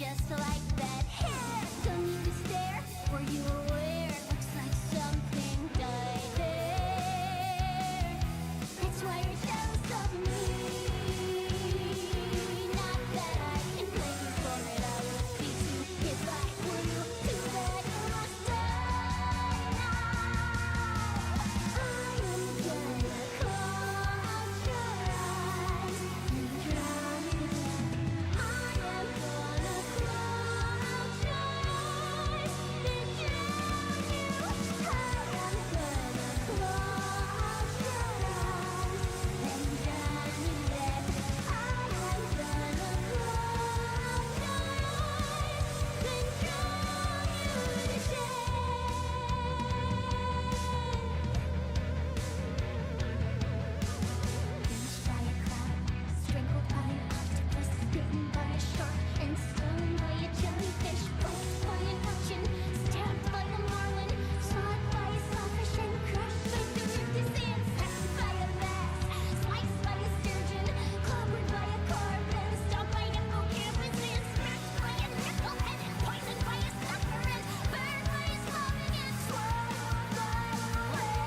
just like that. Don't need to stare. Were you aware? Looks like something died there. That's why you're jealous of me. Not that I can blame you for it. I would be too if I were you. Too bad you must die now. I am gonna close your eyes and drown you. I am gonna close your eyes and drown you. I am gonna close your eyes and drown you. That I am gonna close your eyes and drown you to Finished by a cloud, strangled by an octopus, bitten by a shark, and stung by a jellyfish, poked by an urchin, stabbed by a marlin, sawed by a sawfish, and crushed by the sand, sacked by a bass, sliced by a sturgeon, clobbered by a carp, and stomped by a hippocampus, and smacked by a nickelhead, poisoned by a sucker, and burned by a stomach, and swallowed by a whale.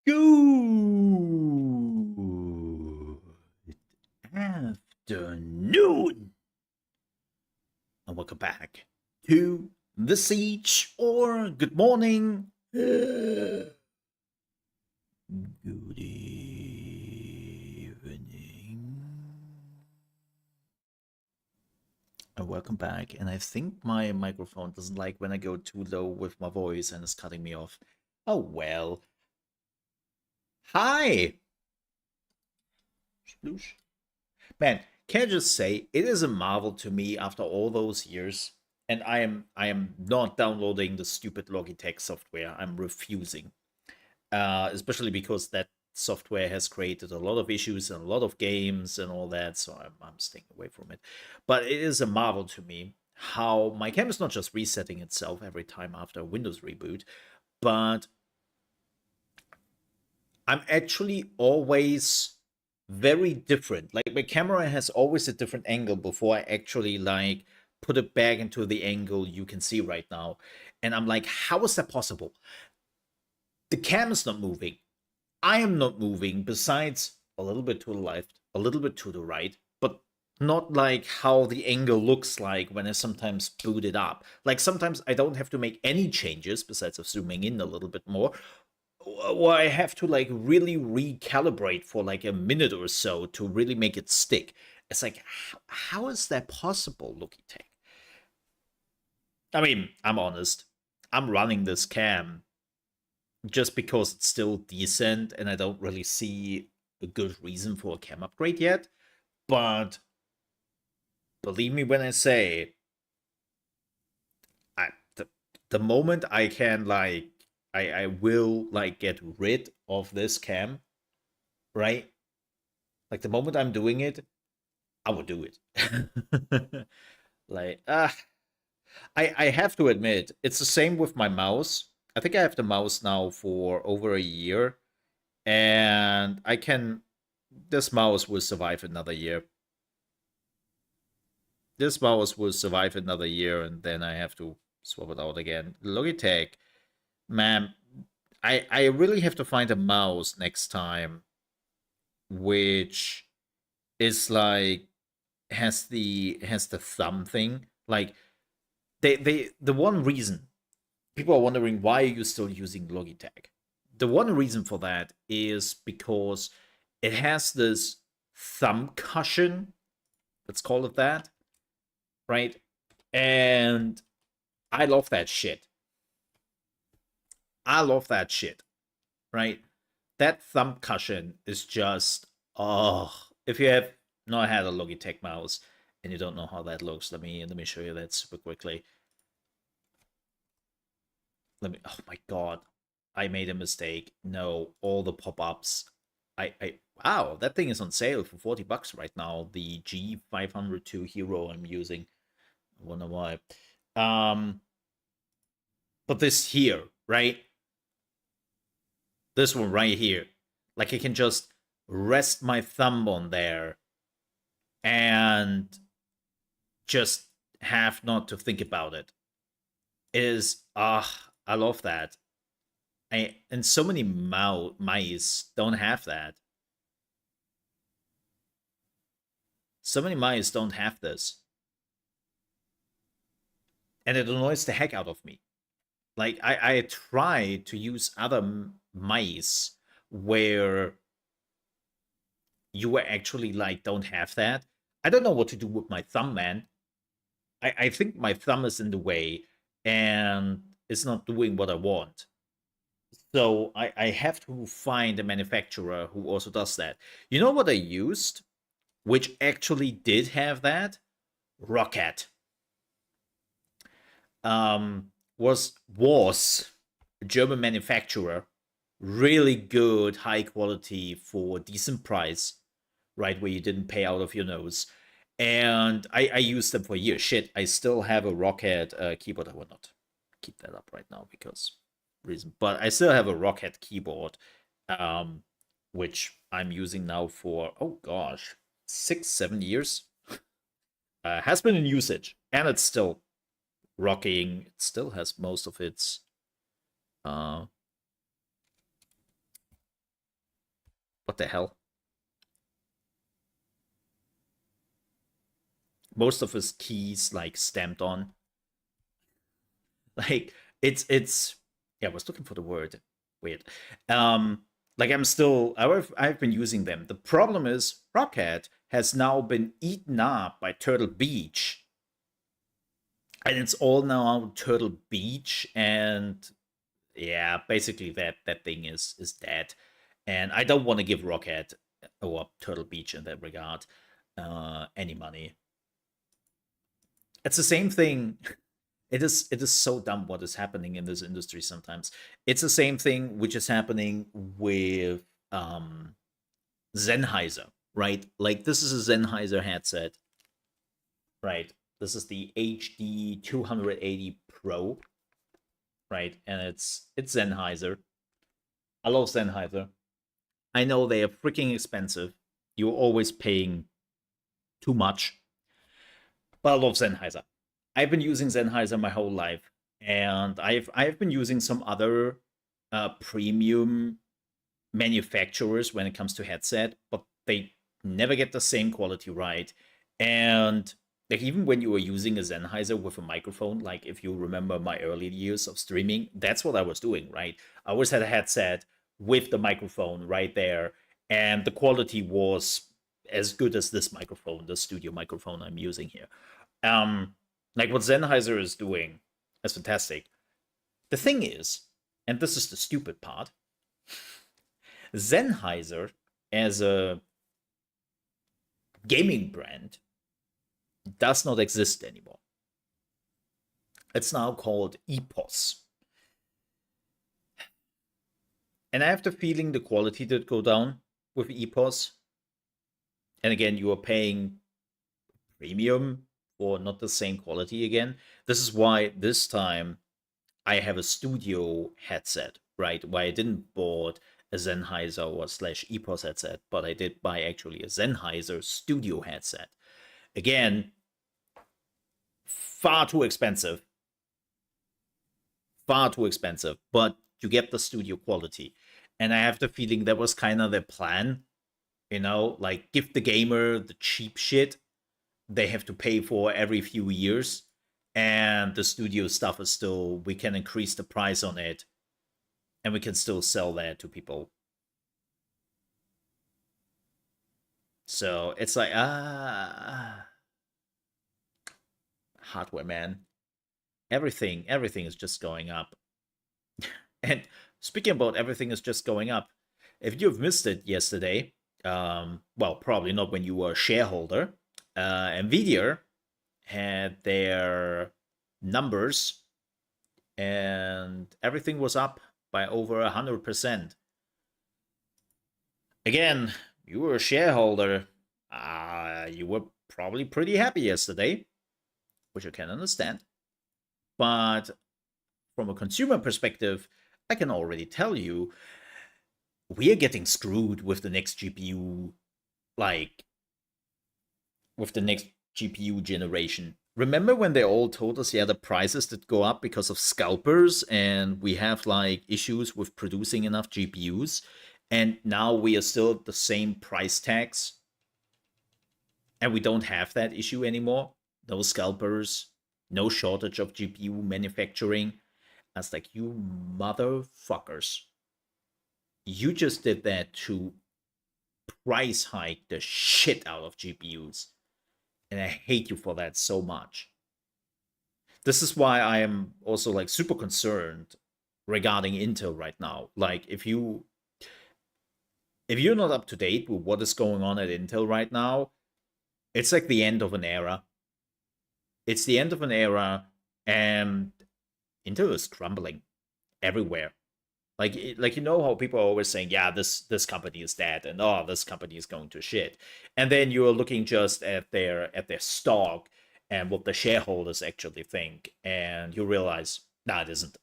Good afternoon, and welcome back to The Siege, or good morning, good evening, and welcome back. And I think my microphone doesn't like when I go too low with my voice and it's cutting me off. Oh well. Hi! Sploosh. Man, can I just say it is a marvel to me after all those years, and I am not downloading the stupid Logitech software. I'm refusing, especially because that software has created a lot of issues and a lot of games and all that. So I'm staying away from it. But it is a marvel to me how my cam is not just resetting itself every time after a Windows reboot, but I'm actually always very different. Like my camera has always a different angle before I actually like put it back into the angle you can see right now. And I'm like, how is that possible? The cam is not moving. I am not moving, besides a little bit to the left, a little bit to the right, but not like how the angle looks like when I sometimes boot it up. Like sometimes I don't have to make any changes besides of zooming in a little bit more, or I have to like really recalibrate for like a minute or so to really make it stick. It's like, how is that possible, Logitech? I mean, I'm honest. I'm running this cam just because it's still decent and I don't really see a good reason for a cam upgrade yet. But believe me when I say, I, the moment I can like, I will like get rid of this cam, right? Like the moment I'm doing it, I will do it. Like, I have to admit, it's the same with my mouse. I think I have the mouse now for over a year, and I can. This mouse will survive another year. This mouse will survive another year, and then I have to swap it out again. Logitech, man, I really have to find a mouse next time which is like has the thumb thing. Like the one reason people are wondering why are you still using Logitech. The one reason for that is because it has this thumb cushion. Let's call it that, right? And I love that shit. I love that shit, right? That thumb cushion is just if you have not had a Logitech mouse and you don't know how that looks, let me show you that super quickly. Oh my god, I made a mistake. No, all the pop-ups. I wow, that thing is on sale for $40 right now. The G502 Hero I'm using. I wonder why. Um, but this here, right? This one right here. Like I can just rest my thumb on there and just have not to think about it. Is I love that. And so many mice don't have that. So many mice don't have this, and it annoys the heck out of me. Like I try to use other mice where you actually like don't have that. I don't know what to do with my thumb, man. I think my thumb is in the way and it's not doing what I want. So I have to find a manufacturer who also does that. You know what I used, which actually did have that? Rocket. Was a German manufacturer, really good, high quality for decent price, right? Where you didn't pay out of your nose. And I used them for years. Shit, I still have a Rocket keyboard. I will not keep that up right now because reason, but I still have a Rocket keyboard, um, which I'm using now for oh gosh, 6, 7 years. Has been in usage, and it's still rocking. It still has most of its uh what the hell? Most of its keys like stamped on. Like it's yeah, I was looking for the word. Weird. Um like I've been using them. The problem is Rocket has now been eaten up by Turtle Beach. And it's all now Turtle Beach and yeah, basically that thing is dead. And I don't want to give Rocket or Turtle Beach in that regard any money. It's the same thing. It is so dumb what is happening in this industry sometimes. It's the same thing which is happening with Sennheiser, right? Like this is a Sennheiser headset, right? This is the HD 280 Pro, right? And it's Sennheiser. I love Sennheiser. I know they are freaking expensive. You're always paying too much, but I love Sennheiser. I've been using Sennheiser my whole life, and I've been using some other premium manufacturers when it comes to headset, but they never get the same quality right. And like even when you were using a Sennheiser with a microphone, like if you remember my early years of streaming, that's what I was doing, right? I always had a headset with the microphone right there, and the quality was as good as this microphone, the studio microphone I'm using here. Um, like what Sennheiser is doing is fantastic. The thing is, and this is the stupid part, Sennheiser as a gaming brand does not exist anymore. It's now called EPOS. And I have the feeling the quality did go down with EPOS. And again, you are paying premium for not the same quality again. This is why this time I have a studio headset, right? Why I didn't bought a Sennheiser or slash EPOS headset, but I did buy actually a Sennheiser studio headset. Again, far too expensive, but you get the studio quality. And I have the feeling that was kind of their plan, like give the gamer the cheap shit they have to pay for every few years. And the studio stuff is still, we can increase the price on it and we can still sell that to people. So it's like, hardware, man. Everything is just going up. And speaking about everything is just going up, if you've missed it yesterday, well, probably not when you were a shareholder, Nvidia had their numbers and everything was up by over 100%. Again, you were a shareholder. You were probably pretty happy yesterday, which I can understand. But from a consumer perspective, I can already tell you we are getting screwed with the next GPU, like with the next GPU generation. Remember when they all told us, yeah, the prices did go up because of scalpers and we have like issues with producing enough GPUs? And now we are still at the same price tags and we don't have that issue anymore. No scalpers, no shortage of GPU manufacturing. I was like, you motherfuckers. You just did that to price hike the shit out of GPUs. And I hate you for that so much. This is why I am also like super concerned regarding Intel right now. Like if you're not up to date with what is going on at Intel right now, it's like the end of an era. It's the end of an era and Intel is crumbling everywhere. Like how people are always saying, yeah, this company is dead and oh, this company is going to shit. And then you're looking just at their stock and what the shareholders actually think and you realize, nah, it isn't.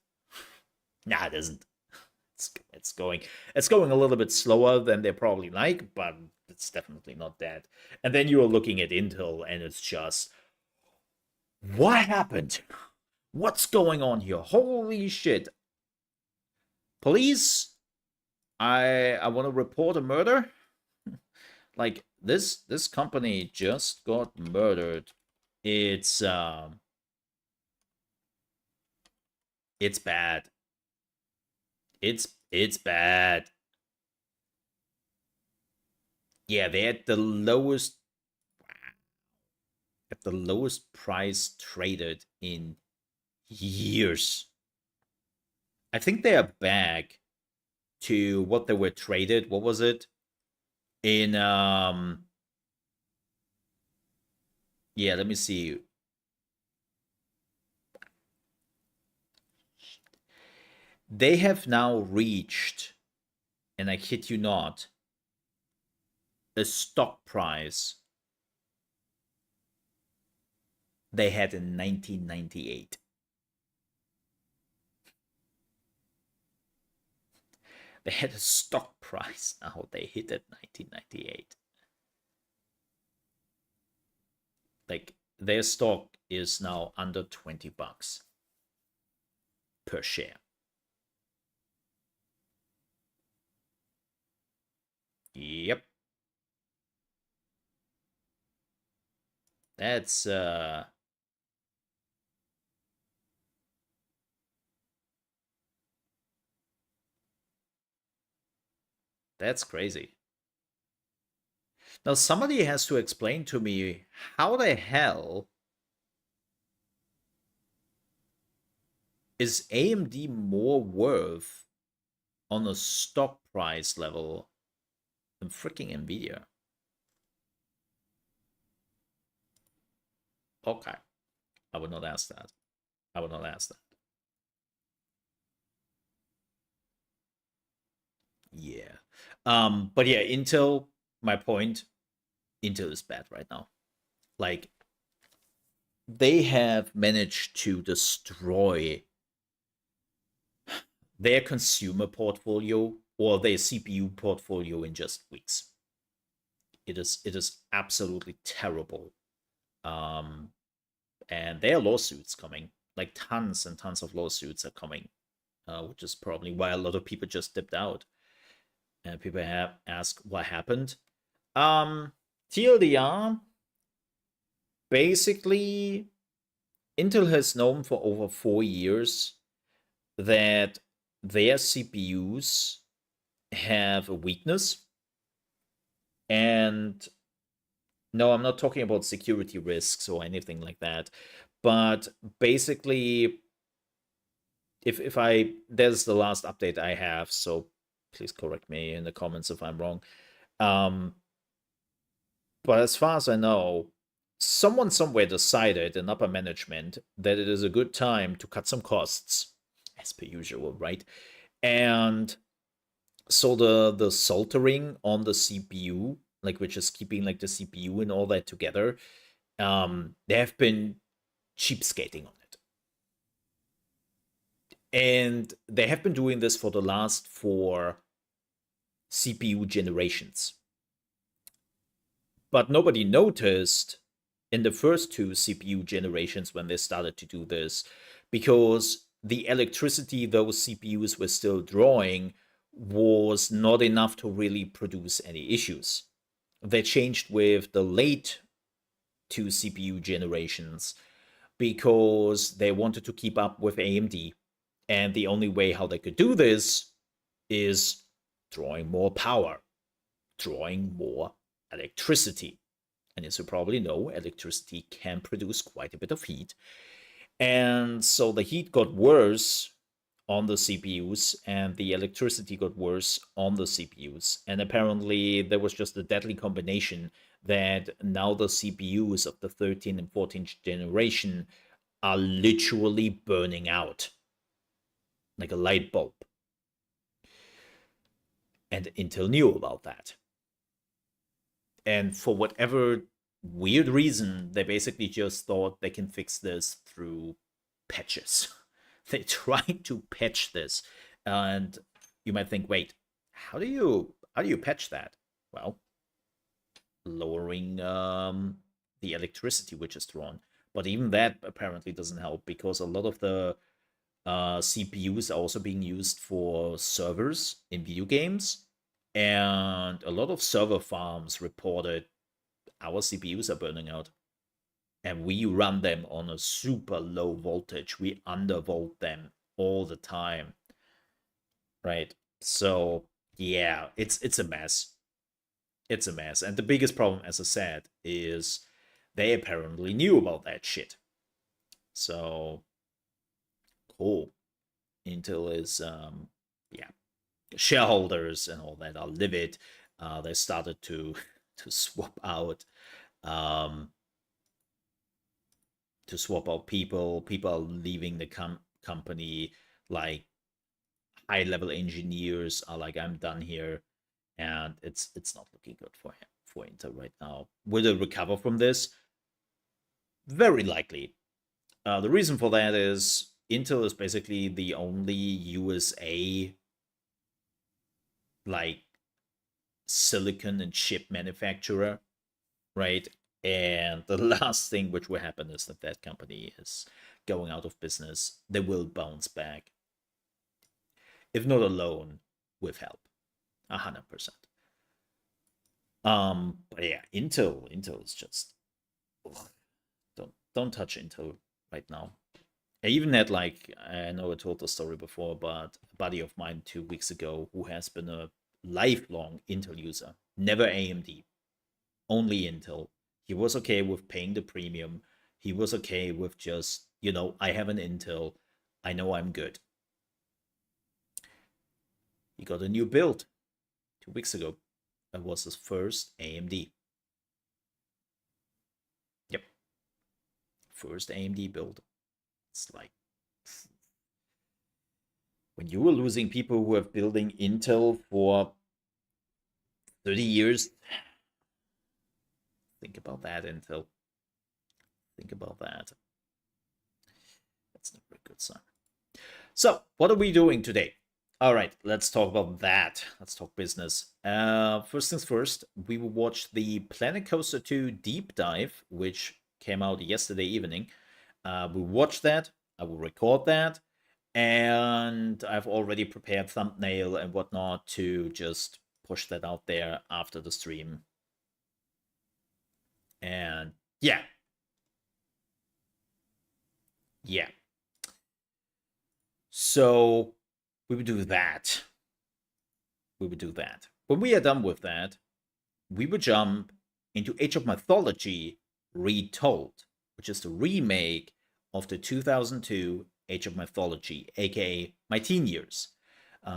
Nah, it isn't. It's going a little bit slower than they probably like, but it's definitely not dead. And then you're looking at Intel and it's just, what happened? What's going on here? Holy shit. Police, I want to report a murder. Like this company just got murdered. It's bad. It's bad. Yeah, they had the lowest price traded in years. I think they are back to what they were traded. What was it? In yeah, let me see. They have now reached, and I kid you not, a stock price they had in 1998. They had a stock price now they hit at 1998. Like their stock is now under $20 per share. Yep. That's that's crazy. Now somebody has to explain to me how the hell is AMD more worth on a stock price level than freaking Nvidia? Okay, I would not ask that. I would not ask that. Yeah. But yeah, Intel, my point, Intel is bad right now. Like, they have managed to destroy their consumer portfolio or their CPU portfolio in just weeks. It is absolutely terrible. Um, and there are lawsuits coming, like tons and tons of lawsuits are coming, which is probably why a lot of people just dipped out. And people have asked what happened. TLDR, basically, Intel has known for over 4 years that their CPUs have a weakness. And no, I'm not talking about security risks or anything like that. But basically, if I there's the last update I have, so please correct me in the comments if I'm wrong. Um, but as far as I know, someone somewhere decided in upper management that it is a good time to cut some costs, as per usual, right? And so the soldering on the CPU, like which is keeping like the CPU and all that together, they have been cheapskating on it. And they have been doing this for the last 4 CPU generations. But nobody noticed in the first 2 CPU generations when they started to do this, because the electricity those CPUs were still drawing was not enough to really produce any issues. They changed with the late 2 CPU generations because they wanted to keep up with AMD. And the only way how they could do this is drawing more power, drawing more electricity. And as you probably know, electricity can produce quite a bit of heat. And so the heat got worse on the CPUs and the electricity got worse on the CPUs. And apparently there was just a deadly combination that now the CPUs of the 13th and 14th generation are literally burning out like a light bulb. And Intel knew about that. And for whatever weird reason, they basically just thought they can fix this through patches. They tried to patch this, and you might think, wait, how do you patch that? Well, lowering the electricity which is drawn. But even that apparently doesn't help because a lot of the CPUs are also being used for servers in video games. And a lot of server farms reported our CPUs are burning out. And we run them on a super low voltage. We undervolt them all the time. Right? So yeah, it's a mess. It's a mess. And the biggest problem, as I said, is they apparently knew about that shit. So cool. Intel is yeah, shareholders and all that are livid. They started to to swap out um, people. People are leaving the company. Like high level engineers are like, I'm done here, and it's not looking good for him for Intel right now. Will it recover from this? Very likely. The reason for that is Intel is basically the only USA like silicon and chip manufacturer, right? And the last thing which will happen is that that company is going out of business. They will bounce back, if not alone, with help, 100%. But yeah, Intel is just ugh. don't touch Intel right now. I even had like, I know I told the story before, but a buddy of mine 2 weeks ago who has been a lifelong Intel user, never AMD, only Intel. He was okay with paying the premium. He was okay with just, I have an Intel. I know I'm good. He got a new build 2 weeks ago. That was his first AMD. Yep. First AMD build. It's like when you were losing people who have building Intel for 30 years, think about that, Intel. Think about that. That's not a very good sign. So, what are we doing today? All right, let's talk about that. Let's talk business. First things first, we will watch the Planet Coaster 2 deep dive, which came out yesterday evening. We'll watch that. I will record that. And I've already prepared thumbnail and whatnot to just push that out there after the stream. And yeah. Yeah. So we would do that. We would do that. When we are done with that, we would jump into Age of Mythology Retold, which is the remake of the 2002 Age of Mythology, aka my teen years.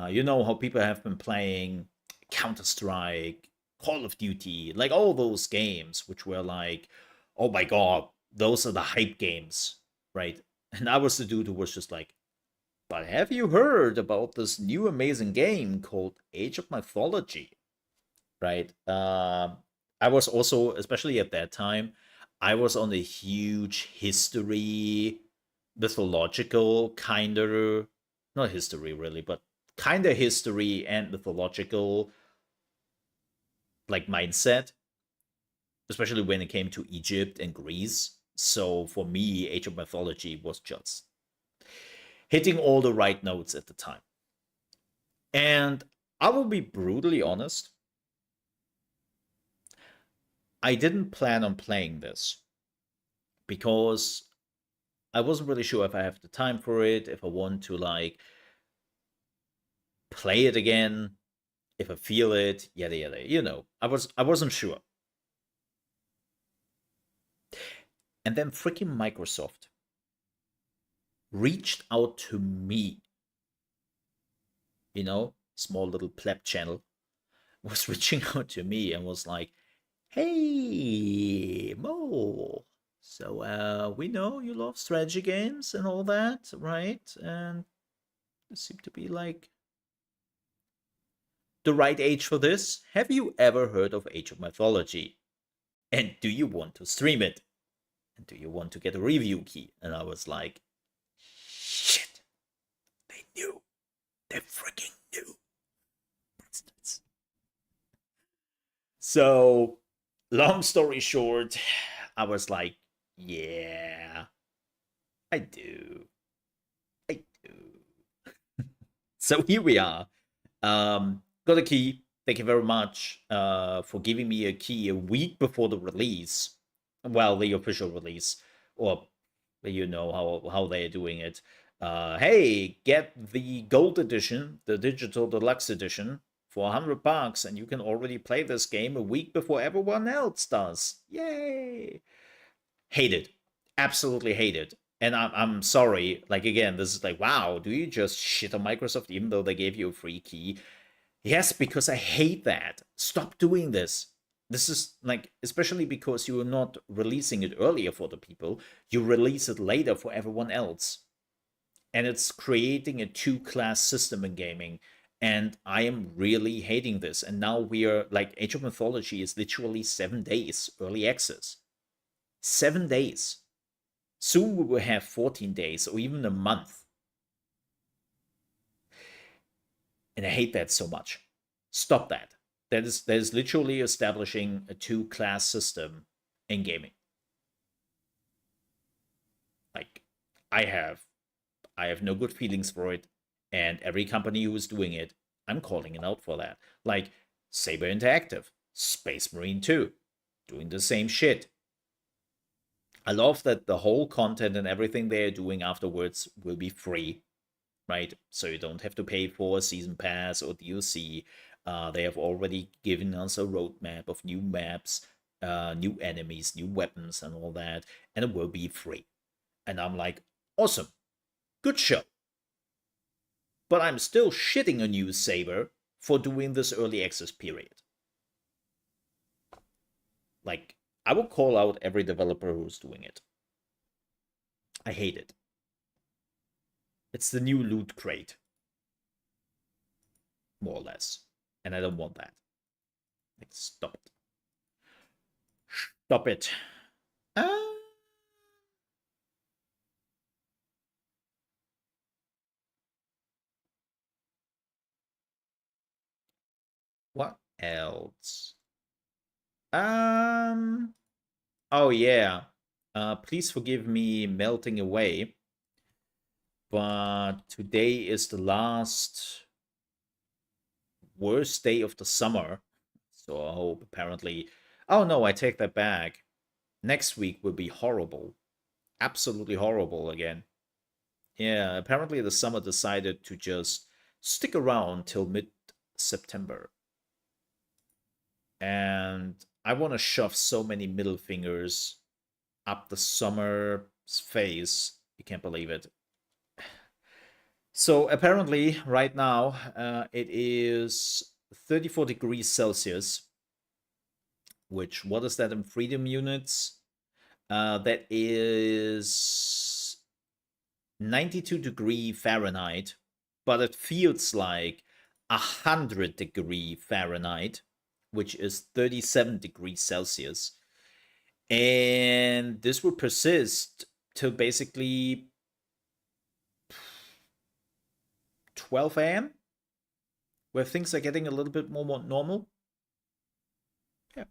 You know how people have been playing Counter-Strike, Call of Duty, like all those games, which were like, oh my god, those are the hype games, right? And I was the dude who was just like, but have you heard about this new amazing game called Age of Mythology? Right? I was also, especially at that time, I was on a huge history, mythological kind of, not history really, but kind of history and mythological like mindset, especially when it came to Egypt and Greece. So for me, Age of Mythology was just hitting all the right notes at the time. And I will be brutally honest, I didn't plan on playing this because I wasn't really sure if I have the time for it, if I want to like play it again, if I feel it, yada yada. I wasn't sure. And then freaking Microsoft reached out to me, small little pleb channel was reaching out to me and was like, hey, Mo. So we know you love strategy games and all that, right? And you seem to be like the right age for this. Have you ever heard of Age of Mythology? And do you want to stream it? And do you want to get a review key? And I was like, shit. They knew. They freaking knew. So, long story short, I was like, yeah, I do. I do. So here we are. Got a key. Thank you very much for giving me a key a week before the release. Well, the official release, or how they're doing it. Hey, get the gold edition, the digital deluxe edition, for $100, and you can already play this game a week before everyone else does. Yay! Hate it. Absolutely hate it. And I'm sorry. Like, again, this is like, wow, do you just shit on Microsoft even though they gave you a free key? Yes, because I hate that. Stop doing this. This is like, especially because you are not releasing it earlier for the people, you release it later for everyone else. And it's creating a two-class system in gaming. And I am really hating this. And now we are like, Age of Mythology is literally 7 days early access. 7 days. Soon we will have 14 days or even a month. And I hate that so much. Stop that. That is literally establishing a two-class system in gaming. Like, I have no good feelings for it, and every company who is doing it, I'm calling it out for that. Like Saber Interactive, Space Marine 2, doing the same shit. I love that the whole content and everything they're doing afterwards will be free, right? So you don't have to pay for a season pass or DLC. They have already given us a roadmap of new maps, new enemies, new weapons, and all that, and it will be free. And I'm like, awesome, good show. But I'm still shitting on you, Saber, for doing this early access period. Like, I will call out every developer who's doing it. I hate it. It's the new loot crate, more or less. And I don't want that. Like, stop it. Stop it. Uh, what else? Um. Oh yeah. Please forgive me melting away, but today is the last worst day of the summer. So I hope apparently. Oh no, I take that back. Next week will be horrible. Absolutely horrible again. Yeah, apparently the summer decided to just stick around till mid September. And I want to shove so many middle fingers up the summer's face. You can't believe it. So apparently, right now, it is 34 degrees Celsius, which, what is that in freedom units? That is 92-degree Fahrenheit, but it feels like 100-degree Fahrenheit, which is 37 degrees Celsius. And this will persist till basically 12 a.m., where things are getting a little bit more normal. Yeah.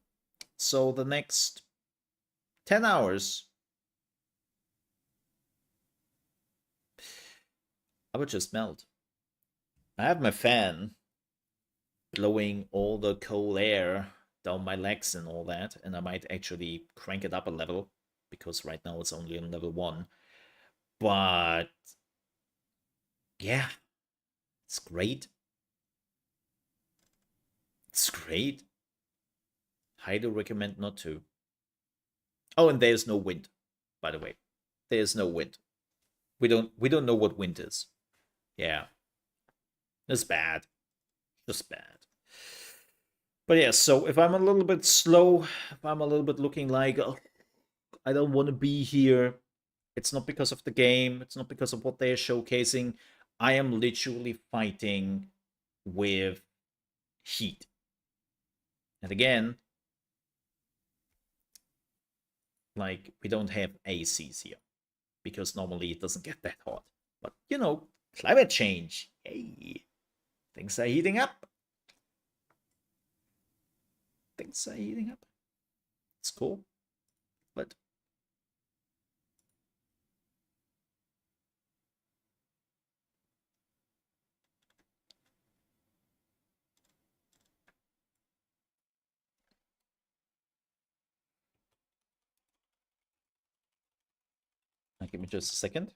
So the next 10 hours, I would just melt. I have my fan blowing all the cold air down my legs and all that, and I might actually crank it up a level because right now it's only on level 1. But yeah, it's great. It's great. Highly recommend not to. Oh, and there's no wind, by the way. There's no wind. We don't know what wind is. Yeah. It's bad. Just bad. But yeah, so if I'm a little bit slow, if I'm a little bit looking like, oh, I don't want to be here, it's not because of the game, it's not because of what they're showcasing. I am literally fighting with heat. And again, like, we don't have ACs here because normally it doesn't get that hot. But you know, climate change. Hey, things are heating up. Things are heating up. It's cool. But give me just a second.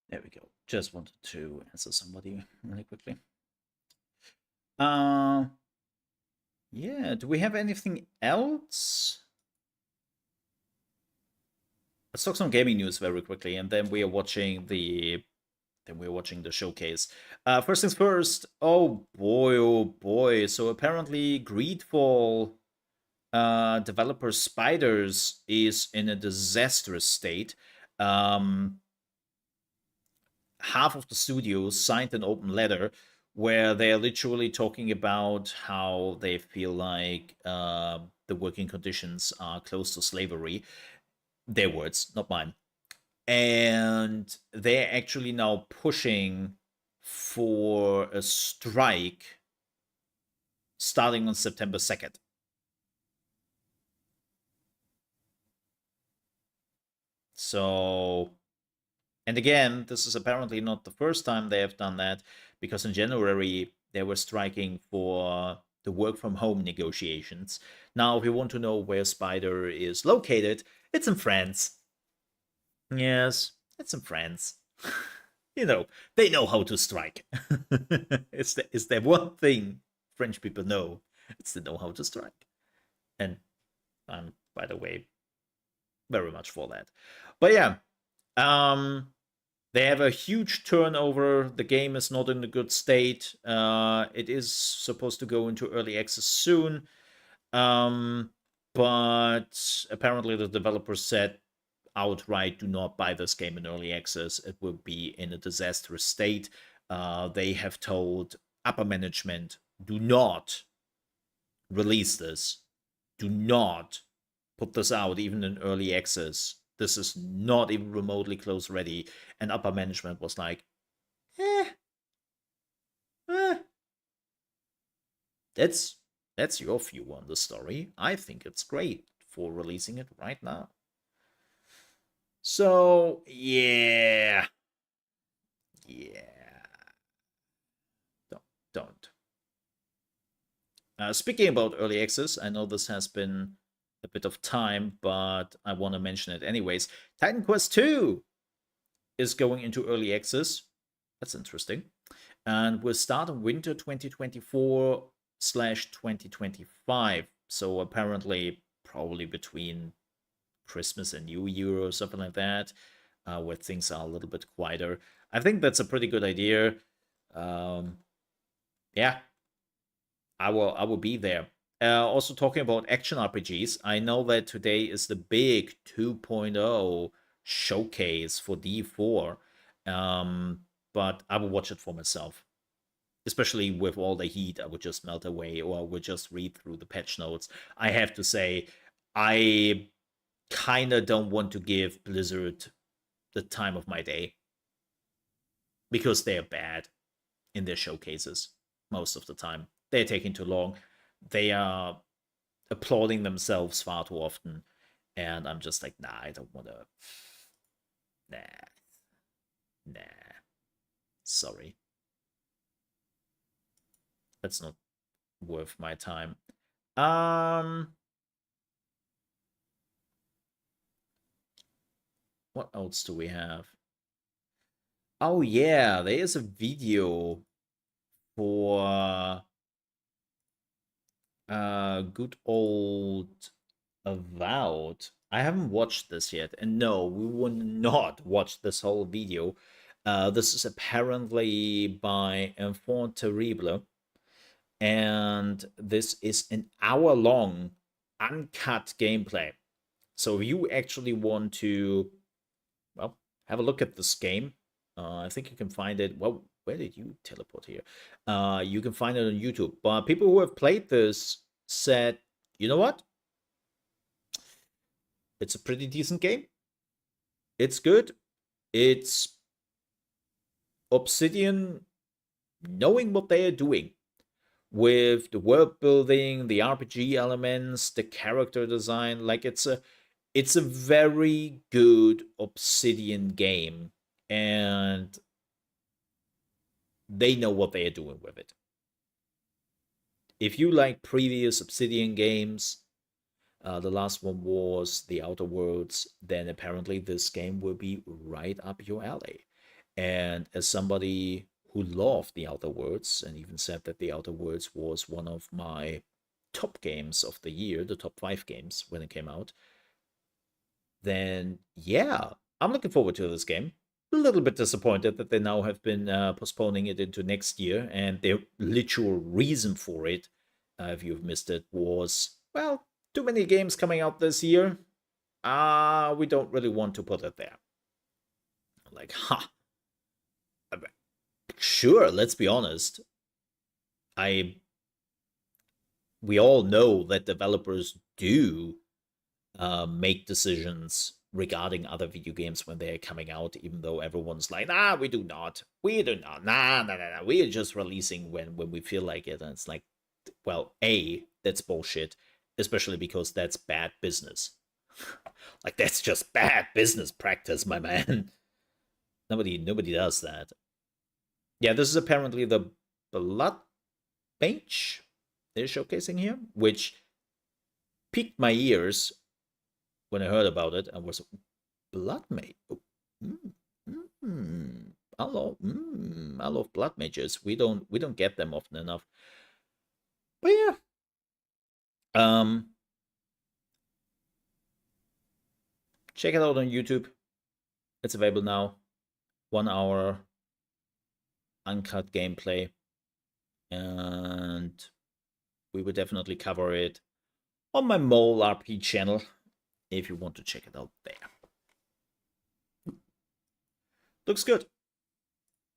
There we go. Just wanted to answer somebody really quickly. Yeah, do we have anything else? Let's talk some gaming news very quickly, and then we are watching the showcase. First things first. Oh boy, oh boy. So apparently, Greedfall developer Spiders is in a disastrous state. Half of the studios signed an open letter where they're literally talking about how they feel like the working conditions are close to slavery. Their words, not mine. And they're actually now pushing for a strike starting on September 2nd. So, and again, this is apparently not the first time they have done that, because in January they were striking for the work from home negotiations. Now, if you want to know where Spider is located, it's in France. Yes, it's in France. You know, they know how to strike. Is there one thing French people know? It's they know how to strike. And I'm, by the way, very much for that. But yeah, they have a huge turnover. The game is not in a good state. It is supposed to go into early access soon. But apparently the developers said outright, do not buy this game in early access. It will be in a disastrous state. They have told upper management, do not release this. Do not put this out even in early access. This is not even remotely close ready. And upper management was like, eh, eh. That's your view on the story. I think it's great for releasing it right now. So, yeah. Yeah. Don't. Speaking about early access, I know this has been a bit of time, but I want to mention it anyways. Titan Quest 2 is going into early access. That's interesting. And will start in winter 2024/2025. So apparently, probably between Christmas and New Year or something like that, where things are a little bit quieter. I think that's a pretty good idea. Yeah, I will be there. Also talking about action RPGs, I know that today is the big 2.0 showcase for D4, but I will watch it for myself. Especially with all the heat, I would just melt away, or I would just read through the patch notes. I have to say, I kind of don't want to give Blizzard the time of my day, because they're bad in their showcases most of the time. They're taking too long. They are applauding themselves far too often. And I'm just like, nah, I don't want to. Nah. Nah. Sorry. That's not worth my time. What else do we have? Oh yeah, there is a video for good old Avowed. I haven't watched this yet, and no, we will not watch this whole video. This is apparently by Enfant Terrible, and this is an hour-long uncut gameplay. So if you actually want to, well, have a look at this game, I think you can find it. Well, where did you teleport here? You can find it on YouTube. But people who have played this said, you know what? It's a pretty decent game. It's good. It's Obsidian knowing what they are doing with the world building, the RPG elements, the character design. Like it's a very good Obsidian game, and they know what they are doing with it. If you like previous Obsidian games, the last one was The Outer Worlds, then apparently this game will be right up your alley. And as somebody who loved The Outer Worlds and even said that The Outer Worlds was one of my top games of the year, the top 5 games when it came out, then yeah, I'm looking forward to this game. A little bit disappointed that they now have been postponing it into next year, and their literal reason for it, if you've missed it, was, well, too many games coming out this year. We don't really want to put it there. Like, sure, let's be honest. We all know that developers do make decisions regarding other video games when they're coming out, even though everyone's like, nah, we do not, nah, we're just releasing when we feel like it. And it's like, well, that's bullshit, especially because that's bad business. Like, that's just bad business practice, my man. Nobody does that. Yeah, this is apparently the Blood Mage they're showcasing here, which piqued my ears when I heard about it. I was Blood Mage. Oh, I love Blood Mages. We don't get them often enough. But yeah. Check it out on YouTube. It's available now. 1 hour uncut gameplay. And we will definitely cover it on my Mole RP channel if you want to check it out there. Looks good.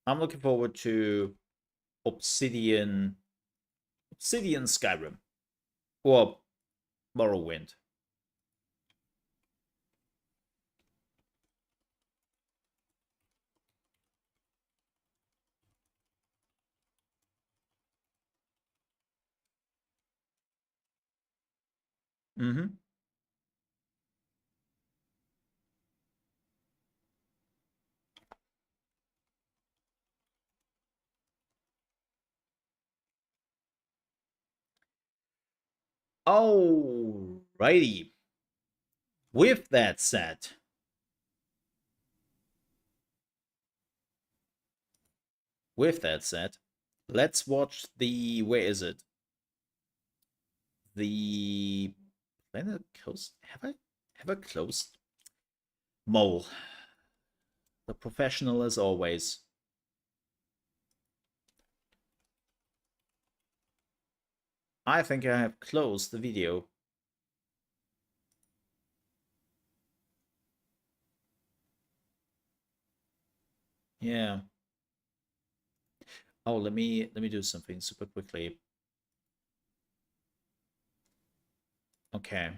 I'm looking forward to Obsidian Skyrim or Morrowind. Mm-hmm. Alrighty. With that said, let's watch the, where is it? The Planet Coast. Have I closed? Mole. The professional as always. I think I have closed the video. Yeah. Oh, let me do something super quickly. Okay.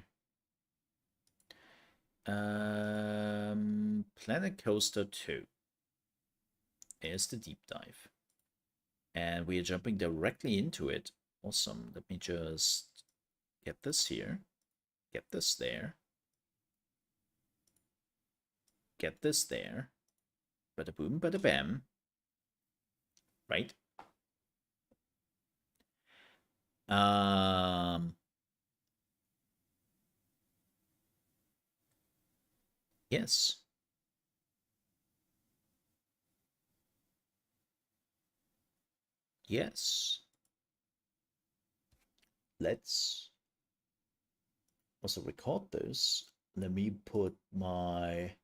Planet Coaster 2 is the deep dive. And we are jumping directly into it. Awesome. Let me just get this here. Get this there. Get this there. Bada boom, bada bam. Right? Yes. Yes. Let's also record this. Let me put my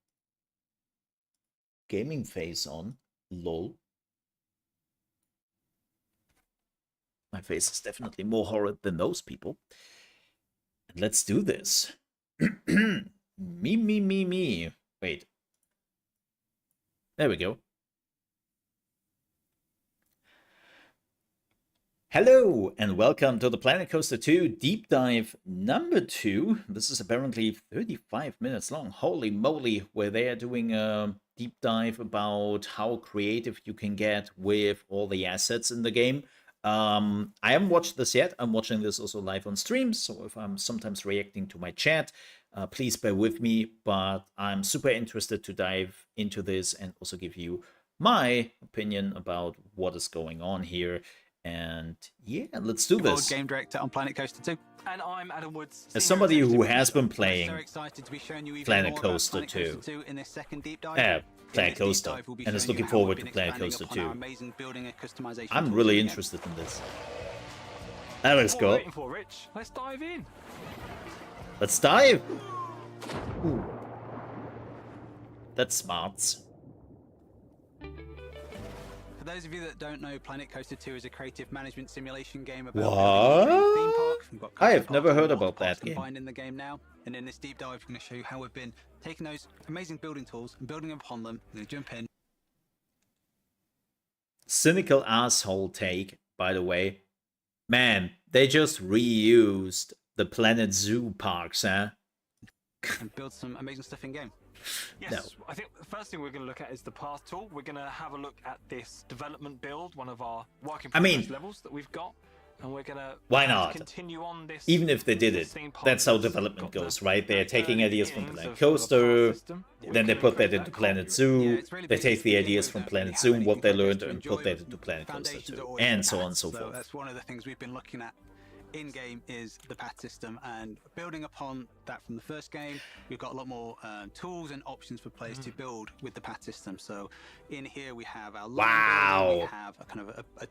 gaming face on. Lol. My face is definitely more horrid than those people. And let's do this. Me. Wait. There we go. Hello, and welcome to the Planet Coaster 2 Deep Dive number 2. This is apparently 35 minutes long. Holy moly, where they are doing a deep dive about how creative you can get with all the assets in the game. I haven't watched this yet. I'm watching this also live on stream, so if I'm sometimes reacting to my chat, please bear with me, but I'm super interested to dive into this and also give you my opinion about what is going on here. And yeah, let's do this. Game director on Planet Coaster 2. And I'm Adam Woods. As somebody who has been playing so excited to be showing you even Planet more Coaster about Planet Coaster 2 in this second deep dive. Planet Coaster, and is looking forward to Planet Coaster 2. I'm really interested in this. Let's go. Waiting for, Rich. Let's dive in. Let's dive. Ooh. That's smarts. For those of you that don't know, Planet Coaster 2 is a creative management simulation game about what? theme parks. We've got I have never heard about that game. Combined in the game now, and in this deep dive, we're going to show you how we've been taking those amazing building tools and building upon them. We're going to jump in. Cynical asshole take, by the way. Man, they just reused the Planet Zoo parks, huh? And build some amazing stuff in game. Yes, I think the first thing we're going to look at is the path tool. We're going to have a look at this development build, one of our work in progress levels that we've got, and we're going to Why not? continue on this. Even if they did it, that's how development goes, right? They're taking ideas from Planet Coaster, then they put that into Planet Zoo, they take the ideas from Planet Zoo, what they learned, and put that into Planet Coaster too, and so on and so forth. That's one of the things we've been looking at in-game is the path system, and building upon that from the first game, we've got a lot more tools and options for players to build with the path system. So in here we have our line, we have a kind of a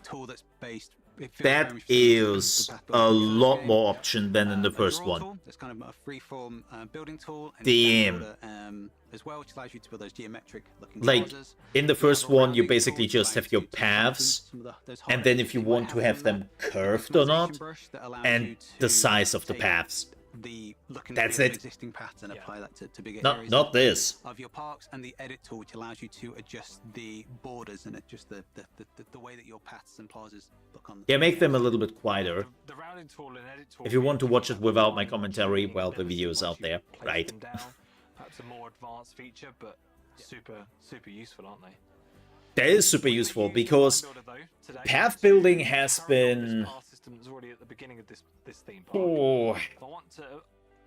tool that's based. That is a lot more option than in the first one. It's kind of a free-form building tool. And Damn. As well, which allows you to build those geometric-looking like houses. in the first one, you basically just have your paths, and then if you want to have them curved or not, and the size of the paths. That's it. Existing paths and apply that to bigger areas Not this. of your parks, and the edit tool, which allows you to adjust the borders and adjust the way that your paths and plazas look on. Yeah, make them a little bit quieter. The rounding tool and edit tool. If you want to watch it without my commentary, well, the video's out there, right? Perhaps a more advanced feature, but super useful, aren't they? That is super useful because path building has been already at the beginning of this theme park. oh, I want to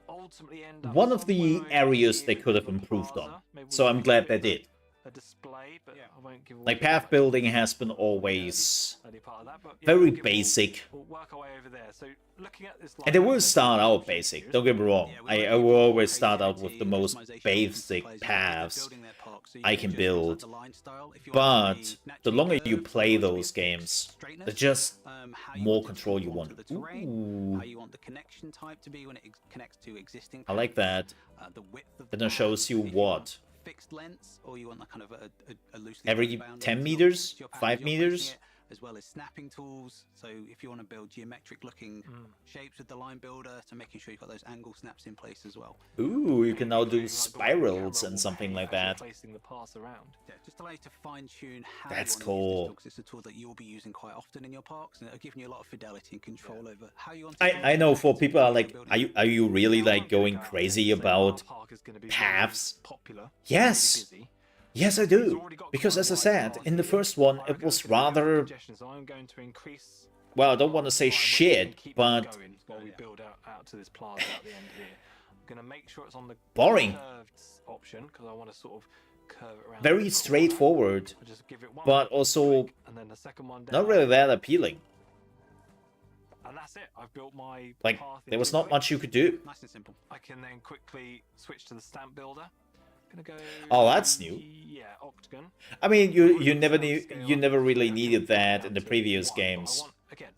ultimately end up one of the areas they could have improved on. So I'm glad they did. A display, but I won't give Like path building has been always any part of that, but very basic. We'll work our way over there. So looking at this, And they will start out basic, don't get me wrong. I will always start out with the most basic paths I can build. But the longer you play those games, the just more control you want. Ooh. How you want the connection type to be when it connects to existing. I like that. The width of Then it shows you what? Fixed lengths, or you want that kind of a loosely Every bound 10 length. meters? Your pattern, 5 you're placing meters? it, as well as snapping tools. So if you want to build geometric looking shapes with the line builder, so making sure you've got those angle snaps in place as well. Ooh, you can now do spirals and something like that. Placing the paths around. Yeah, just allow you to fine tune how That's you want to use this cool. tool, 'cause it's a tool that you'll be using quite often in your parks, and it'll give you a lot of fidelity and control over how you want to I know for people are like, are you really like going crazy about paths? Yes. Yes, I do. Because as I said, in the first one, it was rather, well, I don't want to say shit, but while we build out to this plaza at the end here, I'm gonna make sure it's on the boring. curved option because I want to sort of curve it around. Very straightforward, I just give it one but also and then the second one down. not really that appealing. And that's it. I've built my Like, path there was into not it. much you could do. Nice and simple. I can then quickly switch to the stamp builder. Gonna go. Oh, that's new. Yeah, octagon. I mean, you never really needed that in the previous games. Again,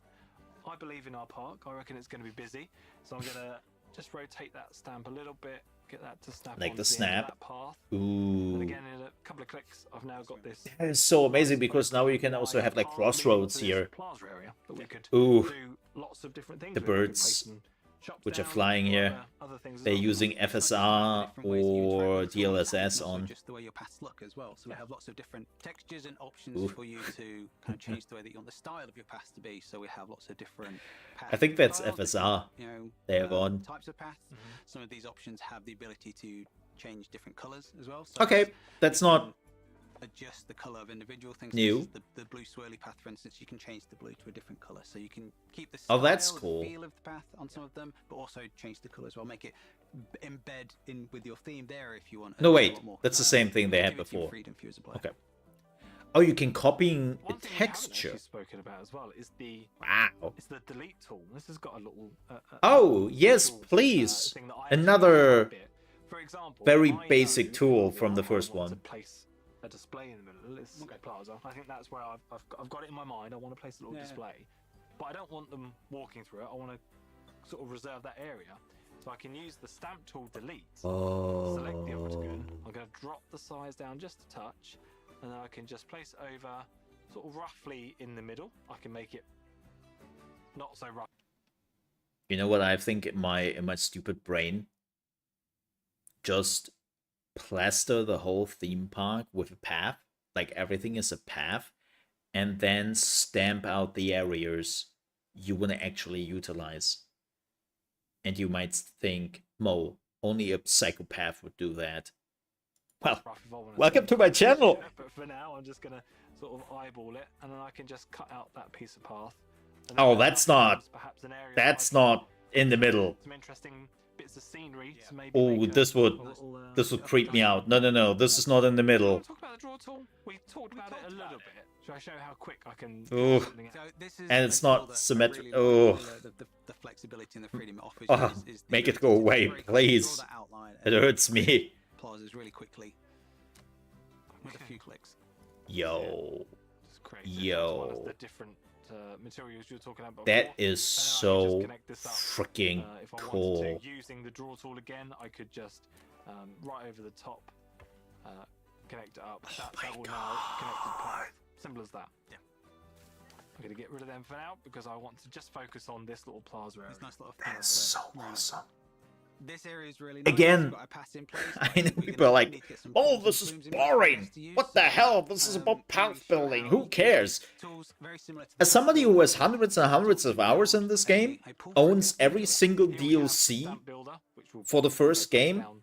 I believe in our park. I reckon it's going to be busy, so I'm gonna just rotate that stamp a little bit, get that to snap Like onto the end of snap. that path. Ooh. And again, in a couple of clicks, I've now got this. That is so amazing because now you can also have like crossroads here. Plaza area that we could Ooh. do lots of different things. The with. We could birds, place some shops which are down, flying here. other things as They're well. using FSR or DLSS Also on. just the way your paths look as well. So we have lots of different textures and options for you to kind of change the way that you want the style of your paths to be. So we have lots of different path I think that's styles, FSR. you know, They're on. types of paths. Some of these options have the ability to change different colors as well. So Okay, that's not adjust the color of individual things. new. The blue swirly path, for instance, you can change the blue to a different color, so you can keep the Oh, that's style, the cool. feel of the path on some of them, but also change the color as well. Make it embed in with your theme there if you want. No, a wait, lot more, that's the same thing they had creativity and before. freedom for you as a player. Okay. Oh, you can copying the One thing we haven't actually texture. spoken about as well is the Wow. it's the delete tool. This has got a little. Oh, yes, little, please. thing that I actually Another use a bit. For example, very I basic know tool that from the I first want one. To place a display in the middle. This plaza. I think that's where I've got it in my mind. I want to place a little display, but I don't want them walking through it. I want to sort of reserve that area. So I can use the stamp tool delete. Select the octagon. I'm going to drop the size down just a touch, and then I can just place it over sort of roughly in the middle. I can make it not so rough. You know what I think in my stupid brain? Just plaster the whole theme park with a path, like everything is a path, and then stamp out the areas you want to actually utilize. And you might think, Mo, only a psychopath would do that. Well, rough if I wanna welcome do to my it. channel. But for now, I'm just gonna sort of eyeball it, and then I can just cut out that piece of path. And then Oh, that that's not. becomes perhaps an area That's where I can not in the middle. some interesting bits of scenery to maybe Oh, make this would this would creep me out. No, no, no. This is not in the Do you middle. want to talk about the draw tool? We talked about it a little bit. Should I show how quick I can Ooh. do something So out? this is And it's a tool not that I symmetric- really like. oh. The flexibility and the freedom it offers Oh, is the make it ability go to away, very quickly please. draw that outline It and hurts me. plazas really quickly with a Okay. few clicks. Yo. Just create it Yo. as well as the different materials you were talking about That before. is And then I could just so connect this up. freaking If I cool. wanted to, using the draw tool again, I could just right over the top connect it up. That will now connect to the path. Simple as that. Yeah. I'm going to get rid of them for now because I want to just focus on this little plaza area. This nice little That's so awesome. This area is really nice. Again, We've got a path in place, I but know think we're people are gonna like, need to get some oh, pools and this is plumes in place for boring. us to use. What the So, hell? This is about let me path show building. how Who you can cares? tools very similar to As the somebody path who has builder, hundreds and hundreds of hours in this game, a pool owns project every builder. single Here we have DLC Stamp Builder, which will for the first break game, down,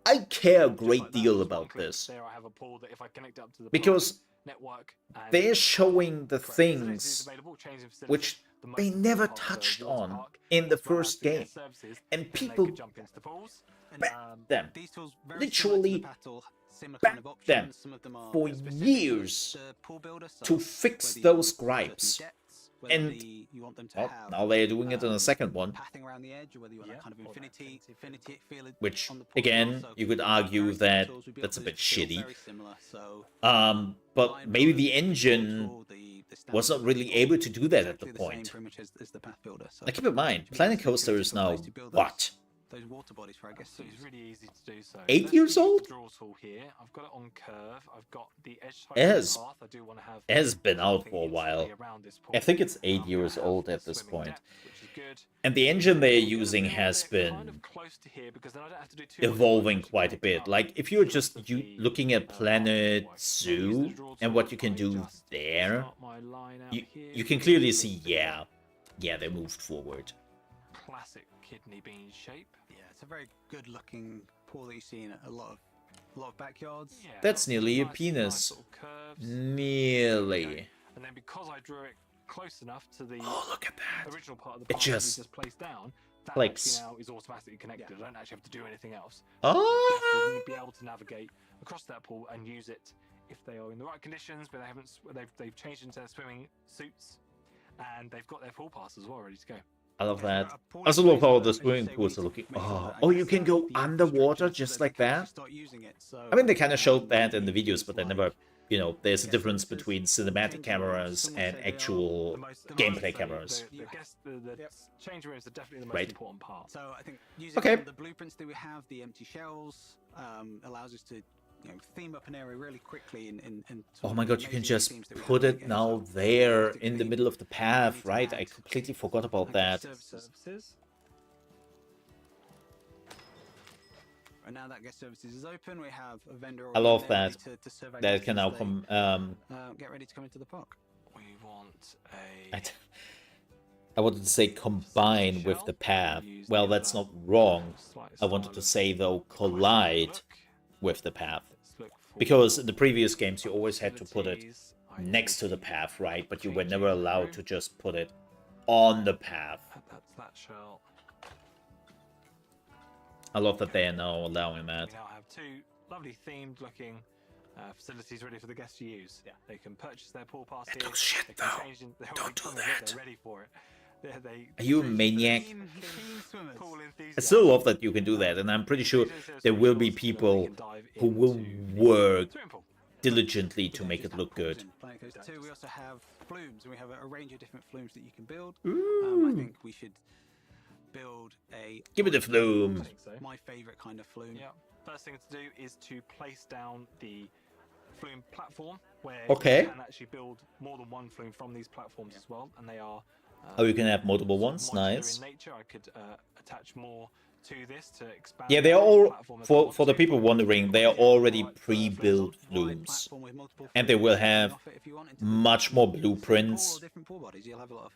I care a just great like that. deal Just one about click. this. There I have a pool that if I connect up to the Because path network, and they're showing the correct facilities things available, changing facilities, which the most they important never part of the touched water on park, in the as well as first the game. guest services, And then they people could jump into the pools. backed them. These tools very Literally similar to the path tool, similar kind of backed them options. Some of them are for specific years to pool builder, so to fix whether you those want certain gripes. depths, whether And you want them to well, have now they're doing it in the second one, pathing around the edge, or whether you want that Yeah, kind of or that infinity feel which on the pool as well. again, So you could very argue similar that tools. We built that's a this bit feel shitty. very similar, so But line maybe builder, the draw engine tool, the stamp was not builder really tool, able to do that at the exactly the same point. pretty much as the path builder. So Now keep in mind, should be Planet super Coaster is difficult now, place to build what? those water bodies for our guests. So it's really easy to do so. 8 Let's years use the old? Draw tool here. I've got it on curve. I've got the edge type It of has- path. I do want to have has been out something for a while. instantly around this pool. I think it's I'm 8 gonna years have old at the this swimming point. depth, which is good. And the engine they're I'm gonna using build has it kind been of close to here because then I don't have to do too much work evolving to quite a connect it bit. up. Like if you're So just that's the, looking at Planet network. Zoo Use the draw and tool. what you can I do just there, start my line out you, here, you can clearly build see, the yeah, they moved forward. classic kidney bean shape. Yeah, it's a very good looking pool that you see in a lot of backyards. Yeah, That's lots of nearly a nice penis. little curves. Nearly. And then because I drew it close enough to the Oh, look at that. original part of the It part that we just just placed down, that clicks. actually now is automatically connected. I don't actually have to do anything else. Oh! We'll be able to navigate across that pool and use it if they are in the right conditions, where they haven't, they've changed into their swimming suits, and they've got their pool pass as well ready to go. I love that. A pool I also love place how that, the as you swimming say, we pools need are to looking. make sure Oh, that, I oh, guess, you can go the underwater infrastructure so just that like they can actually that. start using it. So, I mean, they kind of showed that in the videos, things but they like never, you know, there's a guest difference services, between cinematic changing cameras rooms, some would and say they are actual the most gameplay so cameras. The Yep. change rooms are definitely the most Right. important part. So I think using Okay. some of the blueprints that we have, the empty shells, allows us to theme up an area really quickly. Oh my god, you can just put it now there in the middle of the path, right? I completely forgot about that. Services. And now that guest services is open, we have a vendor. I love already there that. ready to serve our That guests can as now they, come. get ready to come into the park. We want a. I wanted to say combine with the path. Well, that's not wrong. I wanted to say, though, collide with the path. Because in the previous games, you always had to put it next to the path, right? But you were never allowed to just put it on the path. That's that shell. I love that they are now allowing that. We now have two lovely themed looking facilities ready for the guests to use. Yeah. They can purchase their pool pass here. looks shit, they can though. change they're Don't already do coming with it, that. They're ready for it. Are you a maniac? Pool I still love that you can do that, and I'm pretty sure there will be people who will work diligently to make it look good. We also have flumes, and we have a range of different flumes that you can build. I think we should build a. Give it a flume. My favorite kind of flume. Yeah. First thing to do is to place down the flume platform, where Okay. you can actually build more than one flume from these platforms as well, and they are. Oh, you can have multiple sort of ones. modular Nice. In nature, I could attach more to this to expand. Yeah, they are the all, platform if I for want the to. people wondering, they are already pre-built Wide flumes. platform with multiple And they will flumes you can have offer if you want into the much more same pool or blueprints different pool bodies. You'll have a lot of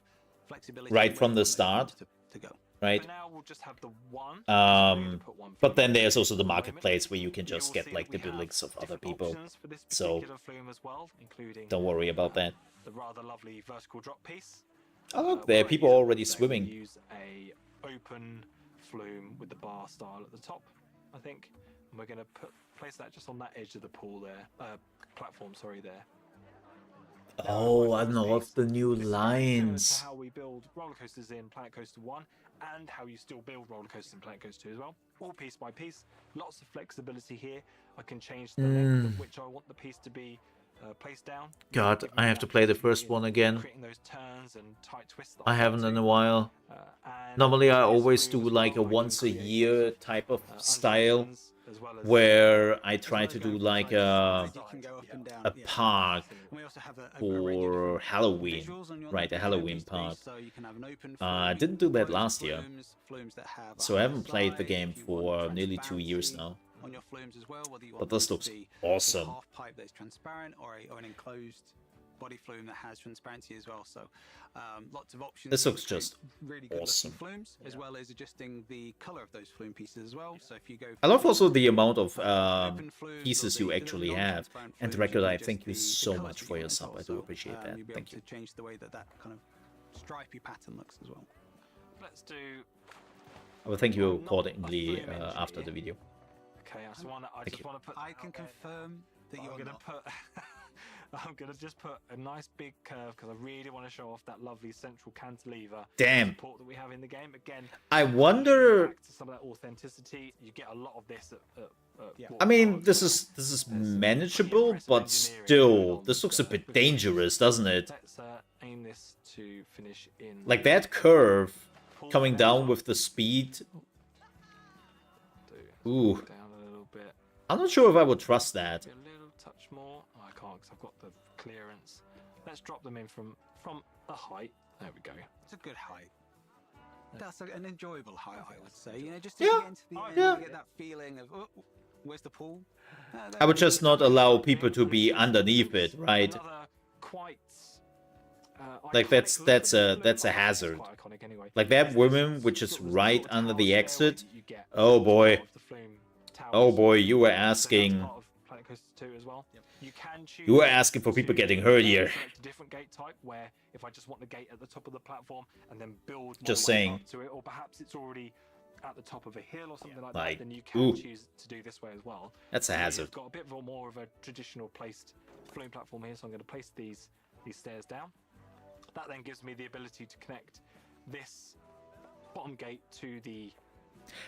flexibility right and from the range of start. to go. right? For now, we'll just have the one. To put one But flume then there's also at the moment. marketplace where you can You'll just see get that like we the have buildings of other different people. options for this So particular flume as well, including don't worry about that. the rather lovely vertical drop piece. Oh look, We're there are gonna people use it already today. swimming. We'll use a open flume with the bar style at the top, I think. And we're going to place that just on that edge of the pool there, platform, sorry, there. Oh, I love the new This is very similar to lines. how we build roller coasters in Planet Coaster 1 and how you still build roller coasters in Planet Coaster 2 as well. All piece by piece. Lots of flexibility here. I can change the length at which I want the piece to be placed down. God, Giving I me have to that play the flexibility first one and again. creating those turns and tight twists that I want haven't in to. a while. And Normally I with this always flume do as like a well, I can once a create year lots of, type of under style options, as well as, where I As try well to as do going like from side to a side, you can go up and down. a Yeah. park And we also have a range of for different Halloween, visuals on your right? A flume Halloween piece park. So you can have an open I flume, you didn't can do that close last year, flumes that have a so I higher haven't played the side, game if you want for nearly 2 years transparency now. on your flumes as well, whether you But want them this to looks be awesome. a half pipe that's transparent or an enclosed body flume that has transparency as well. So lots of options. This to looks create just really good awesome. looking flumes, as well as adjusting the color of those flume pieces as well. So if you go, I love also the amount of open flumes or pieces the you actually have. non-transparent And flumes, Record, you I can thank you adjust the so colours much that for you your want as sub. well. I do So, appreciate that. you'll be Thank able you. to change the way that kind of stripy pattern looks as well. Let's do. I will thank you Not a accordingly flume engineer. after the video. Okay, I just want to put. I can confirm that I'm you're gonna not. put. I'm gonna just put a nice big curve because I really want to show off that lovely central cantilever Damn. support that we have in the game. Again, I harkening wonder. back to some of that authenticity. You get a lot of this at Yeah. I mean, this is manageable, but still, this looks a bit dangerous, doesn't it? Let's aim this to finish in. Like that curve coming down with the speed. Ooh, Down a little bit. I'm not sure if I would trust that. A little touch more. Oh, I can't because I've got the clearance. Let's drop them in from a height. There we go. It's a good height. That's an enjoyable height, I would say. You know, just Yeah, to get into the end, yeah. you get that feeling of, oh, where's the pool? I would just not allow people to be underneath it, right? Another quite, Like iconic that's look a of the flume. hazard. Quite iconic anyway. Like that This woman, which is sort of right little under tower the stairway exit. that you get Oh at the boy. top of the flume towers. Oh boy, you were So that's asking. part of Planet Coaster 2 as well. You can choose. You were asking for people to getting hurt here. select a different gate type, where if I just want the gate at the top of the platform and then build my Just way saying. up to it, or perhaps it's already at the top of a hill or something like Like, that, then you can ooh. choose to do this way as well. That's a hazard. I've got a bit more of a traditional placed flume platform here, so I'm going to place these stairs down. That then gives me the ability to connect this bottom gate to the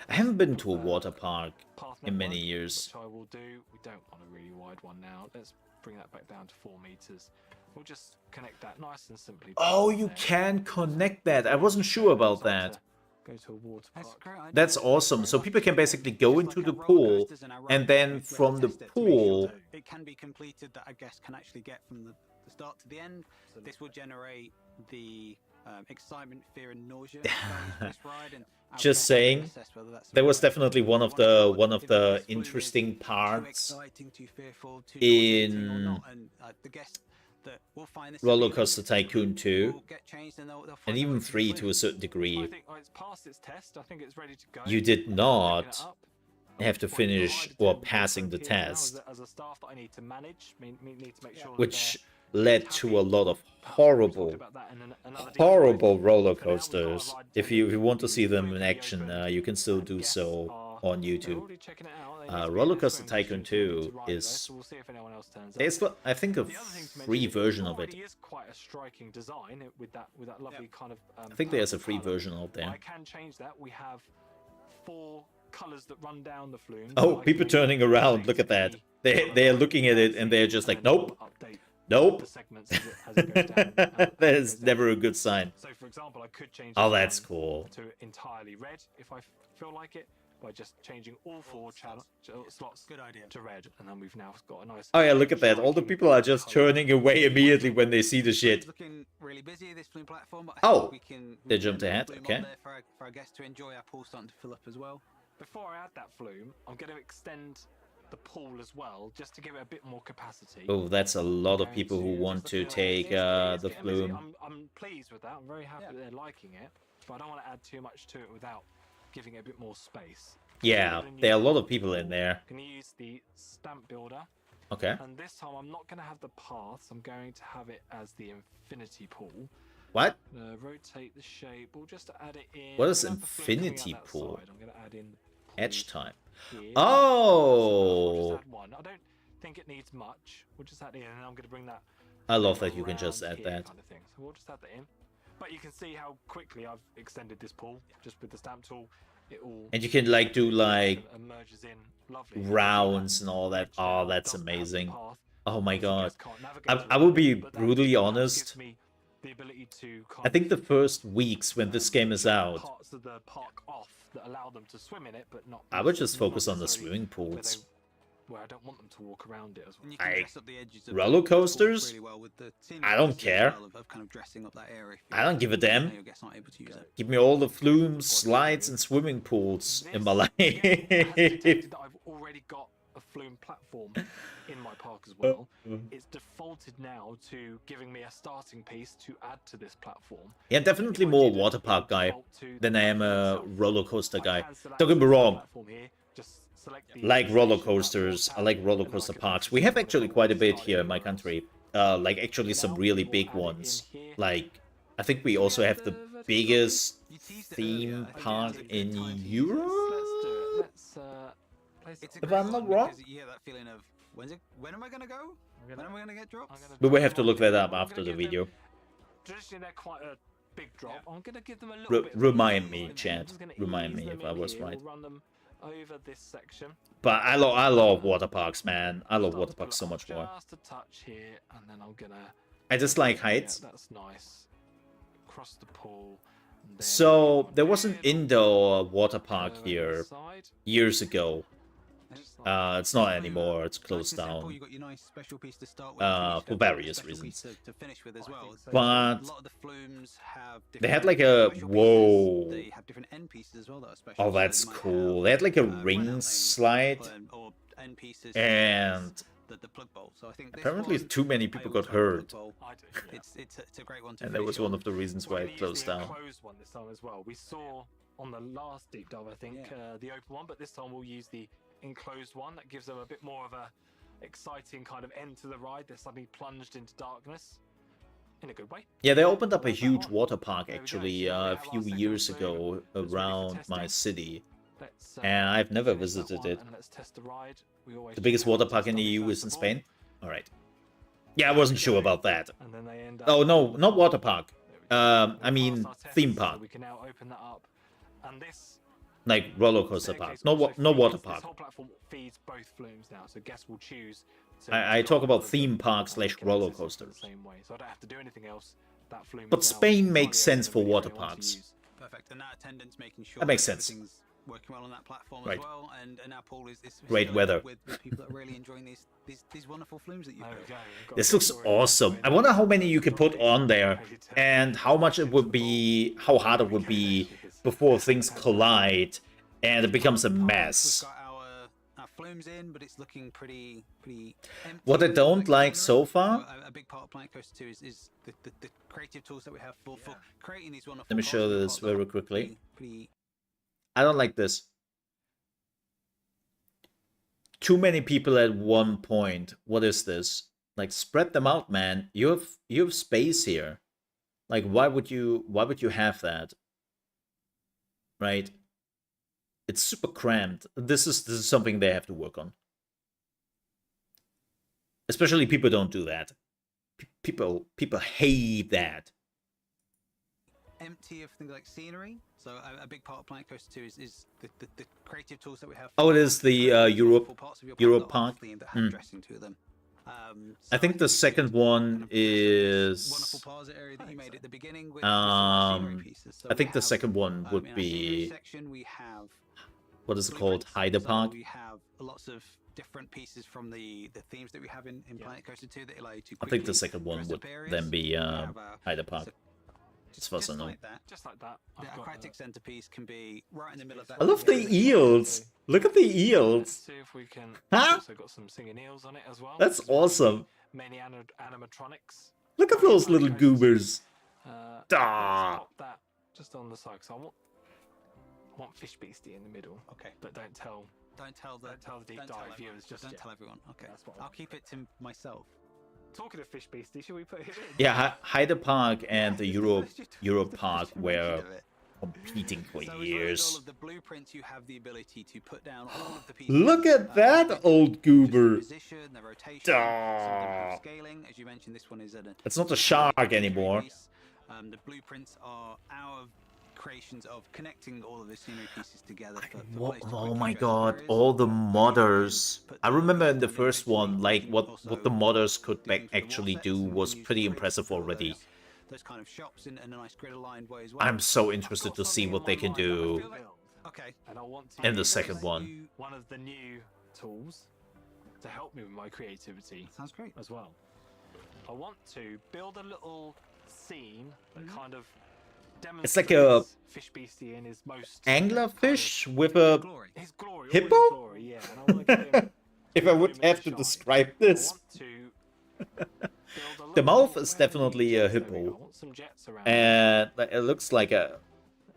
I haven't been to a water park path in many network, years. which I will do. We don't want a really wide one now. Let's bring that back down to 4 meters. We'll just connect that nice and simply. Oh, down you there. can connect that. I wasn't sure about Decide that. to Go to a water That's park. a great idea. That's awesome. So people can basically go Just into like the our roller pool, coasters and our and ride then games, we from have the to test it to make sure pool, that it can be completed, that our guests can actually get from the start to the end. This will generate the excitement, fear, and nausea values for this ride, and our Just guests can saying, assess whether that's that was something definitely one of they wanna the build. If this flume interesting is too parts exciting, too fearful, too nauseating or in not, and the guests that will find this Roller appealing Coaster Tycoon 2 will get changed and they'll find and out even it's 3 flume. to a certain I degree. think it's passed its test. I think it's ready to go. You did Breaking not it up. have to Quite finish high or determined passing the approach here now test, as a staff that I need to manage. Need to make sure that which they're led to a lot of happy. Perhaps we horrible, talked about that in another deep horrible dive. roller For now, we've got a coasters. ride If tended you want to be see them in completely action, open, you can still and do guests so are- on they're YouTube. already checking it out. They need to be in Roller their Coaster swim Tycoon costume to 2 ride it, is so we'll see if anyone else turns up. there's I think a The other thing to free mention, version of it. already is quite a striking design with that lovely kind of. I think there's a purple free colour. version out there. I can change that. We have 4 colours that run down the flume. Oh, I people can turning around. Look at that. They're looking at it and they're just like, nope, update nope. the segments as it goes down, That as it is goes down. never a good sign. So, for example, I could change. Oh, it that's down cool. to entirely red if I feel like it by just changing all 4 slots Good idea. to red, and then we've now got a nice. Oh yeah, look at that. All the people are just turning away immediately when they see the It's shit. looking really busy, this flume platform, but I Oh, think we they can jumped put ahead, flume on okay. there for our guests to enjoy. Our pool starting to fill up as well. Before I add that flume, I'm going to extend the pool as well, just to give it a bit more capacity. Oh, that's a lot of Going people who just want look to at it. take It's the getting busy. flume. I'm pleased with that. I'm very happy that they're liking it. but I don't want to add too much to it without giving it a bit more space. Yeah, there are a lot of people in there. I'm going to use the stamp builder. Okay. And this time I'm not going to have the paths. I'm going to have it as the infinity pool. What? Rotate the shape. We'll just add it in. What is I'm gonna have the flume coming out infinity that pool? side. I'm going to add in Edge time. here. Oh! We'll just add one. I don't think it needs much. We'll just add it in, and I'm going to bring that. I love that you can just around add here that. kind of thing. So we'll just add that in. But you can see how quickly I've extended this pool just with the stamp tool. It all And you can like do like merges in lovely rounds and all that. Oh, that's amazing. Oh my god. I will be brutally honest. I think the first weeks when this game is out, Parts of the park off that allow them to swim in it, but not. I would just not focus on the necessarily swimming pools. where I don't want them to walk around it as well. And you can I- dress up the edges of roller the coasters? really well with the I don't scenery care. as well of kind of dressing up that area. If I don't give a damn. your guests aren't able to use it. Give me all the flumes, slides, and swimming pools in my life. This, again, has detected that I've already got a flume platform in my park as well. It's defaulted now to giving me a starting piece to add to this platform. Yeah, definitely more a water park guy than I am a roller coaster guy. Don't get me wrong. Like roller coasters, I like roller coaster parks. We have actually quite a bit here in my country. Like actually some really big ones. Like I think we also have the biggest theme park in Europe. If I'm not wrong. You hear that feeling of when am I gonna go? When am I gonna get drops? But we have to look that up after the video. Traditionally, they're quite a big drop. I'm gonna give them a little bit. Remind of me, room. chat. I'm just gonna Remind ease me them if I in was here. right. We'll run them over this section. But I love water parks, man. I love Start water to pull parks it so up much more. Just a touch here, and then I'm gonna. I just like heights. Yeah, that's nice. Across the pool. and then So go there was an little indoor water park curve over the here side, years ago. just like It's not anymore. It's closed Nice and simple, down. you've got your nice special piece to start with, and you For just have various a special reasons. piece to finish with as well. so. But A lot of the flumes have they had different like a special whoa. pieces. They have different end pieces as well that are special. Oh, So that's they might cool. have, They had like a run-out ring lanes, slide, or end pieces, and the plug bowl. So I think this apparently one, too many I people always got like the plug hurt. bowl. I do, yeah. It's a great one to And that finish was on. one of the reasons We're why gonna it use closed the down. enclosed one this time as well. We saw on the last deep dive, I think, Yeah. the open one, but this time we'll use the enclosed one. That gives them a bit more of a exciting kind of end to the ride. They're suddenly plunged into darkness in a good way. Yeah, they opened up a Like that huge one. water park There we go. actually So we a have few our second years flume ago that's ready for around my testing. city. Let's, And I've never finish that visited one it. and let's test the ride. We always The biggest check out water the park in the dummy EU first is in of all, Spain. All right. Yeah, I wasn't sure about that. and then they end up Oh no, not water park. There we go. I We've mean passed our theme tests, so park, we can now open that up. And this like roller coaster park. staircase No, also no water feeds- park. This whole platform feeds both flumes now, so guests will choose. I talk about theme park parks slash roller coasters. The same way, so I don't have to do anything else. That flume But is now Spain makes entirely sense open for if they water want to parks. use. Perfect. And that attendance making sure That makes sense. everything's working well on that platform Right. as well. And our pool is Great filled weather. with people that are really enjoying these wonderful flumes that you've There built. we go, we've got This a looks story awesome. going I on. wonder how many you could put on there Ready to- and how much it would be, how hard it would be before things collide and it becomes a mess. We've got our flumes in, but it's looking pretty empty. What I don't Like like scenery. so far. So a big part of Planet Coaster 2 is the creative tools that we have for creating these wonderful. Let me show parts. We've this got the very quickly. pretty I don't like this. Too many people at one point. What is this? Like spread them out, man. You have space here. Like why would you have that? Right? It's super cramped. This is something they have to work on. Especially people don't do that. People hate that. empty of things like scenery. So a big part of Planet Coaster 2 is the creative tools that we have. Oh, it is the creating Europe wonderful parts of your Europe park park. that have dressing to them. I think the second one is. wonderful plaza area that you made at the beginning with scenery pieces. So I think we the have, second one would in our scenery be. section we have What is it called? blueprints. Hyde So Park. we have lots of different pieces from the themes that we have in Planet Coaster 2 that allow you to I think the quickly second one dress would up areas. then be We have Hyde Park. so As far as I know. like that. Just like that. The I've got, aquatic centerpiece can be right in the middle of that. I love the eels. Look at the Let's eels. see if we can. Huh? Also got some singing eels on it as well. That's which is one of the awesome. Many animatronics. Look at those little goobers. Let's Ah. pop that just on the side, because I want Fish Beastie in the middle. Okay. But don't tell the deep dive viewers just Don't yet. tell everyone. Okay. That's what I'll keep it to myself. Talking of Fish Beastie, should we put it in? Yeah, Hyde Park and the Europe Park Just were mention of it. competing for So as well as all years. of the blueprints, you have the ability to put down all of the pieces. Look at that, old goober. Position, the rotation, some of them have Duh. scaling. As you mentioned, this one is at a It's not a shark anymore. The blueprints are our creations of connecting all of the scenery pieces together. Oh my god, all the modders. I remember in the first one, like what the modders could actually do was pretty impressive already. Those kind of shops in a nice grid aligned way as well. I'm so interested to see what they can do Okay. And I want to in the use second one. one of the new tools to help me with my creativity Sounds great. as well. I want to build a little scene that kind of demonstrates It's like a Fish Beastie in his most anglerfish with a... Glory. his glory, all Hippo? his glory, yeah. And I want to give him, If I would give him have a to shine. describe I this. want to build a The mouth little- is where are the definitely a jets? There we hippo. go. I want some jets around. And it looks like a...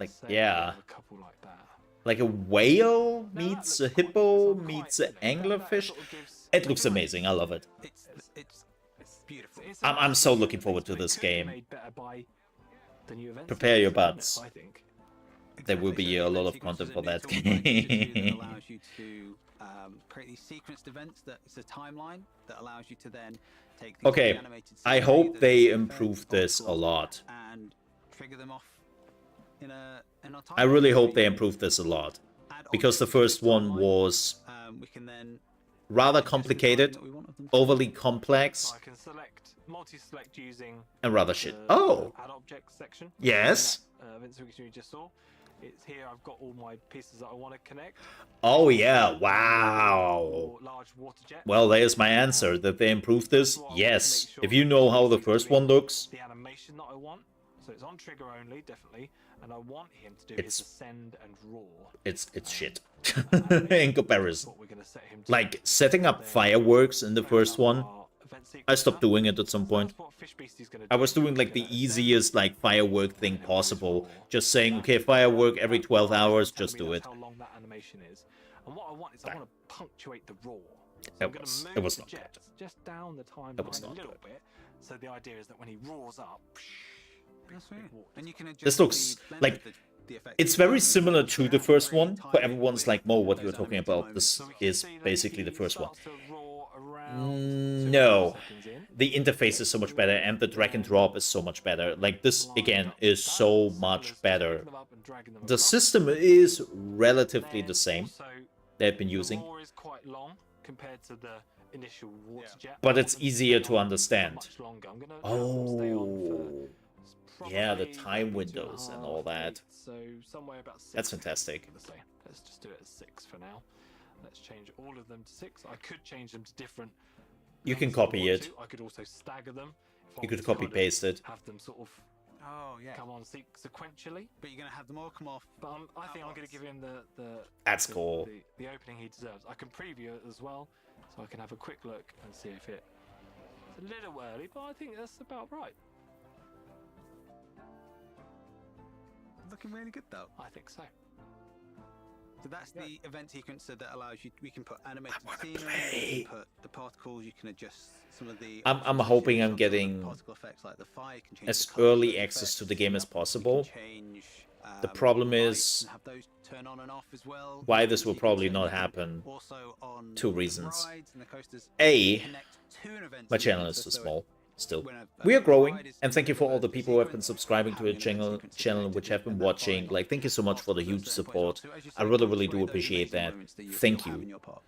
Like, Say yeah. a couple like that. Like a whale No, that meets a looks quite hippo nice. I'm meets quite, an you know, that anglerfish. sort of gives- It looks amazing. I love it. It's beautiful. It's a I'm nice so piece looking of forward to things, but it this could be game. made better by the new event Prepare your sequence, butts. I think. There will be a lot of content for that game. Allows you to create these sequenced events. That it's a timeline that allows you to then take these Okay, animated I scenery hope that they is improve fed this a onto lot. and trigger them off in a I really hope they improve this a lot. add Because the objects to first one timeline. was We can then rather adjust the complicated, timing that we want of them to. overly So complex, I can multi-select using and rather shit. the Oh, add objects section. yes. Event sequence you just saw. It's here. I've got all my pieces that I want to connect. Oh yeah, wow. Or large water jet. Well, there's my answer. Did they improve this? Yes. If you know how the first one looks, The animation that I want. So it's on trigger only, definitely. And I want him to do It's- his ascend and roar. it's shit. Animation In is comparison. what we're gonna set him to. Like, setting up fireworks in the first one, I stopped doing it at some point. I was doing like the easiest like firework thing possible. Just saying, okay, firework every 12 hours, just do it. How long that animation is. And what I want is I want to punctuate the roar. So It I'm gonna was- move it was the not good. jets just down the timeline It was a not little good. bit. So the idea is that when he roars up, That's right. And you can adjust This looks the blend like- of the effects. It's very similar to the first one. For Timing everyone's with like, Mo, what you were those talking animated about, moments. this so we can is see that basically the he first one. starts to roar around No. 2 seconds in. The interface is so much better, and the drag and drop is so much better. Like, this, again, is so much better. The system is relatively the same they've been using, The roar is quite long compared to the initial water jet. but I it's want them to easier stay to on understand. much longer. I'm gonna have them stay on for Oh, yeah, the probably time maybe 2.5, windows and all that. 8, so somewhere about 6. That's fantastic. Let's say. Let's just do it as 6 for now. Let's change all of them to 6. I could change them to different. You can lengths if I copy want it. to. I could also stagger them. if I You want could to copy kind of paste it. Have them sort of Oh yeah. come on sequentially. But you're gonna have them all come off. But I think I'm going to give him the That's the- cool. the opening he deserves. I can preview it as well, so I can have a quick look and see if it's a little early, but I think that's about right. Looking really good though. I think so. So that's the event sequencer that allows you. We can put animated wanna scenery. play. You can put the particles. You can adjust some of the. I'm options to hoping change I'm some getting particle effects like the fire. You can change as the colours of early those access to the effects. game as You can possible. change, The problem lights is and have those turn on and off as well. why this will Sequencer. probably not happen. Also on Two the reasons. rides and the coasters, A, connect to an event my channel is sequencer, too so small. Still, when a we are growing, ride is and thank you for all the a people who have been sequence, subscribing to the having an event sequencer channel, connected which to have it been and then watching. firing Like, thank you so much for the particles huge at certain support. points. So as you I say, really, punctuate really do those appreciate amazing that. moments that Thank you'll have you. in your park.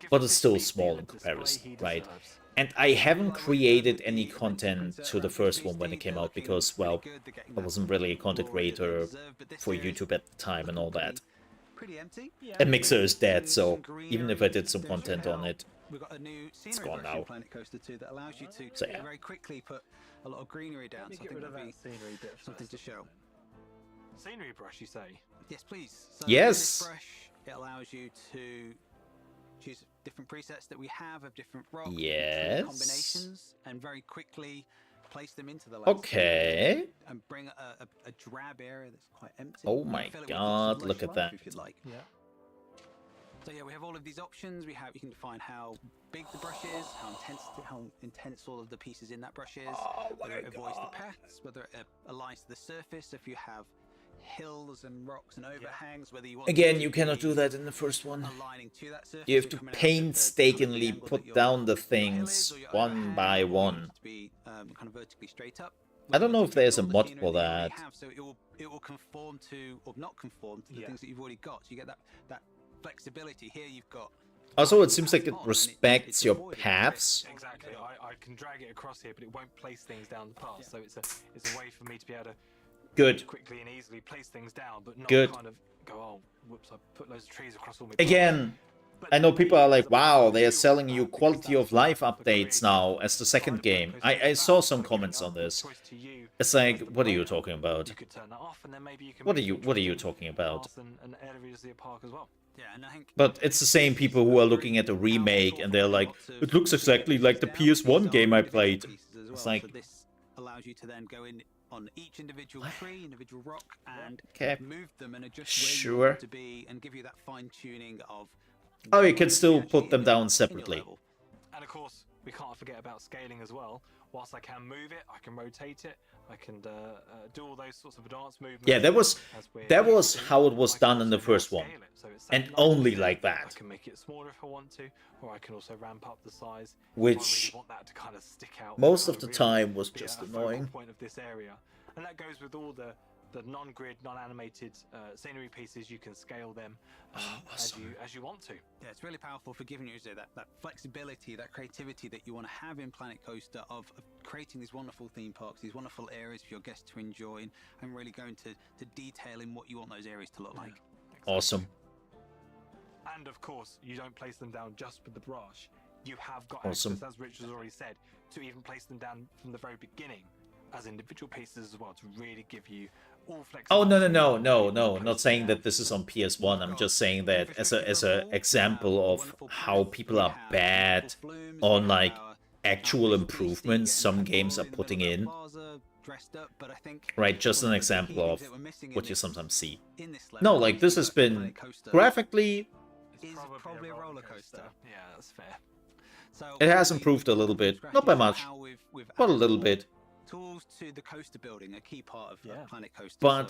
Give But the it's still Fish small Beastie in the display comparison, he right? deserves. And I haven't created any content to the first one when it came out because, well, I wasn't really a content creator for YouTube at the time and all that. Pretty empty. And Mixer is dead, so even if I did some content on it, We've got a new scenery gone brush in now. Planet Coaster 2 that allows you to So, yeah. very quickly put a lot of greenery down. So I think that'd be scenery bit something to show. Scenery brush, you say? Yes, please. So Yes. in this brush, it allows you to choose different presets that we have of different rocks, Yes. combinations, and very quickly place them into the landscape. Okay. And bring a drab area that's quite empty. Oh and my fill it with lots of God, look lush at life, that. if you'd like. Yeah. So yeah, we have all of these options. You can define how big the brush is, how intense all of the pieces in that brush is, whether it avoids the paths, whether it aligns to the surface. If you have hills and rocks and overhangs, whether you want Again, them you to cannot be do that in the first one. aligning to that surface. You have to and coming out at the kind of the painstakingly angle that put your down the hill is, things or your one overhang, by or you want one. it to be kind of vertically straight up. I don't know if there's a All the mod scenery for that you already that. have, so it will conform to, or not conform to the things that you've already got. So you get that flexibility. Here you've got. Also, it seems like it paths on, and respects it's your avoidable. paths. Exactly. I can drag it across here, but it won't place things down the path. So it's a way for me to be able to Good. quickly and easily place things down, but not Good. kind of go, oh, whoops, I put loads of trees across all my Again, But I know the people are like, thing is, wow, I they are feel selling you that because quality that's of life the updates creative now as the side second of it, game. opposed to I the saw back, some like, comments giving on up this. choice to you It's as like, the what are you player. talking about? You could turn that off, and then maybe you can What are make you switch what are you between talking about? paths and areas of the park as well. Yeah, and I think But it's the same people who are looking at the remake and they're like, it looks exactly like the PS1 game I played. It's like, so this allows you to then go in on each individual tree, individual rock, and okay, move them and adjust where you sure. want them to be, and give you that fine tuning of. Oh, you can still actually put them in your- down in your separately. level. And of course, we can't forget about scaling as well. Whilst I can move it, I can rotate it, I can do all those sorts of advanced movements. Yeah, that was used to. how it was I can done in the also first now one. scale it. So it's And nice only and like thin. that. I can make it smaller if I want to, or I can also ramp up the size. Which if I really want that to kind of stick out. most and of the kind really time was be just a focal annoying. point of this area, and that goes with all the non-grid, non-animated scenery pieces. You can scale them as you want to. Yeah, it's really powerful for giving you that flexibility, that creativity that you want to have in Planet Coaster of creating these wonderful theme parks, these wonderful areas for your guests to enjoy, and really going to detail in what you want those areas to look like. Awesome. And of course, you don't place them down just with the brush. You have got Awesome. access, as Rich has already said, to even place them down from the very beginning as individual pieces as well, to really give you all Oh flexibility. no, not saying that this is on PS1. I'm just saying that as a example of how people are bad on like actual improvements some games are putting in. Right, just an example of what you sometimes see. No, like this has been graphically, is probably a roller coaster. Yeah, that's fair. So it has improved a little bit, not by much, but a little bit. Tools to the coaster building, a key part of Planet Coaster. But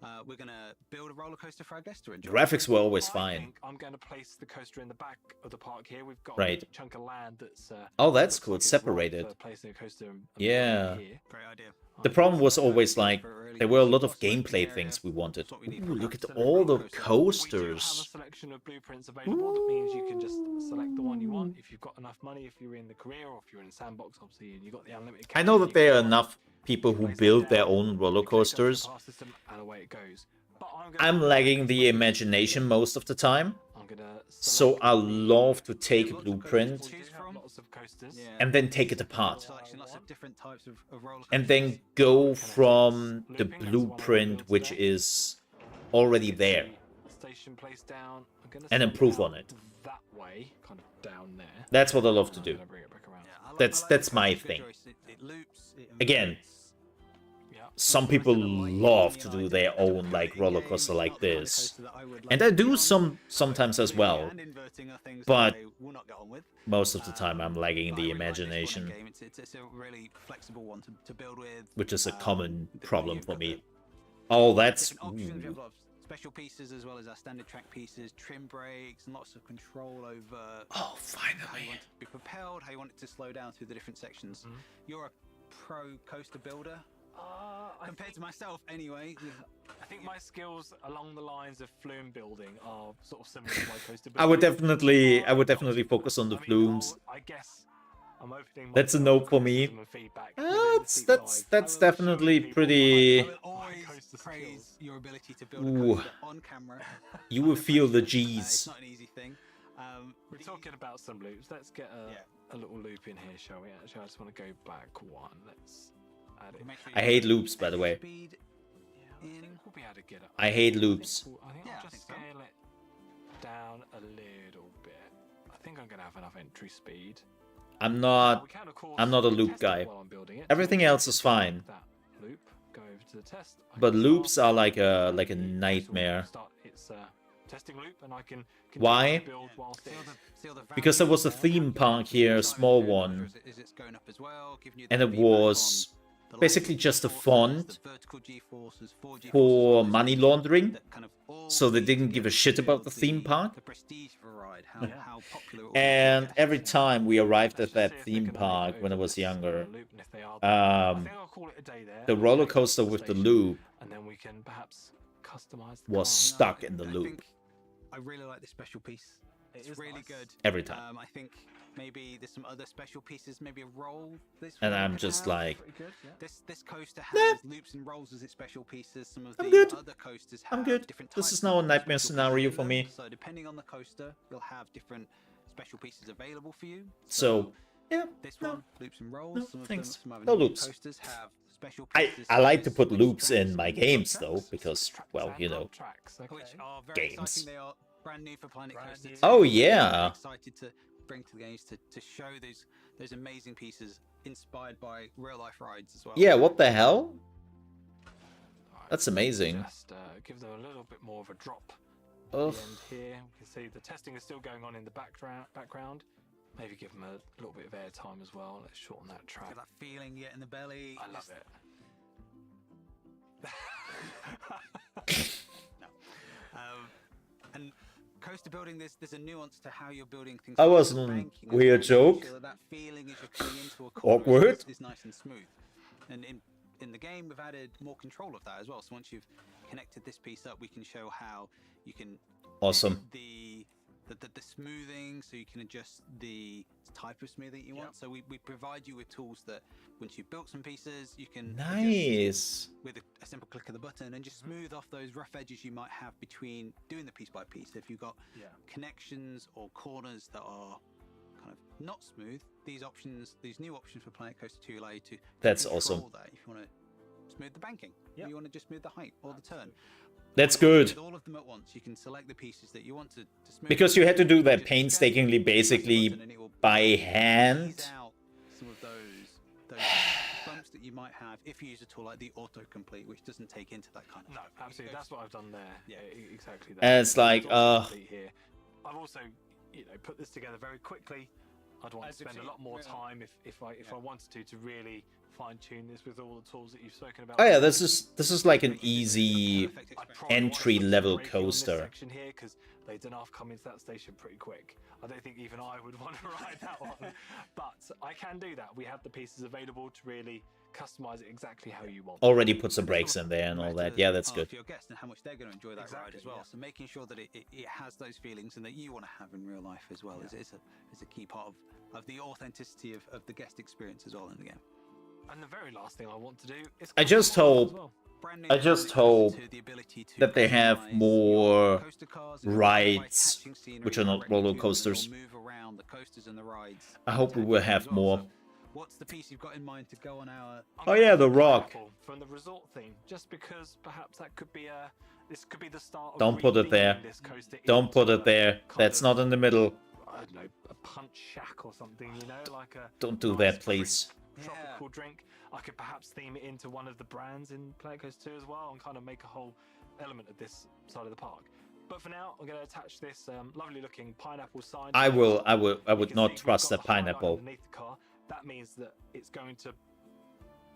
so, we're going to build a roller coaster for our guests to enjoy. Graphics were always I fine. think I'm going to place the coaster in the back of the park here. We've got Right. a chunk of land that's Oh, that's looks cool. like It's right separated. for placing a coaster and Yeah. here. Great idea. The problem was always like there were a lot of gameplay things we wanted. Ooh, look at all the We do have a coasters. selection of blueprints available. That means you can just select the one you want. If you've got enough money, if you're in the career, or if you're in Sandbox, obviously, and you've got the unlimited. I know cash, that there are you can enough people who place build that their down, own roller you click up to the coasters. pass system, and away it goes. But I'm lagging the imagination most of the time. I'm gonna So I love to take a Lots of blueprint coasters to choose from. lots of coasters. Yeah. and then take it apart. Selection, lots of different types of roller coasters. And then go from the blueprint which is already there Station place down. I'm gonna and send improve out on it. that way, kind of down there. That's what I love to I'm do. gonna bring it back around. Yeah, I like- That's- I like that's the my coaster thing. joystick. It loops, it Again, emulates. Yeah. some people love to do their own like roller coaster like this. And I do sometimes as well. but Most of the time I'm lagging the imagination, It's a really flexible one to build with. which is a common the way problem you've for got me. the Oh, that's... different options. We have a ooh. lot of special pieces as well as our standard track pieces, trim brakes, and lots of control over Oh, how you finally. want it to be propelled, how you want it to slow down through the different sections. You're a pro coaster builder compared to myself, anyway. I think my skills along the lines of flume building are sort of similar to my coaster building. I would definitely focus on the flumes. I guess I'm opening. That's a no for me. That's definitely pretty... I will always coaster praise skills. your ability to build a Ooh. coaster on camera. You will feel the It's G's. not an easy thing. We're talking about some loops. Let's get a little loop in here, shall we? Actually, I just want to go back one. Let's add it. Make sure I you hate put loops, by the way. speed I in. think we'll be able to get it. I hate loops. I think Yeah, I I'll just think so. scale it down a little bit. I think I'm going to have enough entry speed. I'm We not can, of course, I'm not a loop test it guy. while I'm building it. Everything So else is fine. that loop, go over to the test. I But can loops start are like a the coastal nightmare. Start its testing loop, and I can continue Why? to build whilst it's Because there was a theme park here, a small one, and it was basically just a font for money laundering. So they didn't give a shit about the theme park. And every time we arrived at that theme park when I was younger, the roller coaster with the loop and then we can perhaps customize the was car. stuck in the loop I really like this special piece. It It's is really nice. good. every time. I think maybe there's some other special pieces, maybe a roll. This And roll I'm could just have. like, Pretty good, yeah. This coaster has loops and rolls as its special pieces. Some of I'm the good. other coasters I'm have good. different This types is now a of nightmare special scenario pieces for in me. them. So depending on the coaster, you'll have different special pieces available for you. So, yeah, This no. one, loops and rolls. No, some of thanks. them, some other No newer loops. coasters have special I pieces. like to such put as loops switch in tracks my and games drop though, tracks, because, well, And you roll know. tracks, okay. which are very Games. exciting. They are brand new for Planet Brand Coaster new. 2. Oh, We're yeah. very excited to bring to the games to show those amazing pieces inspired by real life rides as well. Yeah, what the hell? Alright, That's amazing. Just give them a little bit more of a drop at Ugh. the end here. We can see the testing is still going on in the background. Maybe give them a little bit of air time as well. Let's shorten that track. Get that feeling yet in the belly. I love Just- it. No. And coaster building, there's a nuance to how you're building things. That like was your a banking as weird well, joke. making sure that feeling as you're coming into a corner Awkward. is nice and smooth. And in the game, we've added more control of that as well. So once you've connected this piece up, we can show how you can Awesome. the smoothing, so you can adjust the type of smoothing you want. So we provide you with tools that once you've built some pieces, you can adjust Nice. with a simple click of the button and just smooth off those rough edges you might have between doing the piece by piece. If you've got Yeah. connections or corners that are kind of not smooth, these new options for Planet Coaster 2 allow you to That's control awesome. that. If you want to smooth the banking, Yep. or you want to just smooth the height or the turn. That's With good. all of them at once, you can select the pieces that you want to smooth. Because you had to do that Just painstakingly, press the basically button and it will by ease hand. out some of those bumps that you might have if you use a tool like the autocomplete, which doesn't take into that kind of No, stuff. It absolutely. goes- That's what I've done there. Yeah. Exactly that. And it's like, Autocomplete here. I've also, put this together very quickly. I'd want to As you've spend a seen, lot more yeah. time if I Yeah. wanted to really fine tune this with all the tools that you've spoken about. Oh yeah, this is like an easy Perfect I'd expression. probably wanna put some entry-level braking on this coaster. section here because they don't have come into that station pretty quick. I don't think even I would want to ride that one, but I can do that. We have the pieces available to really customize it exactly how you want. Already put some brakes in there and all that. Yeah, that's good. For your guests and how much they're going to enjoy that ride Exactly, as well. yeah. So making sure that it has those feelings and that you want to have in real life as well is a key part of the authenticity of the guest experience as well in the game. And the very last thing I want to do is I just customize hope as well. Brand new I just Planet hope Coaster 2, the ability to that they have customize more your coaster cars and rides, attaching scenery which are not directly roller to them, and coasters. they'll move around the coasters and the rides. I hope we will attached to them have as well. more. So what's the piece you've got in mind to go on our? I'm Oh going yeah, the for rock. Pineapple from the resort theme, just because perhaps that could be this could be the start of Don't put it there. redeeming this coaster Don't put into it there. kind That's of, not in the middle. I don't know, a punch shack or something, like a Don't do nice that, drink, please. tropical drink. I could perhaps theme it into one of the brands in Planet Coaster 2 as well and kind of make a whole element of this side of the park. But for now, I'm going to attach this lovely looking pineapple sign. I would You can not see we've trust got that the highlight pineapple. underneath the car. That means that it's going to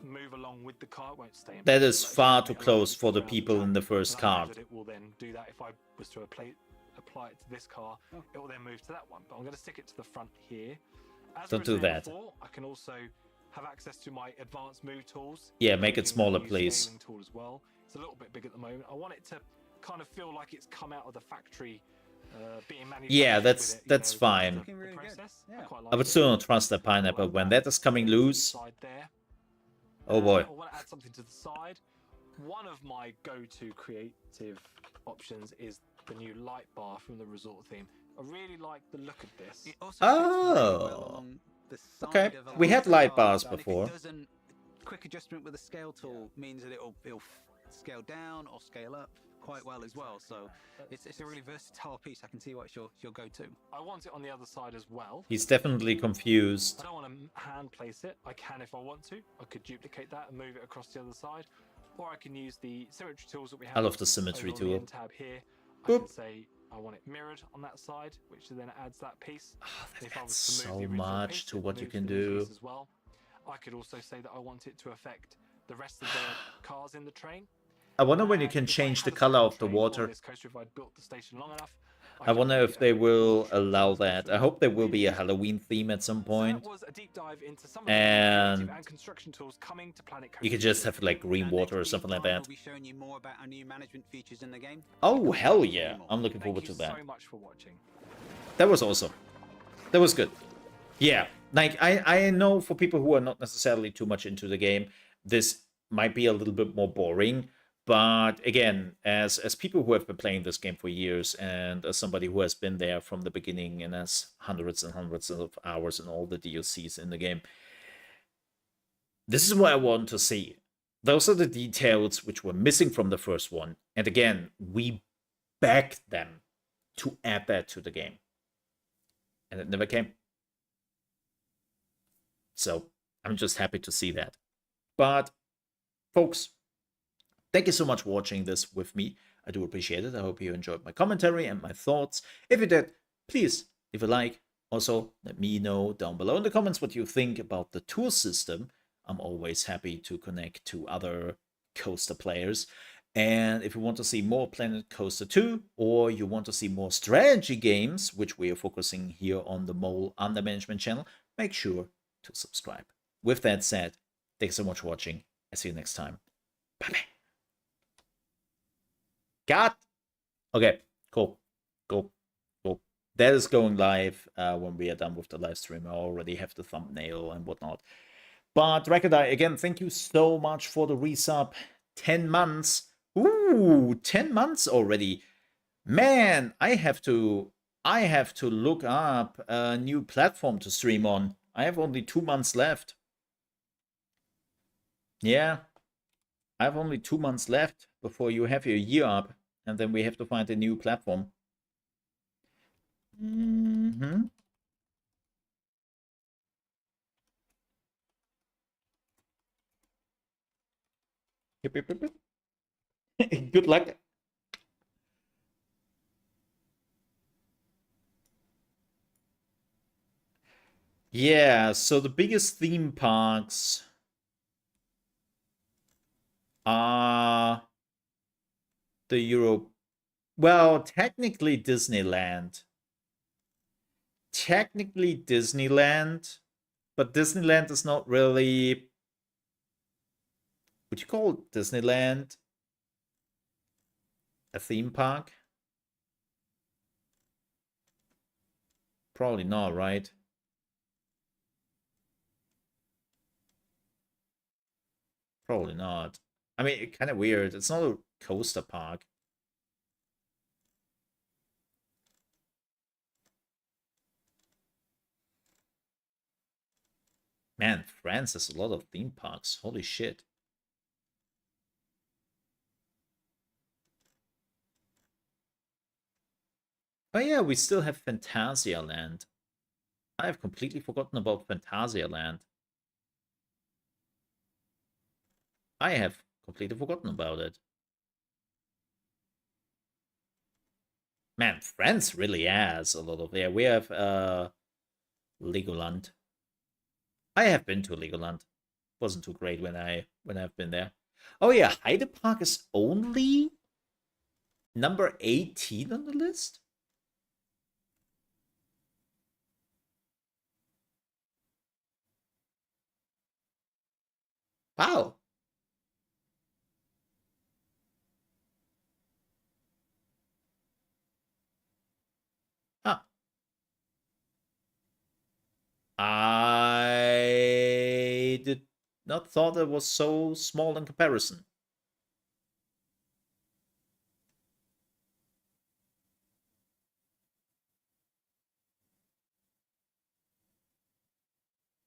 move along with the car. It won't stay in That place. is Like, far it'll too make a close line for the around people in track, the first and that means card. that it will then do that. If I was to apply it to this car, it will then move to that one. But I'm going to stick it to the front here. As Don't we do were saying that. before, I can also have access to my advanced move tools. Yeah, make it including smaller, the new please. scaling tool as well. It's a little bit big at the moment. I want it to kind of feel like it's come out of the factory, being manufactured. Yeah, with that's it, that's fine. Looking really good. process. Yeah. quite I like would it. still not trust that pineapple. Like When that is coming To the loose, side there. oh boy. I want to add something to the side. One of my go-to creative options is the new light bar from the resort theme. I really like the look of this. It also fits really Oh. well along the side Okay. of a We lot had of light cars, bars and if it before. doesn't- quick adjustment with the scale tool means that it'll scale down or scale up quite well as well. So it's a really versatile piece. I can see why it's your go-to. I want it on the other side as well. He's definitely confused. I don't want to hand place it. I can if I want to. I could duplicate that and move it across the other side. Or I can use the symmetry tools that we have. I love the symmetry over on the tool. end tab here. Boop. I can say I want it mirrored on that side, which then adds that piece. That If I adds was to move so the original much piece, to it what you moves can the new do. piece as well. I could also say that I want it to affect the rest of the cars in the train. I wonder when you And can if I change the had a color of the train on water. this coaster, if I'd built the station long enough, I wonder could if they affect will all the trains on allow this coaster that. if I hope there wanted will to. be a Halloween theme at some So point. that was a deep dive into some of the And creative and construction tools coming to Planet Coaster. you could just 2. have like green Now, water or next something like deep dive, that. We'll be showing you more about our new management features in the game. Oh, It hell comes yeah. anymore. I'm looking Thank forward you to that. so much for watching. That was awesome. That was good. Yeah, like I know for people who are not necessarily too much into the game, this might be a little bit more boring. But again, as people who have been playing this game for years, and as somebody who has been there from the beginning and has hundreds and hundreds of hours in all the DLCs in the game, this is what I want to see. Those are the details which were missing from the first one. And again, we begged them to add that to the game. And it never came. So I'm just happy to see that. But folks, thank you so much for watching this with me. I do appreciate it. I hope you enjoyed my commentary and my thoughts. If you did, please leave a like. Also, let me know down below in the comments what you think about the tour system. I'm always happy to connect to other coaster players. And if you want to see more Planet Coaster 2, or you want to see more strategy games, which we are focusing here on the Mole Under Management channel, make sure to subscribe. With that said, thanks so much for watching. I'll see you next time. Bye-bye. Got? Okay, cool. Cool. Cool. That is going live when we are done with the live stream. I already have the thumbnail and whatnot. But Rekadai, again, thank you so much for the resub. 10 months. Ooh, 10 months already. Man, I have to look up a new platform to stream on. I have only 2 months left. Yeah. I have only 2 months left before you have your year up, and then we have to find a new platform. Yep, yep, yep, yep. Good luck. Yeah, so the biggest theme parks are the Europe. Well, technically Disneyland. Technically Disneyland, but Disneyland is not really. Would you call Disneyland a theme park? Probably not, right? Probably not. I mean, kind of weird. It's not a coaster park. Man, France has a lot of theme parks. Holy shit. Oh yeah, we still have Phantasialand. I have completely forgotten about Phantasialand. I have completely forgotten about it. Man, France really has a lot of. Yeah, we have Legoland. I have been to Legoland. Wasn't too great when I've been there. Oh yeah, Heide Park is only number 18 on the list. Wow. Huh. I did not thought it was so small in comparison.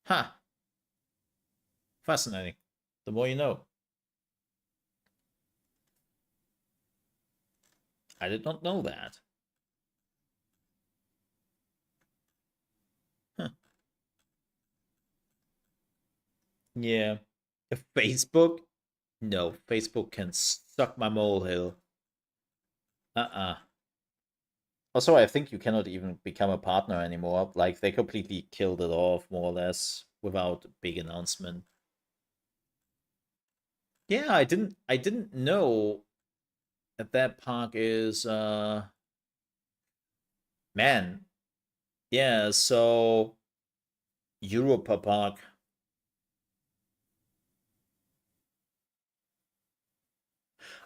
Huh. Fascinating. The more you know. I did not know that. Huh. Yeah. Facebook? No, Facebook can suck my molehill. Uh-uh. Also, I think you cannot even become a partner anymore. Like, they completely killed it off, more or less, without a big announcement. Yeah, I didn't know that that park is man. Yeah, so Europa Park.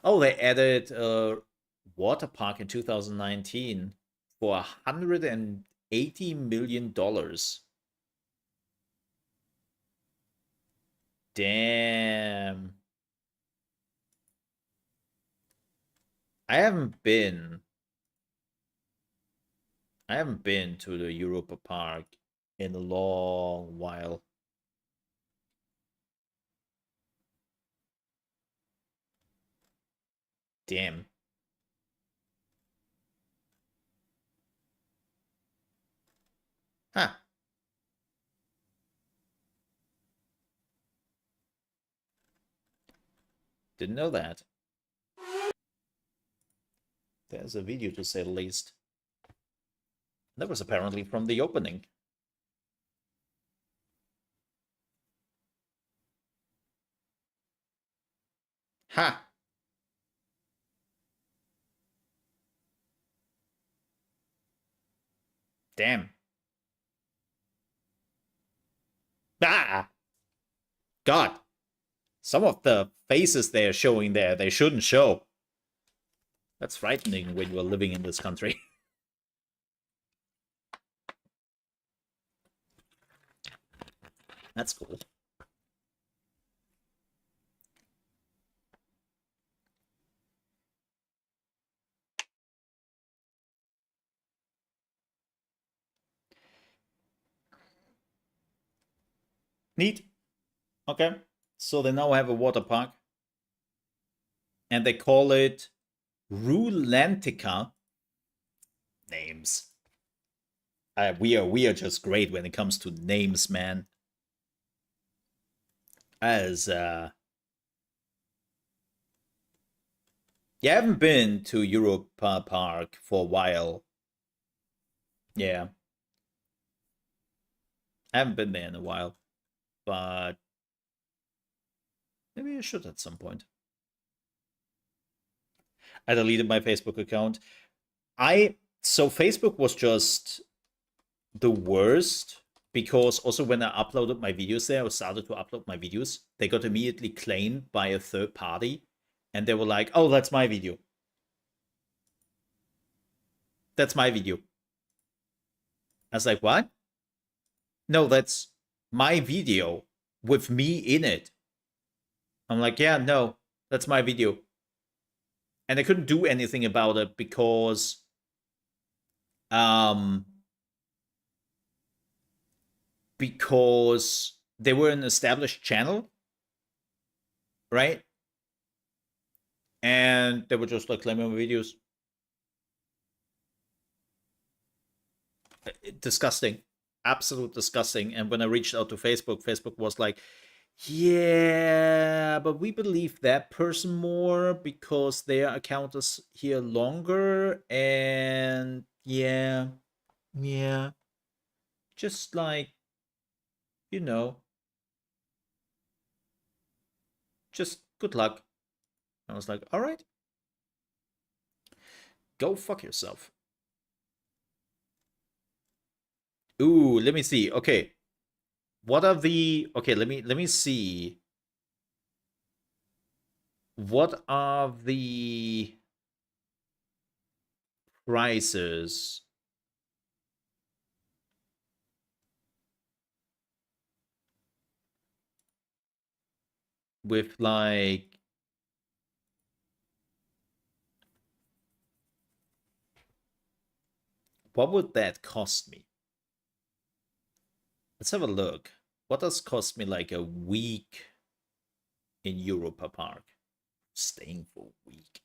Oh, they added a water park in 2019 for $180 million. Damn. I haven't been. I haven't been to the Europa Park in a long while. Damn. Huh. Didn't know that. There's a video to say the least. That was apparently from the opening. Ha! Damn. Ah! God! Some of the faces they are showing there, they shouldn't show. That's frightening when you're living in this country. That's cool. Neat. Okay. So they now have a water park. And they call it Rulantica. Names. We are just great when it comes to names, man. As you haven't been to Europa Park for a while. Yeah. I haven't been there in a while. But maybe I should at some point. I deleted my Facebook account. So Facebook was just the worst because also when I uploaded my videos there, I started to upload my videos, they got immediately claimed by a third party, and they were like, "Oh, that's my video. That's my video." I was like, "What? No, that's my video with me in it." I'm like, "Yeah, no, that's my video." And I couldn't do anything about it um because they were an established channel, right? And they were just like claiming my videos. Disgusting, absolute disgusting. And when I reached out to Facebook, Facebook was like, yeah, but we believe that person more because their account is here longer. And yeah, just like, you know, just good luck. I was like, all right, go fuck yourself. Ooh, let me see. Okay, what are the let me see. What are the prices with like what would that cost me? Let's have a look. What does cost me like a week in Europa Park? Staying for a week.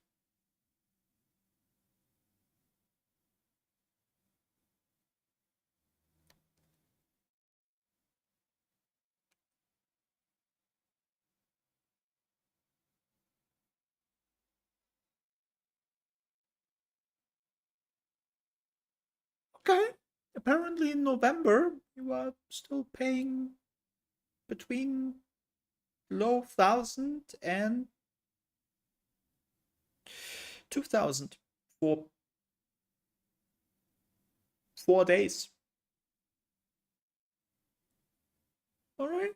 Okay. Apparently in November, you are still paying between low 1,000 and 2,000 for 4 days. All right.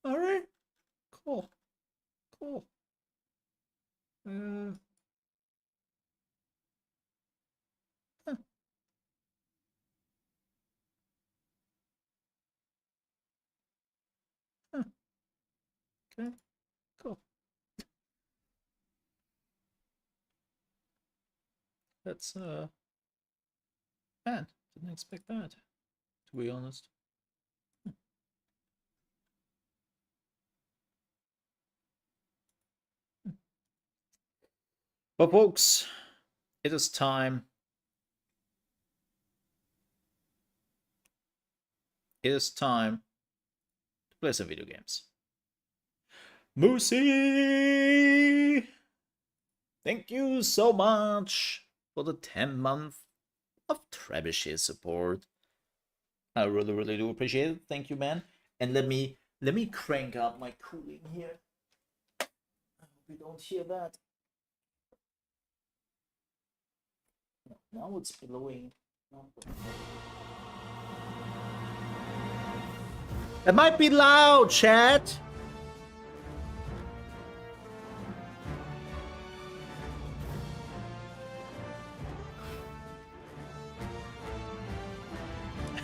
All right. Cool. Cool. Huh, huh. Okay. Cool. That's man, didn't expect that, to be honest. But folks, it is time. It is time to play some video games. Moosey! Thank you so much for the 10-month of Trebuchet support. I really, really do appreciate it. Thank you, man. And let me crank up my cooling here. I hope you don't hear that. Now it's blowing. It might be loud, chat.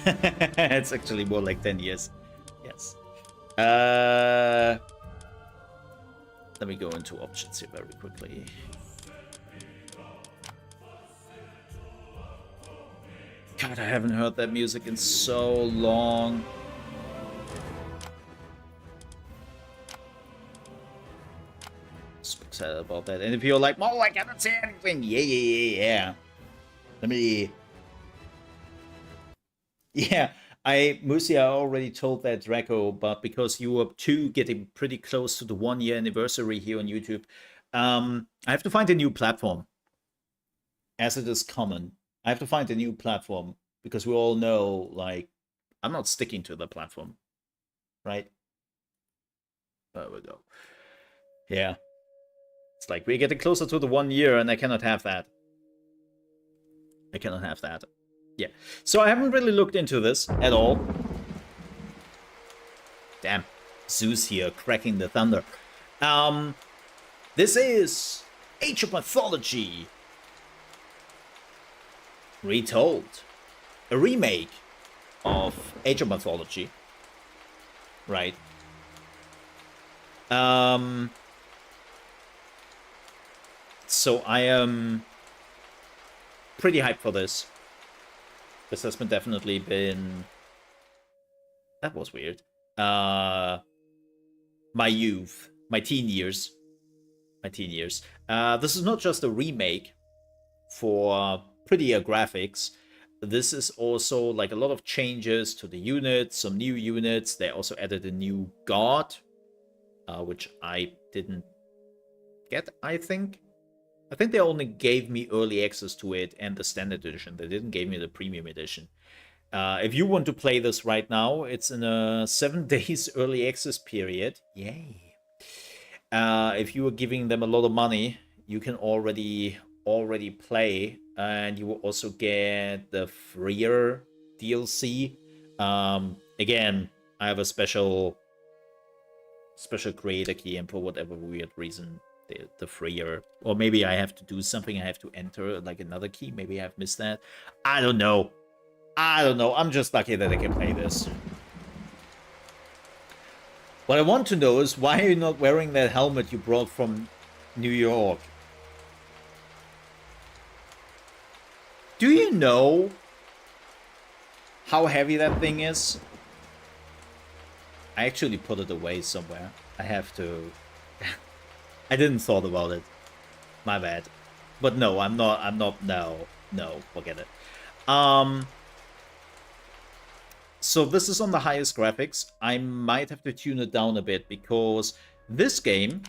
It's actually more like 10 years. Yes. Let me go into options here very quickly. God, I haven't heard that music in so long. So excited about that. And if you're like, oh, I cannot say anything. Yeah. Let me... Yeah, Musi, I already told that Draco, but because you were two getting pretty close to the 1-year anniversary here on YouTube, I have to find a new platform. As it is common, I have to find a new platform because we all know, like, I'm not sticking to the platform, right? There we go. Yeah. It's like we're getting closer to the 1 year and I cannot have that. I cannot have that. Yeah. So I haven't really looked into this at all. Damn. Zeus here cracking the thunder. This is Age of Mythology Retold. A remake of Age of Mythology. Right. So I am pretty hyped for this. This has definitely been... That was weird. My youth. My teen years. This is not just a remake for prettier graphics. This is also like a lot of changes to the units, some new units. They also added a new god, which I didn't get, I think. I think they only gave me early access to it and the standard edition. They didn't give me the premium edition. If you want to play this right now, it's in a 7 days early access period. Yay. If you are giving them a lot of money, you can already play, and you will also get the freer DLC. Again, I have a special creator key, and for whatever weird reason, the freer, or maybe I have to do something. I have to enter like another key. Maybe I've missed that. I don't know. I'm just lucky that I can play this. What I want to know is, why are you not wearing that helmet you brought from New York? Do you know how heavy that thing is? I actually put it away somewhere. I have to... I didn't thought about it. My bad. But no, I'm not, no, forget it. So this is on the highest graphics. I might have to tune it down a bit because this game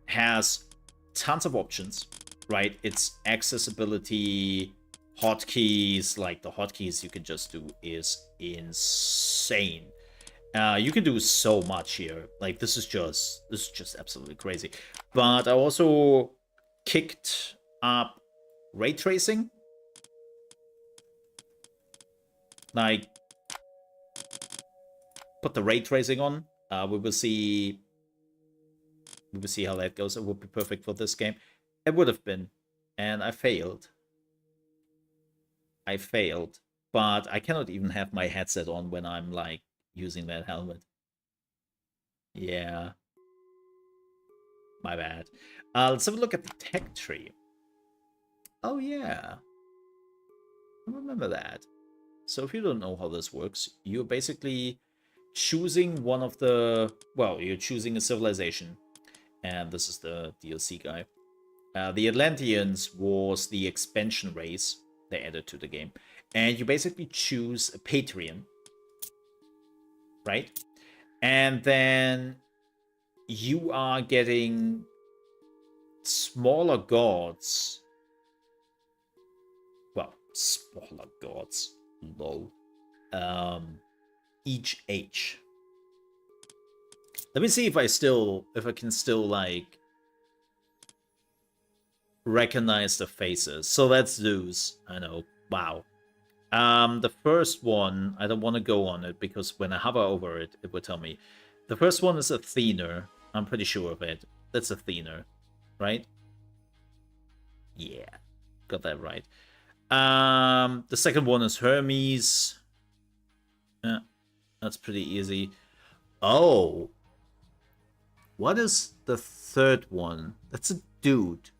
has tons of options, right? It's accessibility hotkeys, like the hotkeys you can just do is insane. You can do so much here. Like this is just absolutely crazy. But I also kicked up ray tracing. Like put the ray tracing on. We will see how that goes. It would be perfect for this game. It would have been, and I failed. But I cannot even have my headset on when I'm like using that helmet. Yeah. My bad. Let's have a look at the tech tree. Oh yeah. I remember that. So if you don't know how this works, you're basically choosing one of the... Well, you're choosing a civilization. And this is the DLC guy. The Atlanteans was the expansion race they added to the game. And you basically choose a Patreon. Right? And then you are getting smaller gods. Well, smaller gods. Low. Each age. Let me see if I can still like recognize the faces. So that's Zeus. I know. Wow. The first one, I don't want to go on it because when I hover over it, it will tell me. The first one is Athena. I'm pretty sure of it. That's Athena, right? Yeah, got that right. The second one is Hermes. Yeah, that's pretty easy. Oh, what is the third one? That's a dude.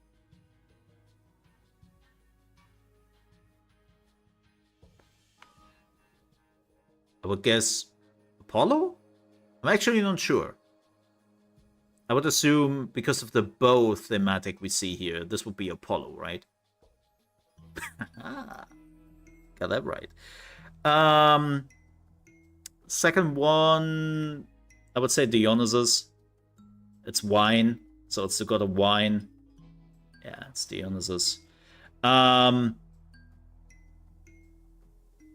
I would guess Apollo? I'm actually not sure. I would assume because of the bow thematic we see here, this would be Apollo, right? Got that right. Second one, I would say Dionysus. It's wine, so it's the god of wine. Yeah, it's Dionysus.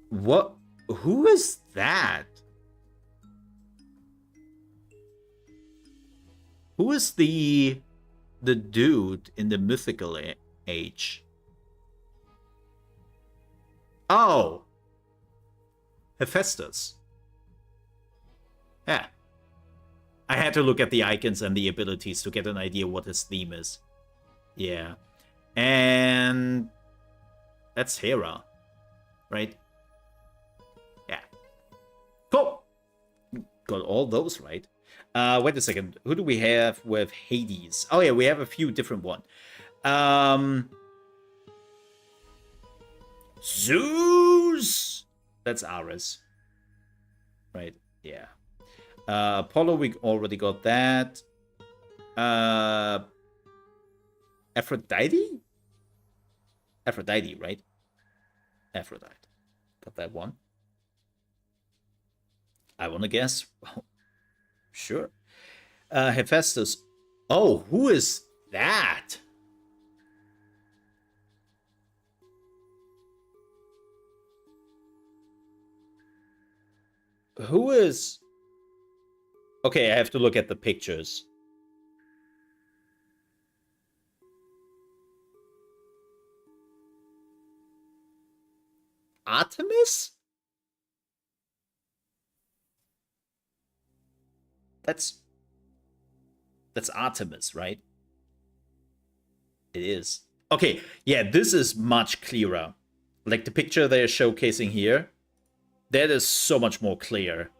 What? Who is that? Who is the dude in the mythical age? Oh, Hephaestus. Yeah. I had to look at the icons and the abilities to get an idea what his theme is. Yeah. And that's Hera, right? Yeah. Cool. Got all those right. Wait a second. Who do we have with Hades? Oh yeah, we have a few different ones. Zeus! That's Ares. Right, yeah. Apollo, we already got that. Aphrodite? Aphrodite, right? Aphrodite. Got that one. I want to guess. Well, sure. Hephaestus. Oh, who is that? Who is... Okay, I have to look at the pictures. Artemis? That's Artemis, right? It is. Okay, yeah, this is much clearer. Like the picture they're showcasing here, that is so much more clear.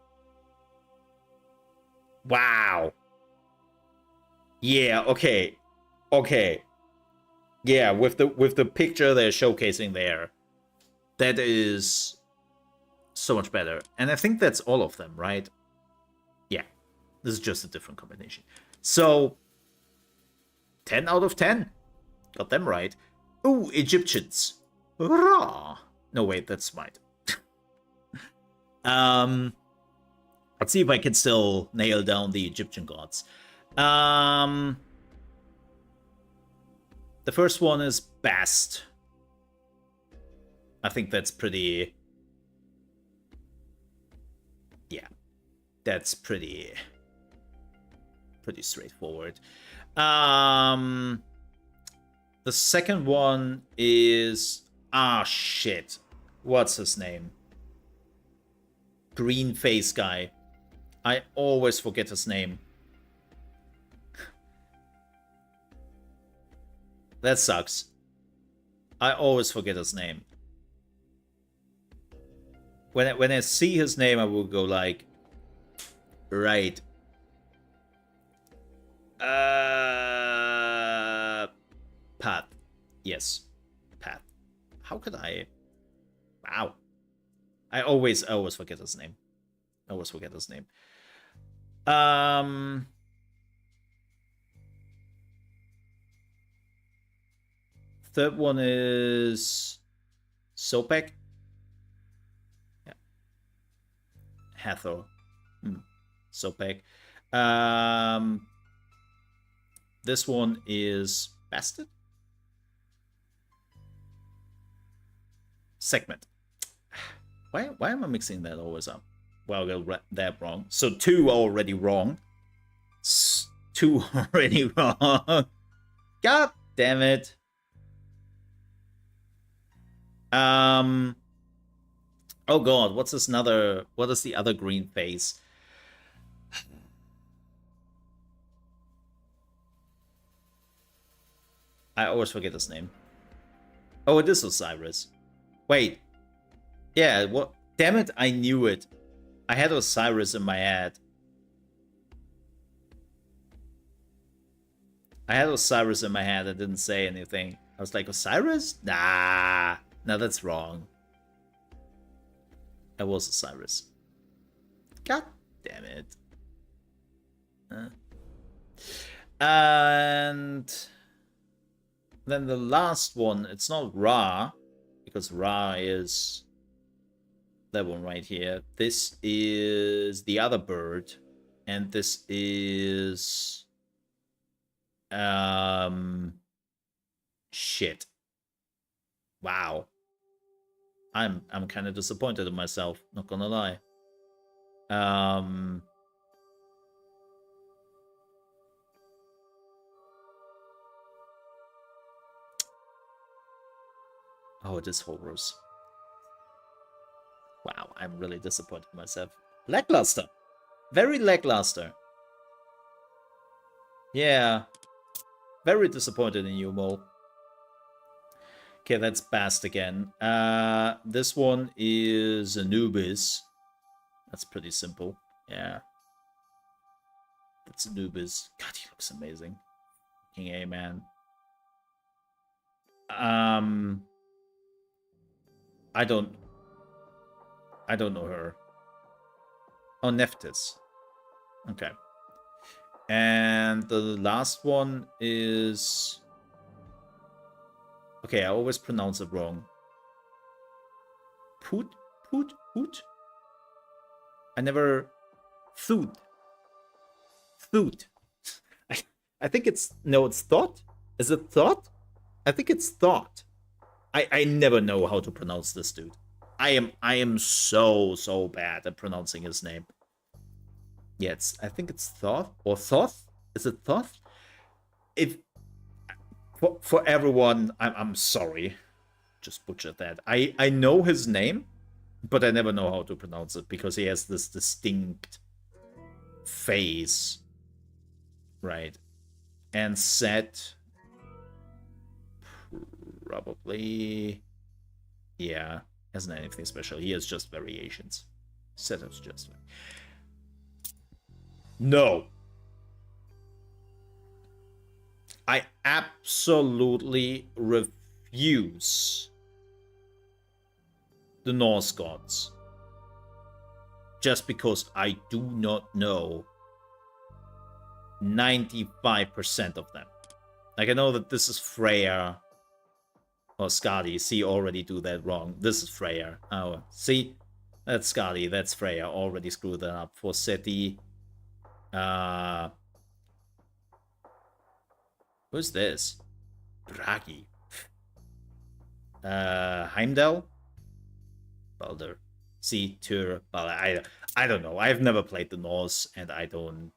Wow. Yeah, okay. Okay. Yeah, with the picture they're showcasing there, that is so much better. And I think that's all of them, right? Yeah. This is just a different combination. So 10 out of 10. Got them right. Ooh, Egyptians. Hurrah! No, wait, that's Smite. Let's see if I can still nail down the Egyptian gods. The first one is Bast. I think that's pretty... Yeah, that's pretty straightforward. The second one is... Ah, shit. What's his name? Green face guy. I always forget his name. That sucks. I always forget his name. When I see his name, I will go like, right. Pat. Yes. Pat. How could I? Wow. I always forget his name. I always forget his name. Third one is Sopek. Yeah. Hathor. Sopek. This one is Bastard. Segment. Why am I mixing that always up? Well, I got that wrong. So 2 already wrong. 2 already wrong. God damn it. Oh god, what is the other green face? I always forget his name. Oh, it is Osiris. Wait. Yeah, what? Damn it, I knew it. I had Osiris in my head. I didn't say anything. I was like, Osiris? Nah. No, that's wrong. It was Osiris. God damn it. And then the last one, it's not Ra, because Ra is that one right here. This is the other bird, and this is shit. Wow. I'm kind of disappointed in myself, not gonna lie. Oh, it is Horus. Wow, I'm really disappointed in myself. Lackluster. Very lackluster. Yeah. Very disappointed in you, Mole. Okay, that's Bast again. This one is Anubis. That's pretty simple. Yeah. That's Anubis. God, he looks amazing. King A, man. I don't know her. Oh, Nephthys. Okay. And the last one is... Okay, I always pronounce it wrong. Poot? I never... Thoot. I think it's... No, it's Thought? Is it Thought? I think it's Thought. I never know how to pronounce this dude. I am so bad at pronouncing his name. Yeah, I think it's Thoth or Thoth. Is it Thoth? If for everyone, I'm sorry. Just butchered that. I know his name, but I never know how to pronounce it because he has this distinct face. Right. And Set probably, yeah, hasn't anything special. He has just variations. Setup's just no. I absolutely refuse the Norse gods. Just because I do not know 95% of them. Like, I know that this is Freya or Skadi. See, already do that wrong. This is Freya. Oh, see? That's Skadi. That's Freya. Already screwed that up. For Seti. Who's this? Bragi. Heimdall? Balder. See, Tur, Balder. I don't know. I've never played the Norse, and I don't.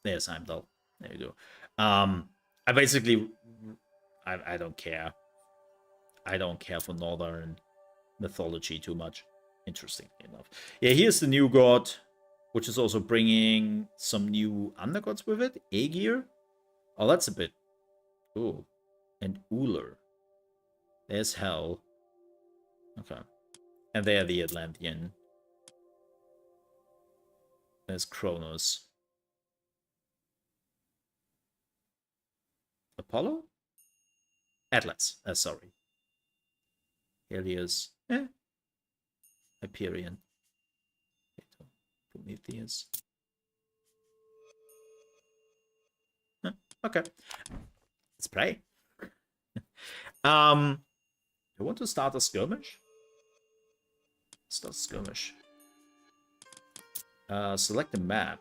There's Heimdall. There you go. I basically, I don't care. I don't care for Northern mythology too much. Interestingly enough. Yeah, here's the new god, which is also bringing some new undergods with it. Aegir. Oh, that's a bit. Ooh. And Uller. There's Hell. Okay. And there the Atlantean. There's Kronos. Apollo? Atlas. Sorry. Helios. Hyperion. Prometheus. Okay. Let's play. You want to start a skirmish? Start a skirmish. Select the map.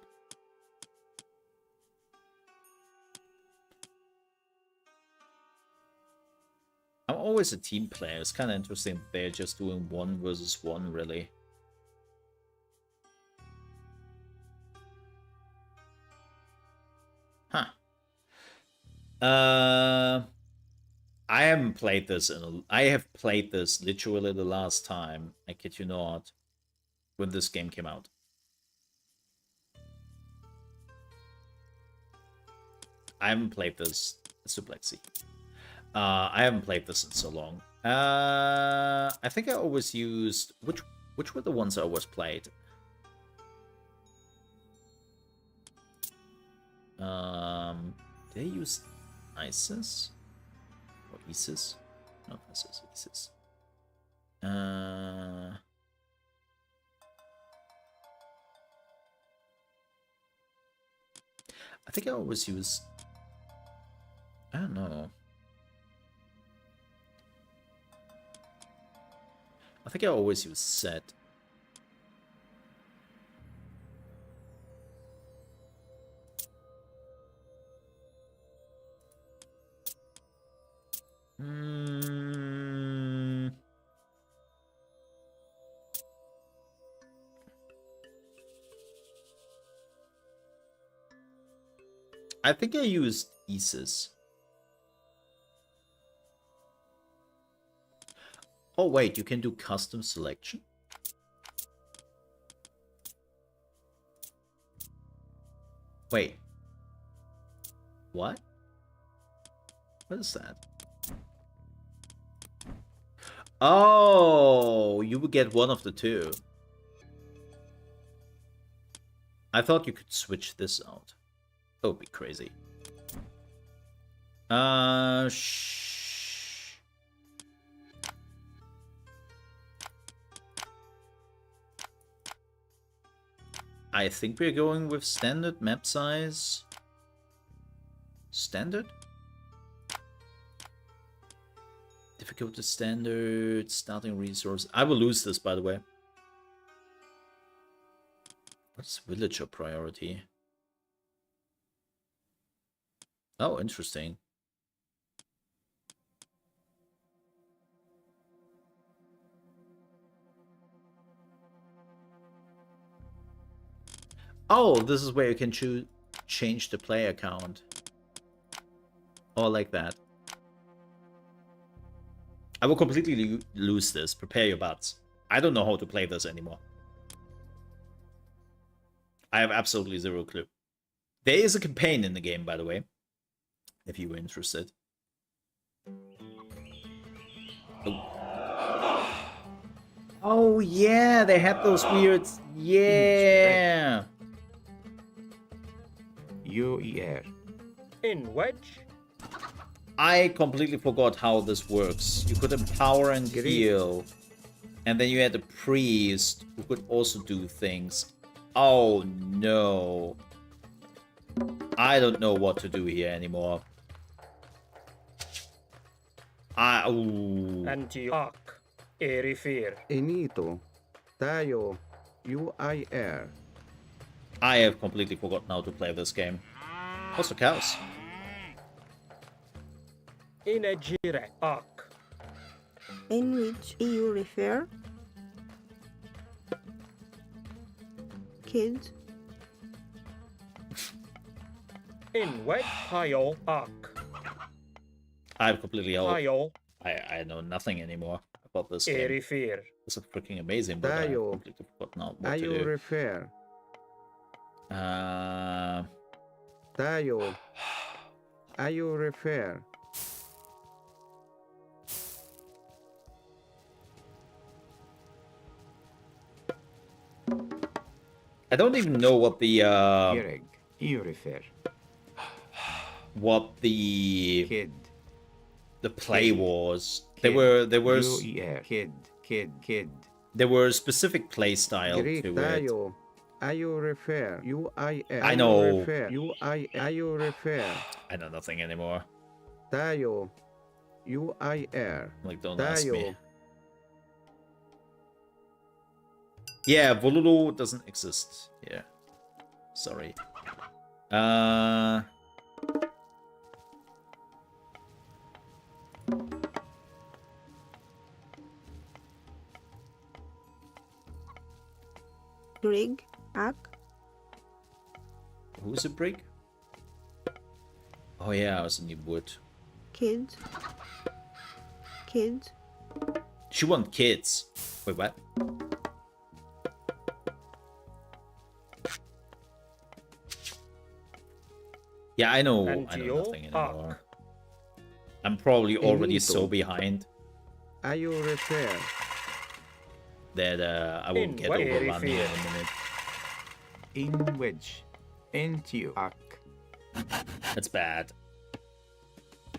I'm always a team player. It's kind of interesting that they're just doing 1 versus 1, really. Huh. I haven't played this I have played this literally the last time, I kid you not, when this game came out. I haven't played this. Suplexy. I haven't played this in so long. I think I always used which were the ones I always played? Did I use Isis? Or Isis? No, Isis. Isis. I think I always use. I don't know. I think I always use set. I think I used Isis. Oh wait, you can do custom selection? Wait. What? What is that? Oh, you would get one of the two. I thought you could switch this out. That would be crazy. I think we're going with standard map size. Standard? Difficulty standard, starting resource. I will lose this, by the way. What's villager priority? Oh, interesting. Oh, this is where you can change the player count. Or like that. I will completely lose this. Prepare your butts. I don't know how to play this anymore. I have absolutely zero clue. There is a campaign in the game, by the way, if you were interested. Oh yeah, they had those weird... Yeah! UER. In which? I completely forgot how this works. You could empower and heal. And then you had a priest who could also do things. Oh no. I don't know what to do here anymore. Antioch. Erifir. Inito. Tayo. UIR. I have completely forgotten how to play this game. Also cows. Inejire. Ok. In which you refer? Kid. In wedge. Pile. Arc. I've completely out. Pile. I know nothing anymore about this game. Airy fear. This is freaking amazing, but I Tayo. completely forgot now what Are to you do. refer? Tayo. Are you refer? I don't even know what the Gereg. You refer. what the Kid. play was. Kid. There was U-E-R. Kid. Kid. Kid. there were specific play style Greek. to it. Tayo. Are you refer? U-I-R. I know. U-I. Are you refer? I know nothing anymore. Tayo. U-I-R. Like, don't ask me. Tayo. Yeah, Volulu doesn't exist. Yeah. Sorry. Grig. Ak. Who's a brig? Oh yeah, I was in the wood. Kid. Kid. She want kids. Wait, what? Yeah, I know nothing anymore. I'm probably already so behind Are you refer? that I will get overrun in a minute. In wedge. Into arc. That's bad.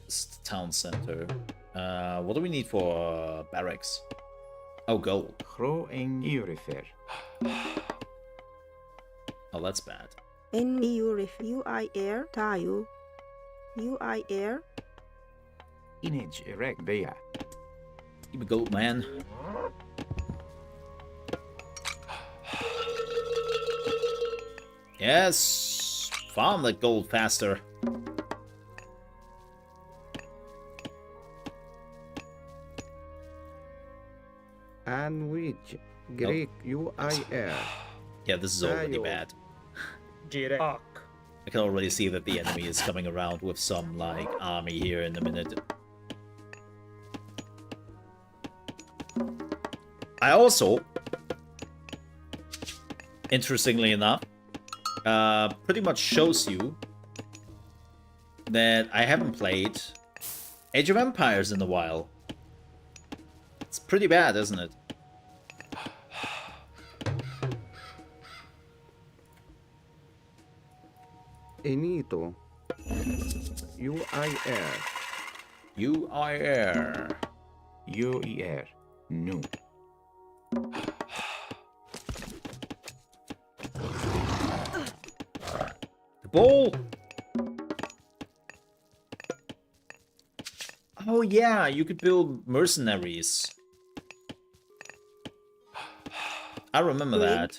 It's the town center. What do we need for barracks? Oh, gold. Grow in you refer. Oh, that's bad. N U-I-R. Tayo. U-I-R. Inage erect bea. Give me gold, man. Yes! Farm that gold faster. And which Greek U-I-R. Yeah, this is already Tayo. bad. Arc. I can already see that the enemy is coming around with some, like, army here in a minute. I also, interestingly enough, pretty much shows you that I haven't played Age of Empires in a while. It's pretty bad, isn't it? Enito. U-I-R. U-I-R. U-E-R. No. The ball! Oh yeah, you could build mercenaries. I remember that.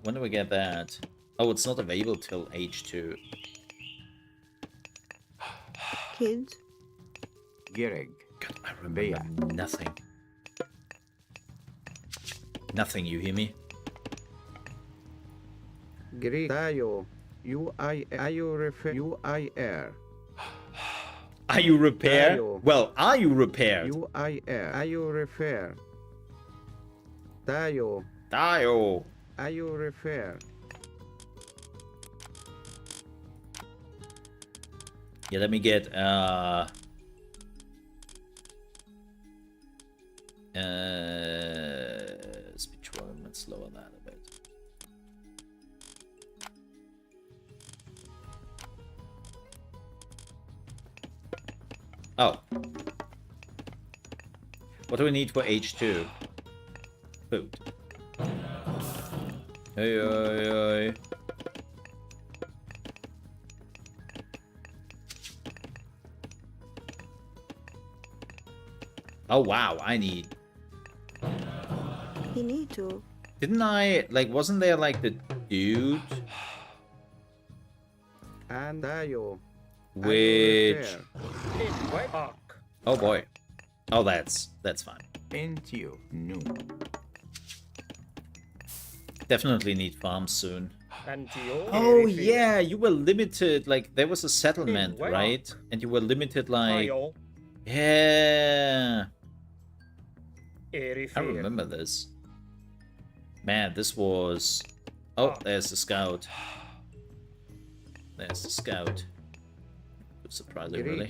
When do we get that? Oh, it's not available till H2. Kid. Gereg. God, I remember nothing. Nothing, you hear me? Greek. Tayo. U-I-R. You refer. U-I-R. Are you repaired? Tayo. Well, are you repaired? U-I-R. Are you refer? Tayo. Tayo. Are you refer? Yeah, let me get speech let's slower that a bit. Oh. What do we need for H2? Food. Hey, hey, hey. Oh wow, I need... You need to. Didn't I... Like, wasn't there like the dude? And Tayo. Which... Are you refer? Oh boy. Oh, that's fine. Entio. Nu. Definitely need farms soon. Antio. Oh Erifir. yeah, you were limited. Like there was a settlement, Where? right? And you were limited. Like Tayo. yeah, I Erifir. remember this. Man, this was. Oh, Ah. there's the scout. There's the scout. Surprising, Greek. really.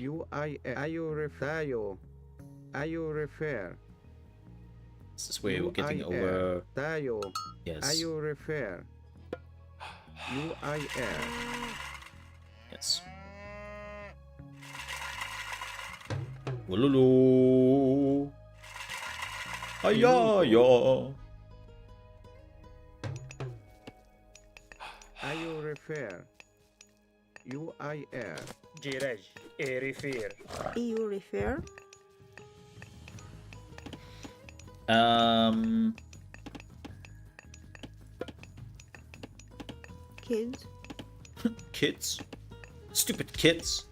Tayo. Refer. This is where we're getting UIR. over. Tayo. Yes. Refer. UIR. Yes. Walulu. Aya, ya. Refer. UIR. Girej. Erifir. EU refer. Kids. Kids. Stupid kids.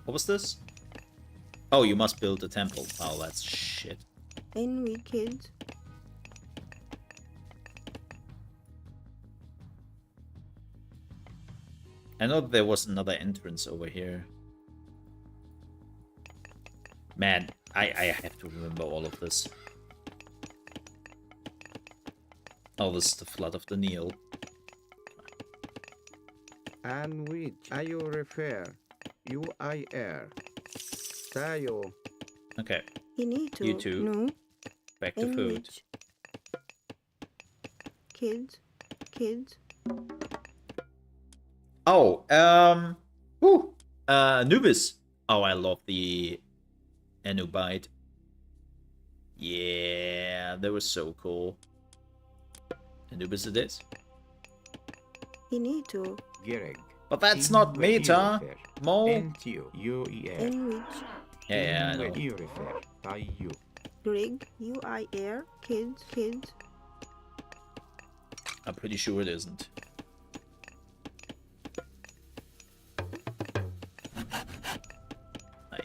What was this? Oh, you must build a temple. Oh, that's shit. NV kids. I know there was another entrance over here. Man, I have to remember all of this. Oh, this is the flood of the Nile. And which refer. UIR. Tayo. Okay, Inito. You too. No. back to food. NH. Kids. Kids. Oh, whew, Anubis. Oh, I love the Anubite. Yeah, that was so cool. Anubis it is. Inito. Gereg. But that's not meta. Mole. Entio. UER. Enrich. Yeah, I know. Refer. Tayo. Grig. UIR. Kids. Kids. I'm pretty sure it isn't. Aye.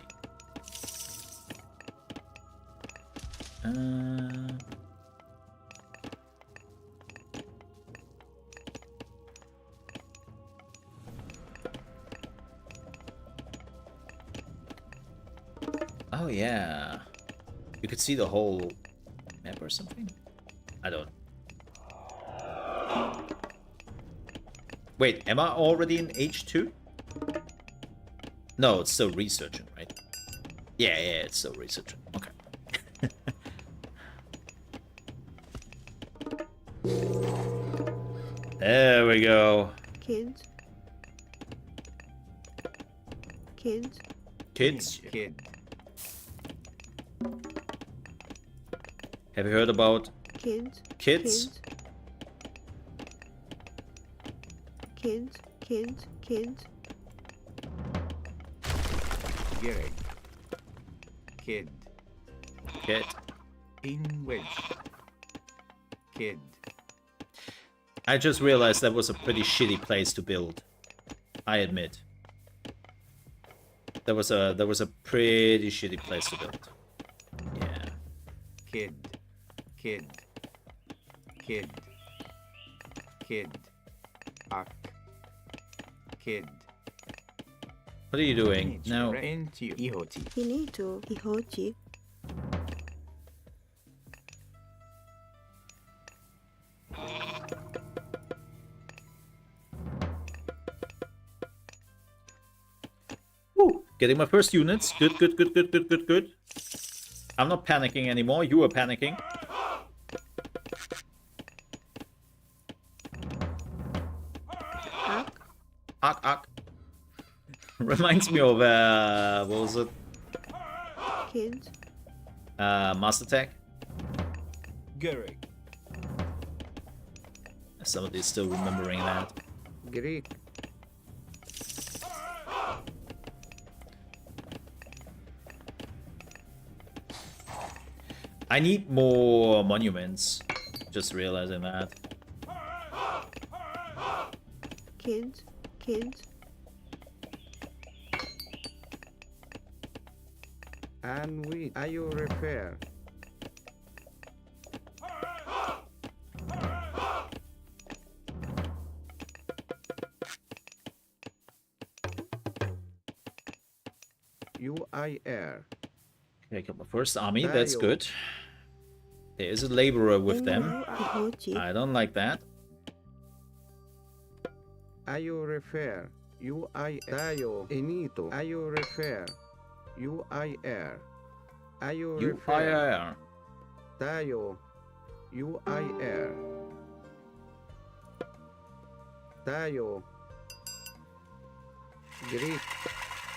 Oh yeah. You could see the whole map or something? I don't. Wait, am I already in H2? No, it's still researching, right? Yeah, it's still researching. Okay. There we go. Kids. Kids. Kids, Kid. have you heard about Kids. kids? Kids. Kids. Kids. Gereg. Kid. Kid. In wedge. Kid. I just realized that was a pretty shitty place to build. I admit. That was a pretty shitty place to build. Yeah. Kid. Kid. Kid. Kid. Ak. Kid. What are you doing? No. Entio. Ihoti. Inito. Ihochi. Woo, getting my first units. Good, good, good, good, good, good, good. I'm not panicking anymore. You are panicking. Ak. Ark. Reminds me of what was it? Kids. Master Tech. Gereg. Somebody's still remembering that. Greek. I need more monuments. Just realizing that. Kids. Kids. And we are you repair. UIR. Okay, I got my first army. That's good. There is a laborer with them. Ihochi. I don't like that. Are you repair. UIR. Dayo. Enito. Are you repair. UIR. Are you repair. UIR. Dayo. UIR. Dayo. Greek.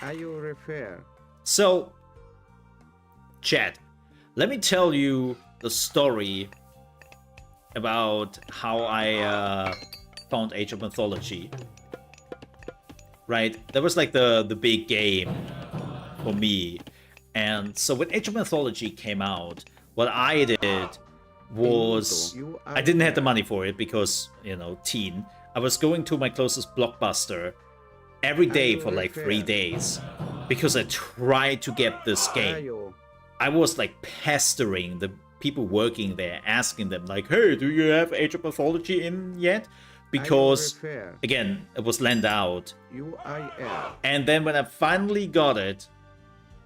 Are you repair. So, chat, let me tell you the story about how I found Age of Mythology. Right? That was like the big game for me. And so when Age of Mythology came out, what I did was I didn't have the money for it because, you know, teen. I was going to my closest Blockbuster every day for like 3 days because I tried to get this game. I was like pestering the people working there, asking them like, hey, do you have Age of Mythology in yet? Because, again, it was lent out. And then when I finally got it,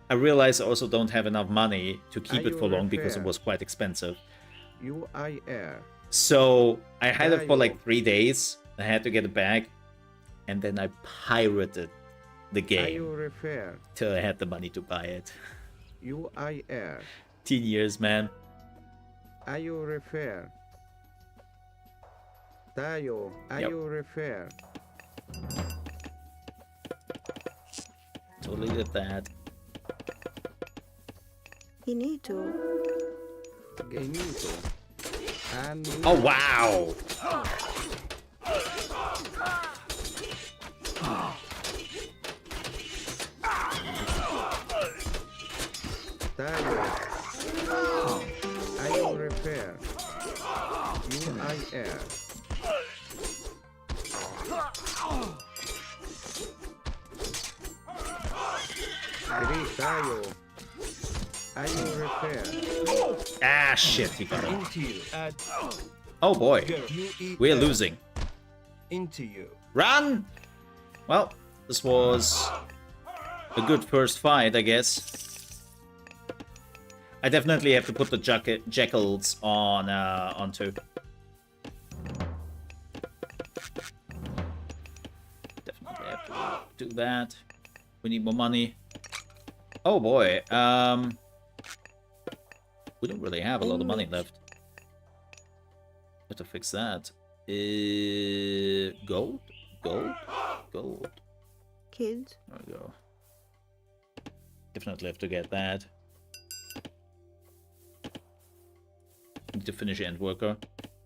I realized I also don't have enough money to keep it for long because it was quite expensive. So I had it for like 3 days. I had to get it back. And then I pirated the game till I had the money to buy it. 10 years, man. Are you repair? Dayo, are you repair? Totally did that. Inito. Genito. And Oh, wow! Dayo. Are you repair? UIR. Greek Dayo. Are you repair? Ah, shit, he got it. Into you. Add Oh boy, UEL. we're losing. Into you. Run! Well, this was a good first fight, I guess. I definitely have to put the jackals on onto. Definitely have to do that. We need more money. Oh boy, we don't really have a lot of money left. Have to fix that. Gold? Gold? Gold. Kids. There we go. Definitely have to get that. Need to finish end worker.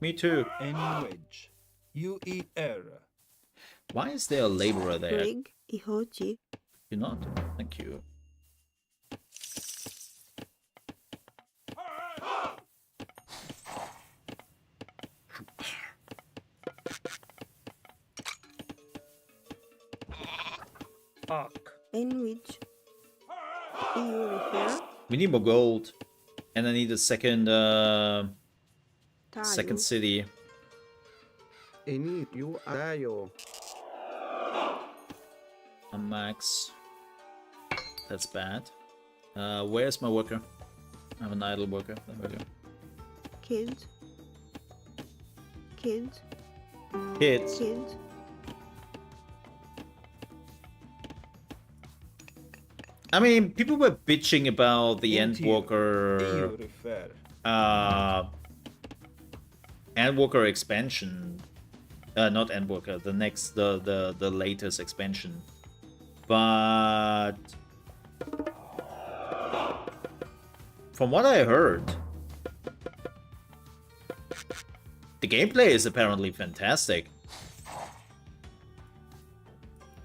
Me too. N wedge. UER. Why is there a laborer there? Rig. Ihochi. You're not? Thank you. Arc. Enwich. EU repair. We need more gold. And I need a second Tayo. second city. Enit UIR. A max. That's bad. Where's my worker? I have an idle worker. There we go. Kids. Kids. Kids. Kids. I mean, people were bitching about the end Into you. worker EU refer. Endwalker expansion, not Endwalker, the latest expansion, but from what I heard, the gameplay is apparently fantastic.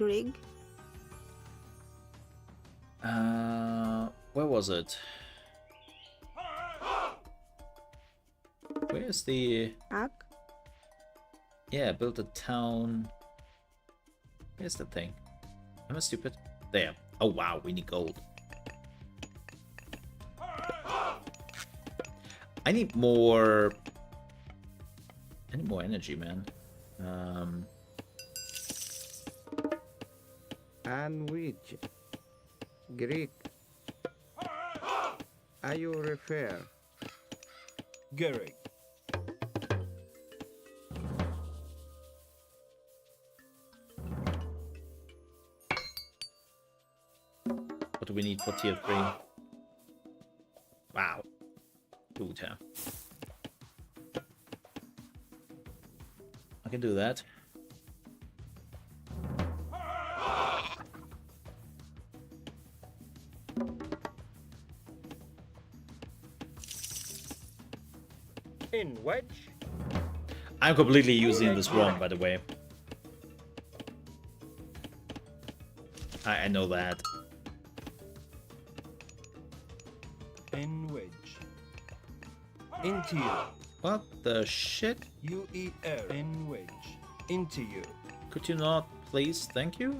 Rig. Where was it? Where's the... Ak. Yeah, build a town. Here's the thing. Am I stupid? There. Oh wow, we need gold. I need more energy, man. Sandwich. Greek. Are you refer? Gehrig. What do we need for tier 3? Wow. Looter. I can do that. In wedge. I'm completely using this wrong, by the way. I know that. In wedge. Into you. What the shit? UER. In wedge. Into you. Could you not, please? Thank you?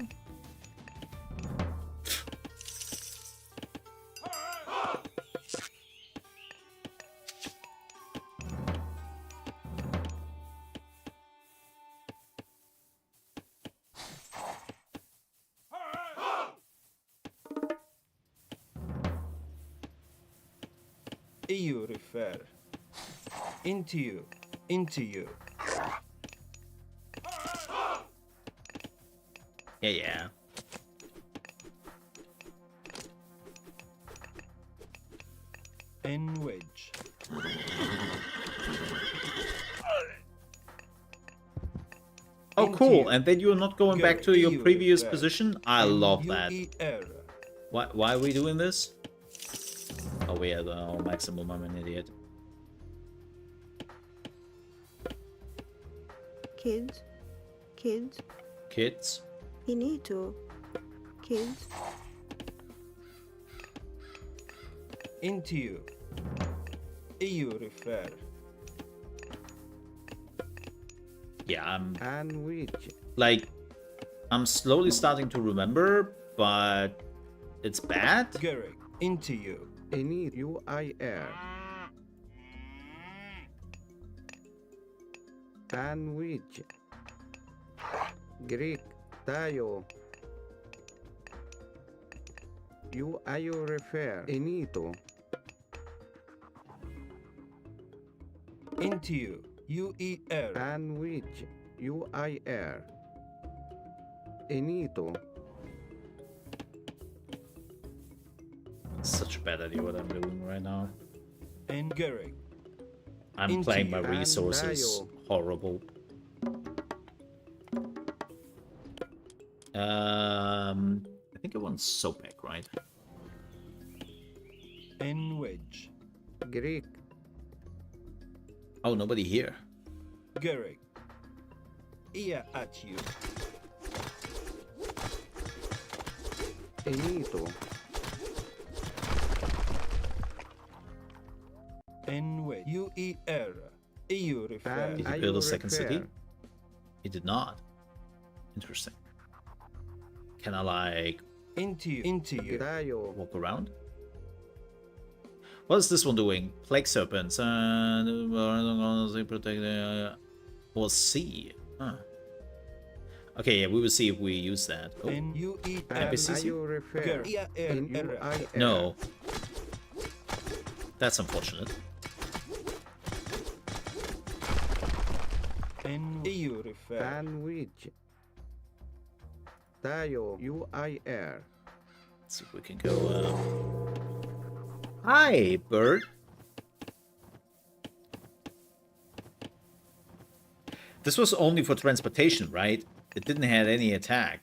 EU refer. Into you. Into you. Yeah. In wedge. Oh, Into cool. you. And then you're not going back to your EU previous refer. position? I love that. UER. Why are we doing this? Oh, we are the maximum. I'm an idiot. Kids. Kids. Kids. Finito. Kids. Into you. EU refer. Yeah, Sandwich. like, I'm slowly starting to remember, but it's bad. Gehrig. Into you. Any UIR. Sandwich. Greek. Tayo. You refer. Enito. Into you. UER. Sandwich. UIR. Enito. Such a bad idea what I'm doing right now. And Gehrig. I'm Into playing my you. resources Andayo. horrible. I think I want Sopek, right? In wedge. Greek. Oh, nobody here. Gehrig. Ear at you. Enito. In wedge. UER. EU refer. And Did he I build a will second city? refer. He did not. Interesting. Can I, like, Into you. Into you. Tayo. walk around? What is this one doing? Plague serpents. Protect. Or sea. Huh. Okay, yeah, we will see if we use that. Oh, In UER. And NPCC? I will refer. Gehrig. In ER. UIR. no. That's unfortunate. In EU refer. Sandwich. Tayo. UIR. Let's see if we can go. Hi, bird. This was only for transportation, right? It didn't have any attack.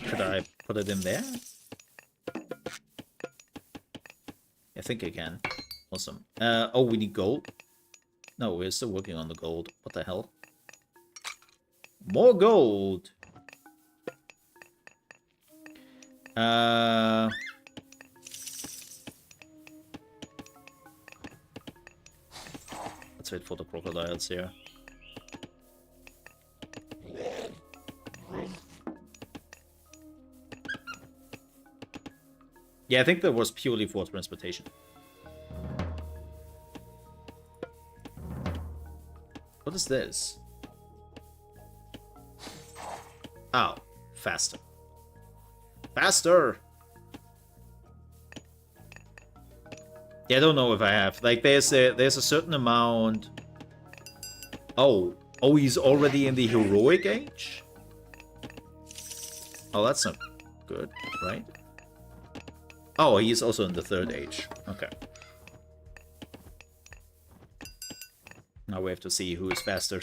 Could I put it in there? I think I can. Awesome. Oh, we need gold. No, we're still working on the gold. What the hell? More gold. Let's wait for the crocodiles here. Yeah, I think that was purely for transportation. What is this? Oh, faster. Faster! Yeah, I don't know if I have. Like, there's a certain amount. Oh, he's already in the heroic age? Oh, that's not good, right? Oh, he's also in the third age. Okay. Now we have to see who is faster.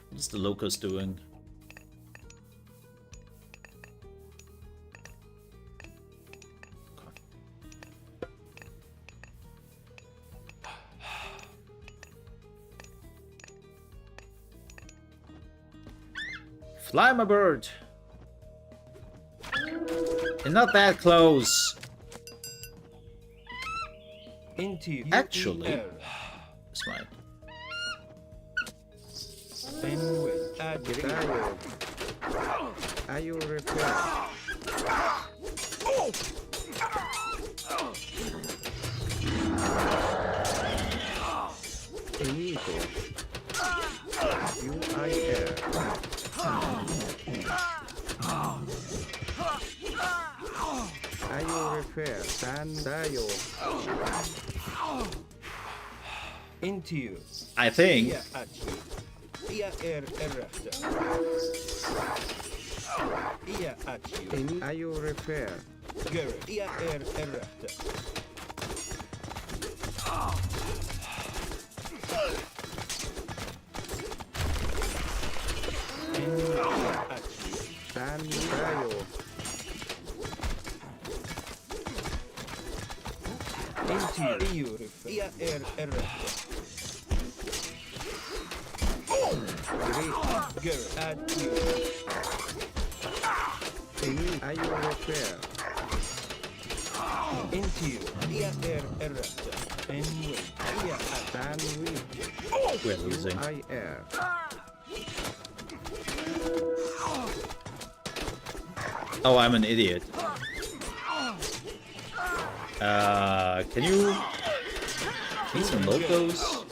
What's the locust doing? Fly, my bird! You're not that close! Into Actually, UER. it's mine. Anyway, Dayo. Are you refer? Enito. UIR. Are you refer? Dayo. into you. I think. Ja, at you. Ja, erachter. Ja, at you. Are you refer? Gerrit. Ja, erachter. Ja, at you. Dayo. Into you. Ja, erachter. Gerrit. At you. Are you refer? Into you. Ja, erachter. Anyway. Ja, at We're losing. UIR. Oh, I'm an idiot. Can you please unload those?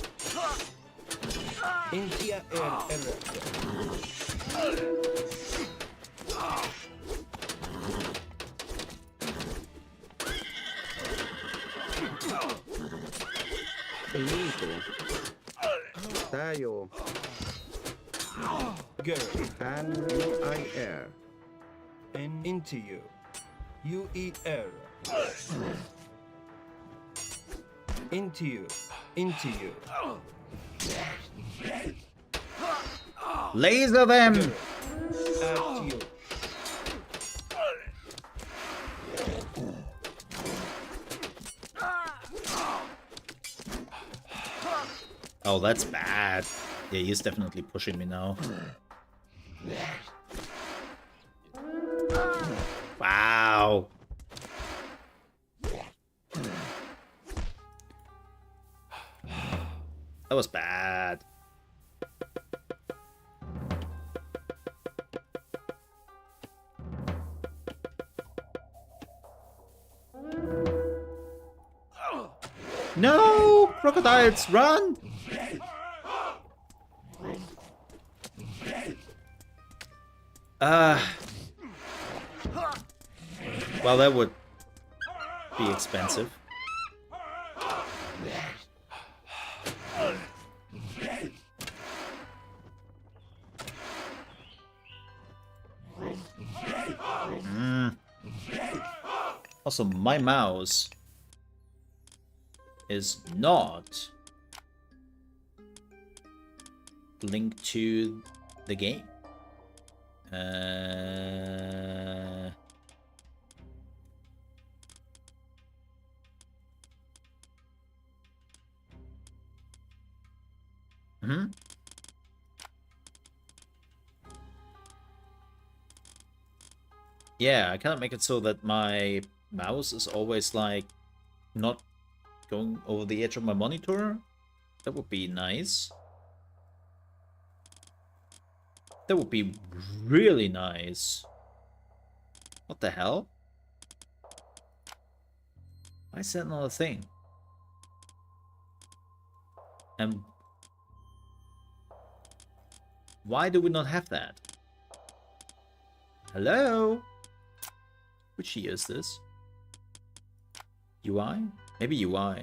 into ja, erachter. Enito. Dayo. Gerrit. UIR. And into you. UER. Into you. Into you. Laser them! Gerrit. At you. Oh, that's bad. Yeah, he's definitely pushing me now. Wow. That was bad. No! Crocodiles, run! Well, that would be expensive. Also, my mouse is not linked to the game. Yeah, I cannot make it so that my mouse is always like not going over the edge of my monitor? That would be nice. That would be really nice. What the hell? Why is that not a thing? And why do we not have that? Hello? Which year is this? UI? Maybe UI.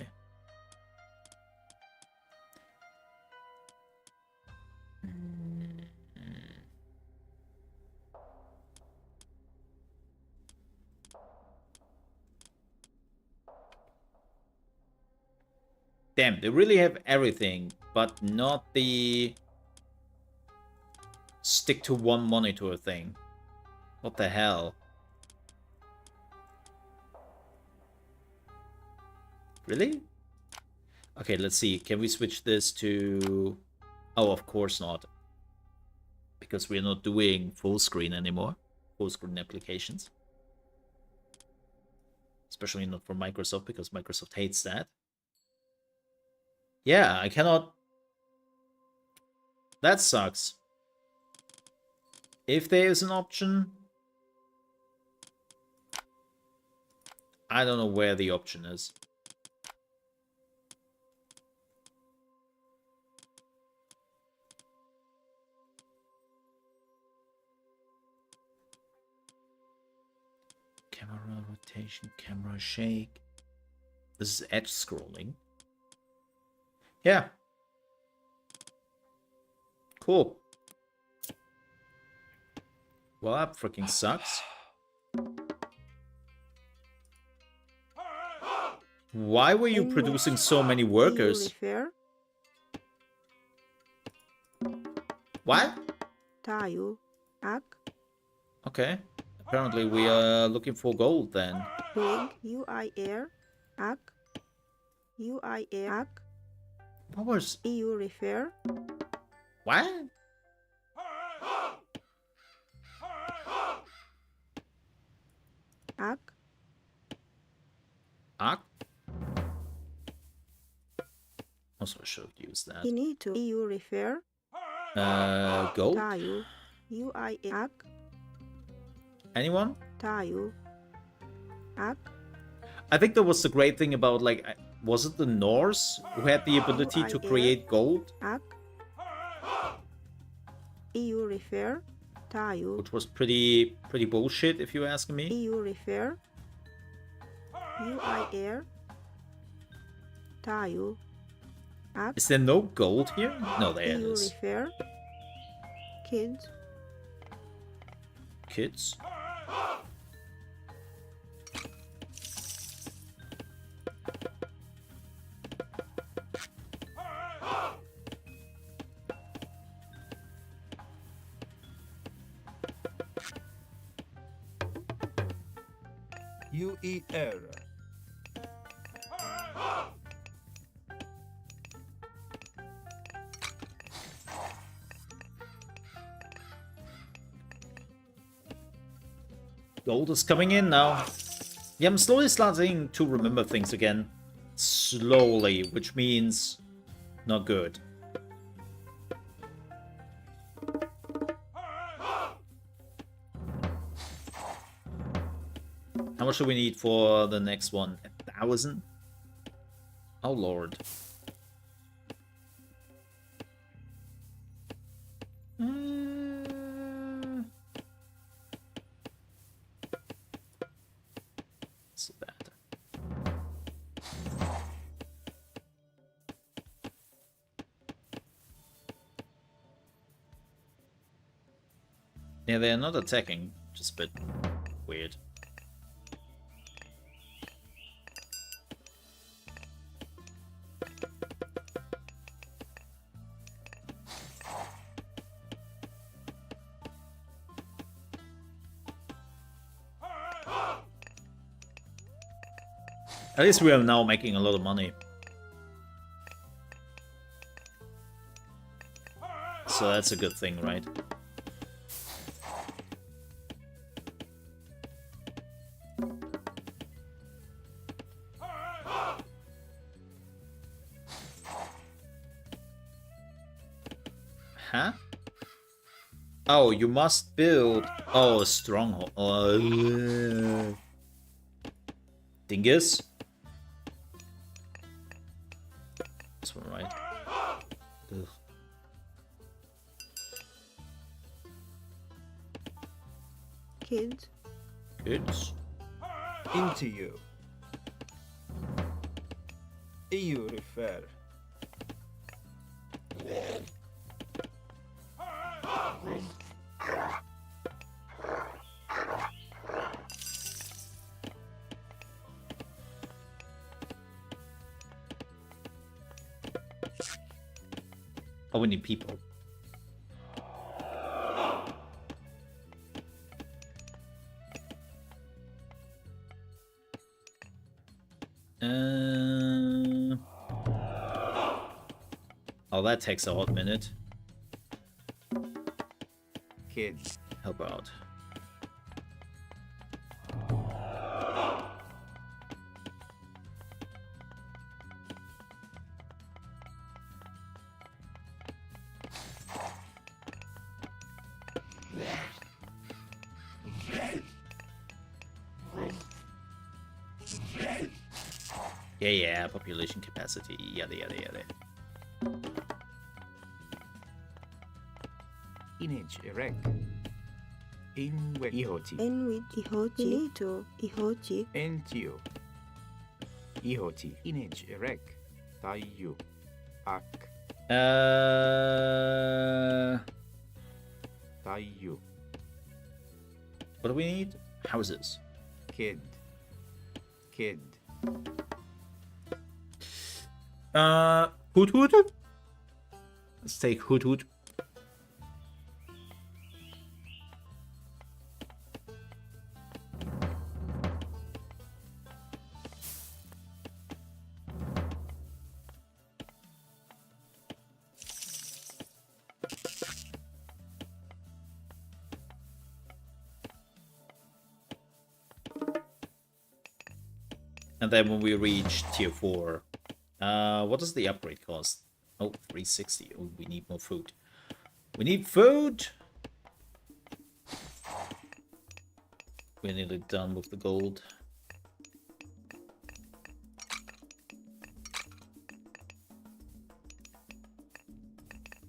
Damn, they really have everything, but not the stick to one monitor thing. What the hell? Really? Okay, let's see. Can we switch this to... Oh, of course not. Because we're not doing full screen anymore. Full screen applications. Especially not for Microsoft, because Microsoft hates that. Yeah, I cannot... That sucks. If there is an option... I don't know where the option is. Camera rotation, camera shake. This is edge scrolling. Yeah. Cool. Well, that freaking sucks. Why were you producing so many workers? What? Tayo. Ak. Okay. Apparently we are looking for gold then. Rig. UIR. Ak. UIR. Ak. What was... EU refer. What? Ak. Ak? Also, I should have used that. Inito. EU refer. Gold? Tayo. UIR. Ak. Anyone? Tayo. Ak. I think that was the great thing about, like, was it the Norse who had the ability to create gold? Ak. EU refer. Tayo. Which was pretty bullshit, if you ask me. EU refer. UIR. Tayo. Ak. Is there no gold here? No, there it EU is. refer. Kids. Kids? UER. Gold is coming in now. Yeah, I'm slowly starting to remember things again. Slowly, which means not good. How much do we need for the next one? 1,000? Oh lord. So bad. Yeah, they're not attacking, just a bit weird. At least we are now making a lot of money. So that's a good thing, right? Huh? Oh, you must build... Oh, a stronghold. Dingus? This one, right? Ugh. Kids. Kids. Into you. EU refer. Oh, we need people. Oh, that takes a hot minute. Kids. Help out. Yeah, population capacity, yada yada yada. Image erect. In with ihoti. En with Ihochi. Inito. Ihochi. Entio. Ihoti. Image erect. Tayu. Ak. Tayu. What do we need? Houses. Kid. Kid. Hoot hoot. Let's take hoot hoot. And then when we reach tier 4, what does the upgrade cost? Oh, 360. Oh, we need more food. We need food! We're nearly done with the gold.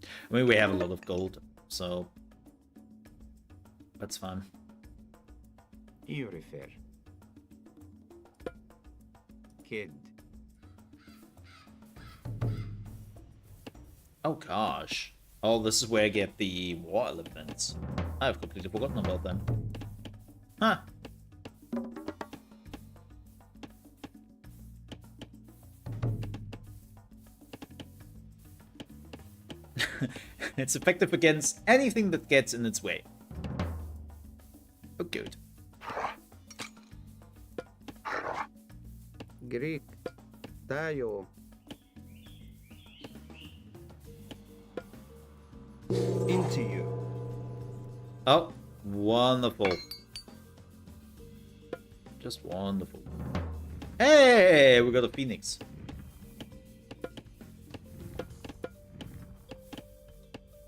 I mean, we have a lot of gold, so that's fine. You refer. Kid. Oh gosh. Oh, this is where I get the war elements. I've completely forgotten about them. Huh. It's effective against anything that gets in its way. Oh, good. Greek. Tayo. Into you. Oh, wonderful. Just wonderful. Hey, we got a phoenix.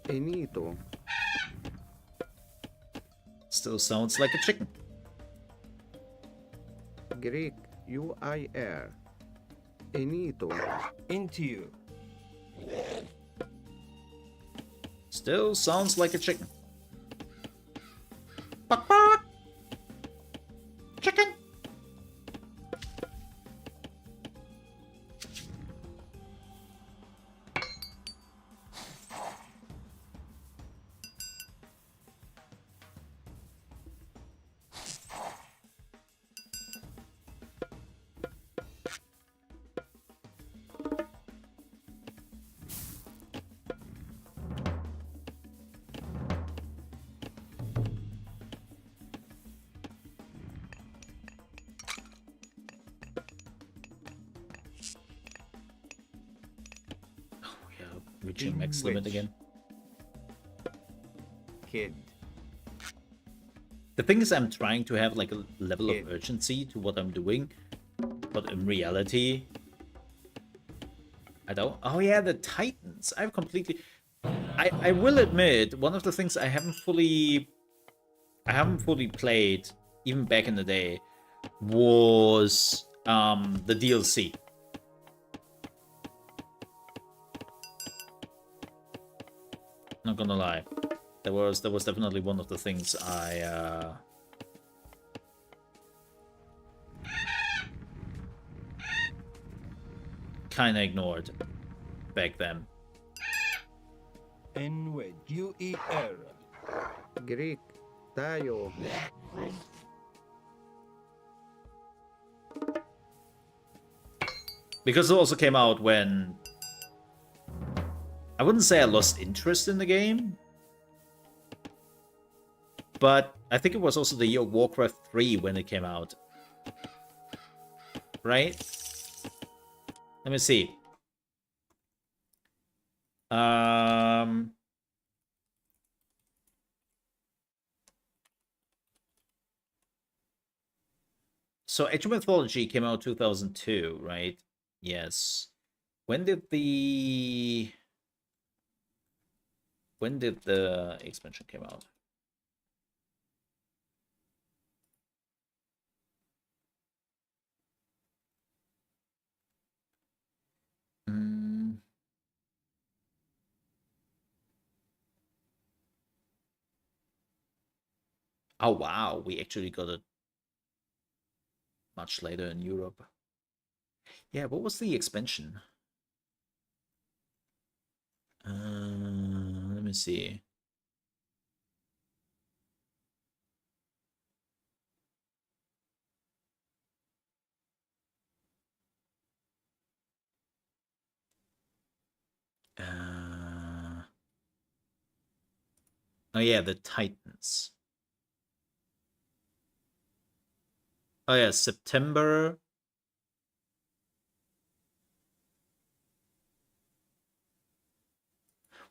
Enito. Still sounds like a chicken. Greek. UIR. Enito. Into you. Still sounds like a chicken. Bark, bark. Chicken. Reaching max limit which? again. Kid. The thing is, I'm trying to have like a level Yeah. of urgency to what I'm doing, but in reality, I don't. Oh yeah, the Titans. I've completely. I will admit, one of the things I haven't fully played, even back in the day, was the DLC. Not gonna lie, that was definitely one of the things I kind of ignored back then. N-Wedge. U-E-R. Greek. Tayo. Because it also came out when I wouldn't say I lost interest in the game, but I think it was also the year of Warcraft 3 when it came out. Right? Let me see. So Age of Mythology came out 2002, right? Yes. When did the expansion came out? Oh wow, we actually got it much later in Europe. Yeah, what was the expansion? Let me see. Oh yeah, the Titans. Oh yeah, September.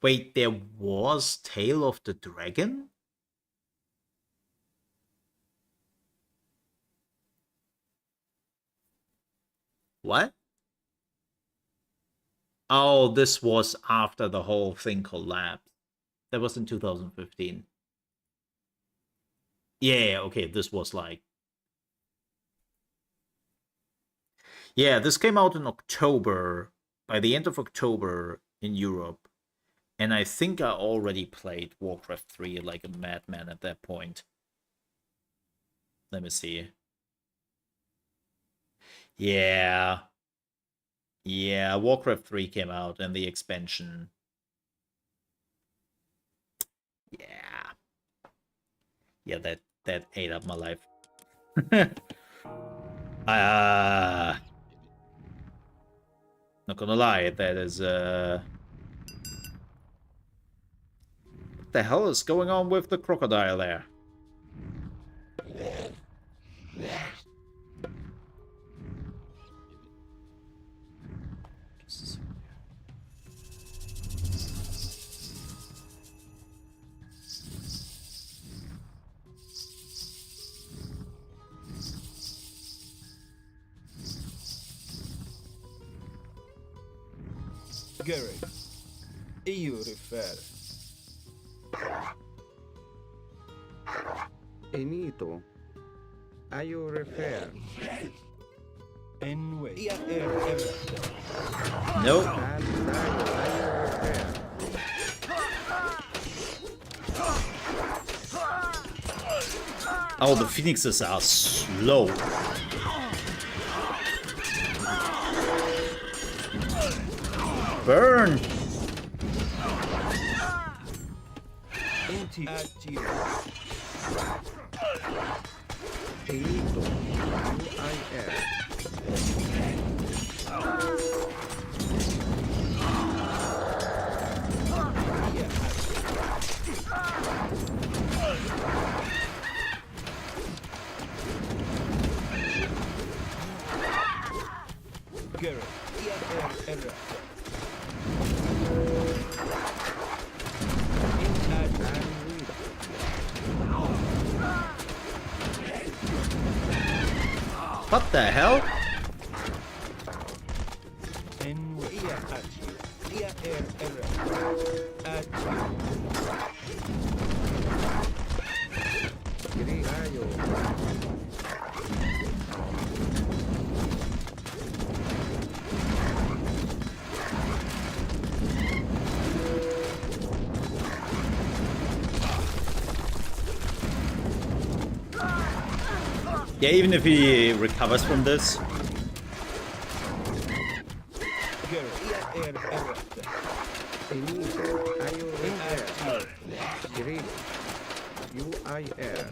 Wait, there was Tale of the Dragon? What? Oh, this was after the whole thing collapsed. That was in 2015. Yeah, okay, this was like... Yeah, this came out in October, by the end of October in Europe. And I think I already played Warcraft 3 like a madman at that point. Let me see. Yeah. Yeah, Warcraft 3 came out and the expansion. Yeah. Yeah, that ate up my life. Not gonna lie, that is what the hell is going on with the crocodile there? Gary. EU refer. Enito. Ayo refer. N-Wedge. Nope. Al tayo. Ayo refer. Oh, the phoenixes are slow. Burn! Enito. U-I-R. Gary. What the hell? Grigayo. Yeah, even if he recovers from this. Finito. IUR. Grig. UIR.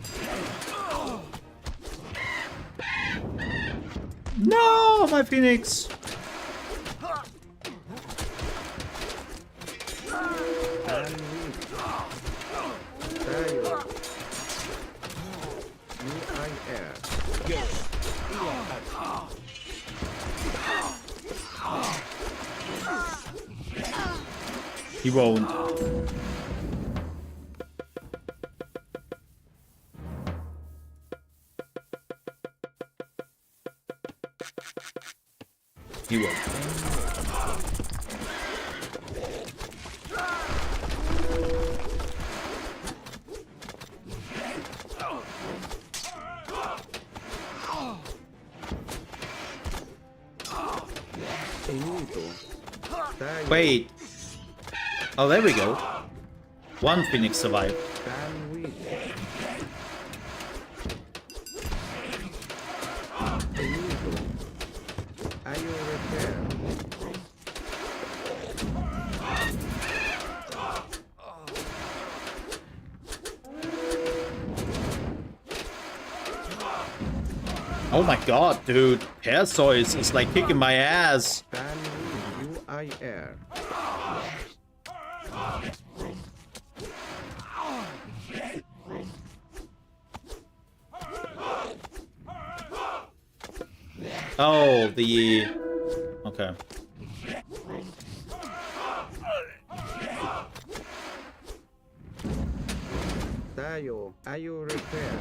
No, my Phoenix. Tayo. UIR. He won't. He won't. Finito. Tayo. Wait. Oh, there we go. One Phoenix survived. Sandwich. Finito. IUR repair. Oh my god, dude. Perseus is like kicking my ass. Sandwich. UIR. Oh, the... Okay. Tayo. IUR repair.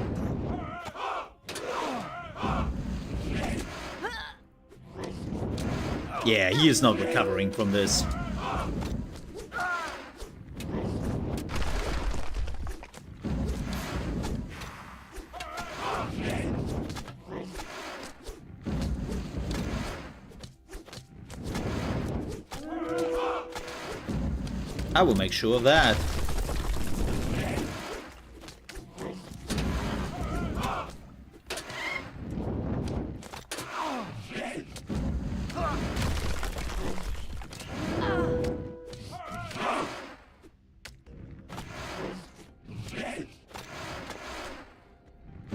Yeah, he is not recovering from this. I will make sure of that.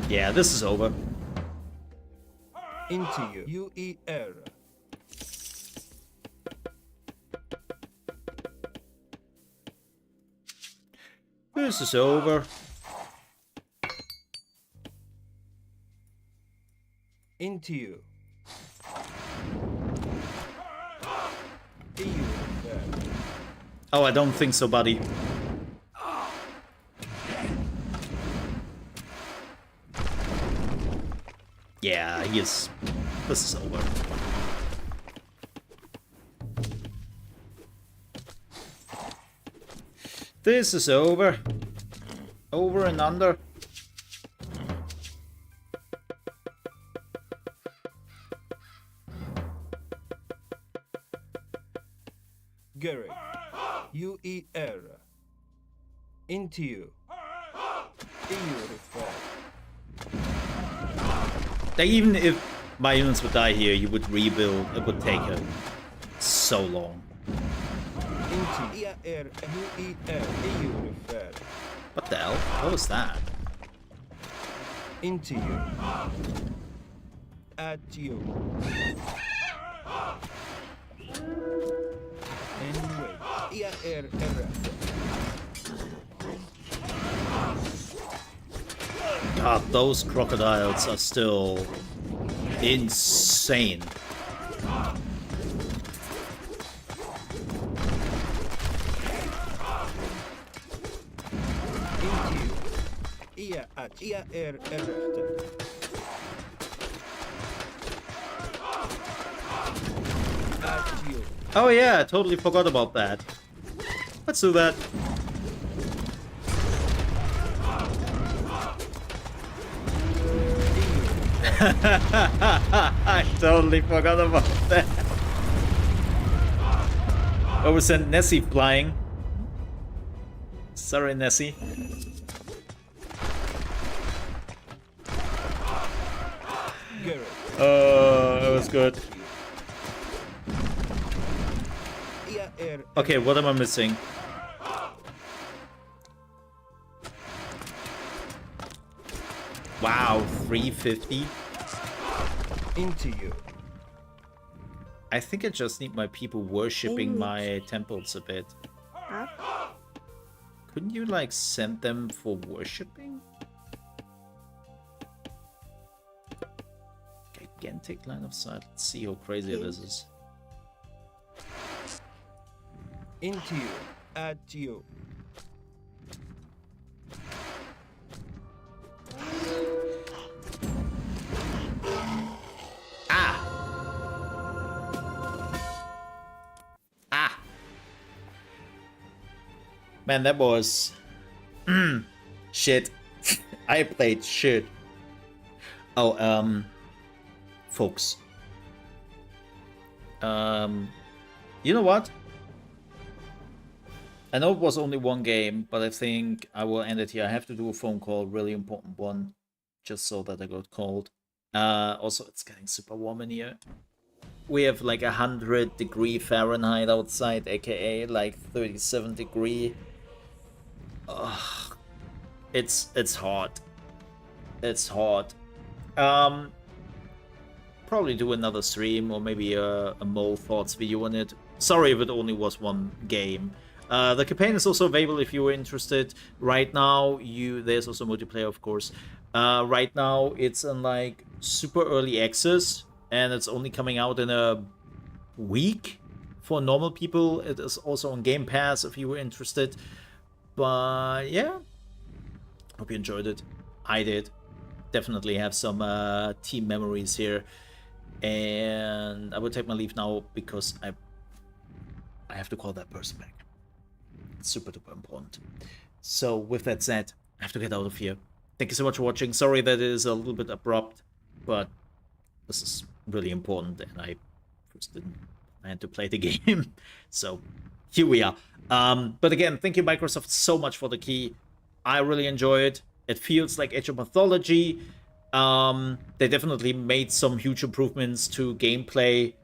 Yeah, this is over. Into you. UER. This is over. Into you. EU. Oh, I don't think so, buddy. Yeah, he is. This is over. This is over. Over and under. Gary. UER. Into you. EU refer. Like, even if my units would die here, you would rebuild. It would take him so long. Into ER. UER. EU refer. What the hell? What was that? Into you. At you. Anyway. ER. God, those crocodiles are still insane. Oh yeah, I totally forgot about that. Let's do that. I totally forgot about that. Oh, we sent Nessie flying. Sorry, Nessie. Garrett. Oh, that was good. Yeah, air. Okay, what am I missing? Wow, 350. Into you. I think I just need my people worshipping my temples a bit. Up. Couldn't you, like, send them for worshipping? Gigantic line of sight. Let's see how crazy this is. Into you. At you. Man, that was... shit. I played shit. Oh, folks. You know what? I know it was only one game, but I think I will end it here. I have to do a phone call, really important one. Just so that I got called. Also, it's getting super warm in here. We have like 100-degree Fahrenheit outside, aka like 37-degree. Ugh. It's hot. It's hot. Probably do another stream or maybe a Mole Thoughts video on it. Sorry if it only was one game. The campaign is also available if you were interested. Right now, there's also multiplayer, of course. Right now, it's in like super early access, and it's only coming out in a week for normal people. It is also on Game Pass if you were interested. But yeah, hope you enjoyed it. I did. Definitely have some team memories here, and I will take my leave now because I have to call that person back. It's super duper important. So with that said, I have to get out of here. Thank you so much for watching. Sorry that it is a little bit abrupt, but this is really important, and I first didn't plan to play the game. So here we are. But again, thank you Microsoft so much for the key. I really enjoy it. It feels like Age of Mythology. They definitely made some huge improvements to gameplay.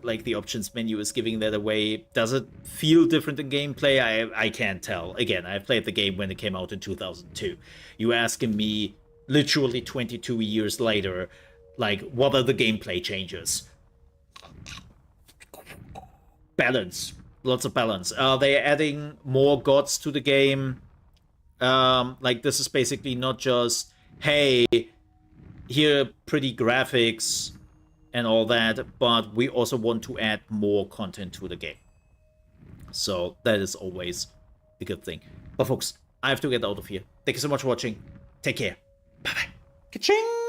Like the options menu is giving that away. Does it feel different in gameplay? I can't tell. Again, I played the game when it came out in 2002. You asking me literally 22 years later, like, what are the gameplay changes? Balance. Lots of balance. They're adding more gods to the game. Like, this is basically not just, hey, here pretty graphics and all that, but we also want to add more content to the game. So that is always a good thing. But folks, I have to get out of here. Thank you so much for watching. Take care. Bye-bye. Ka-ching!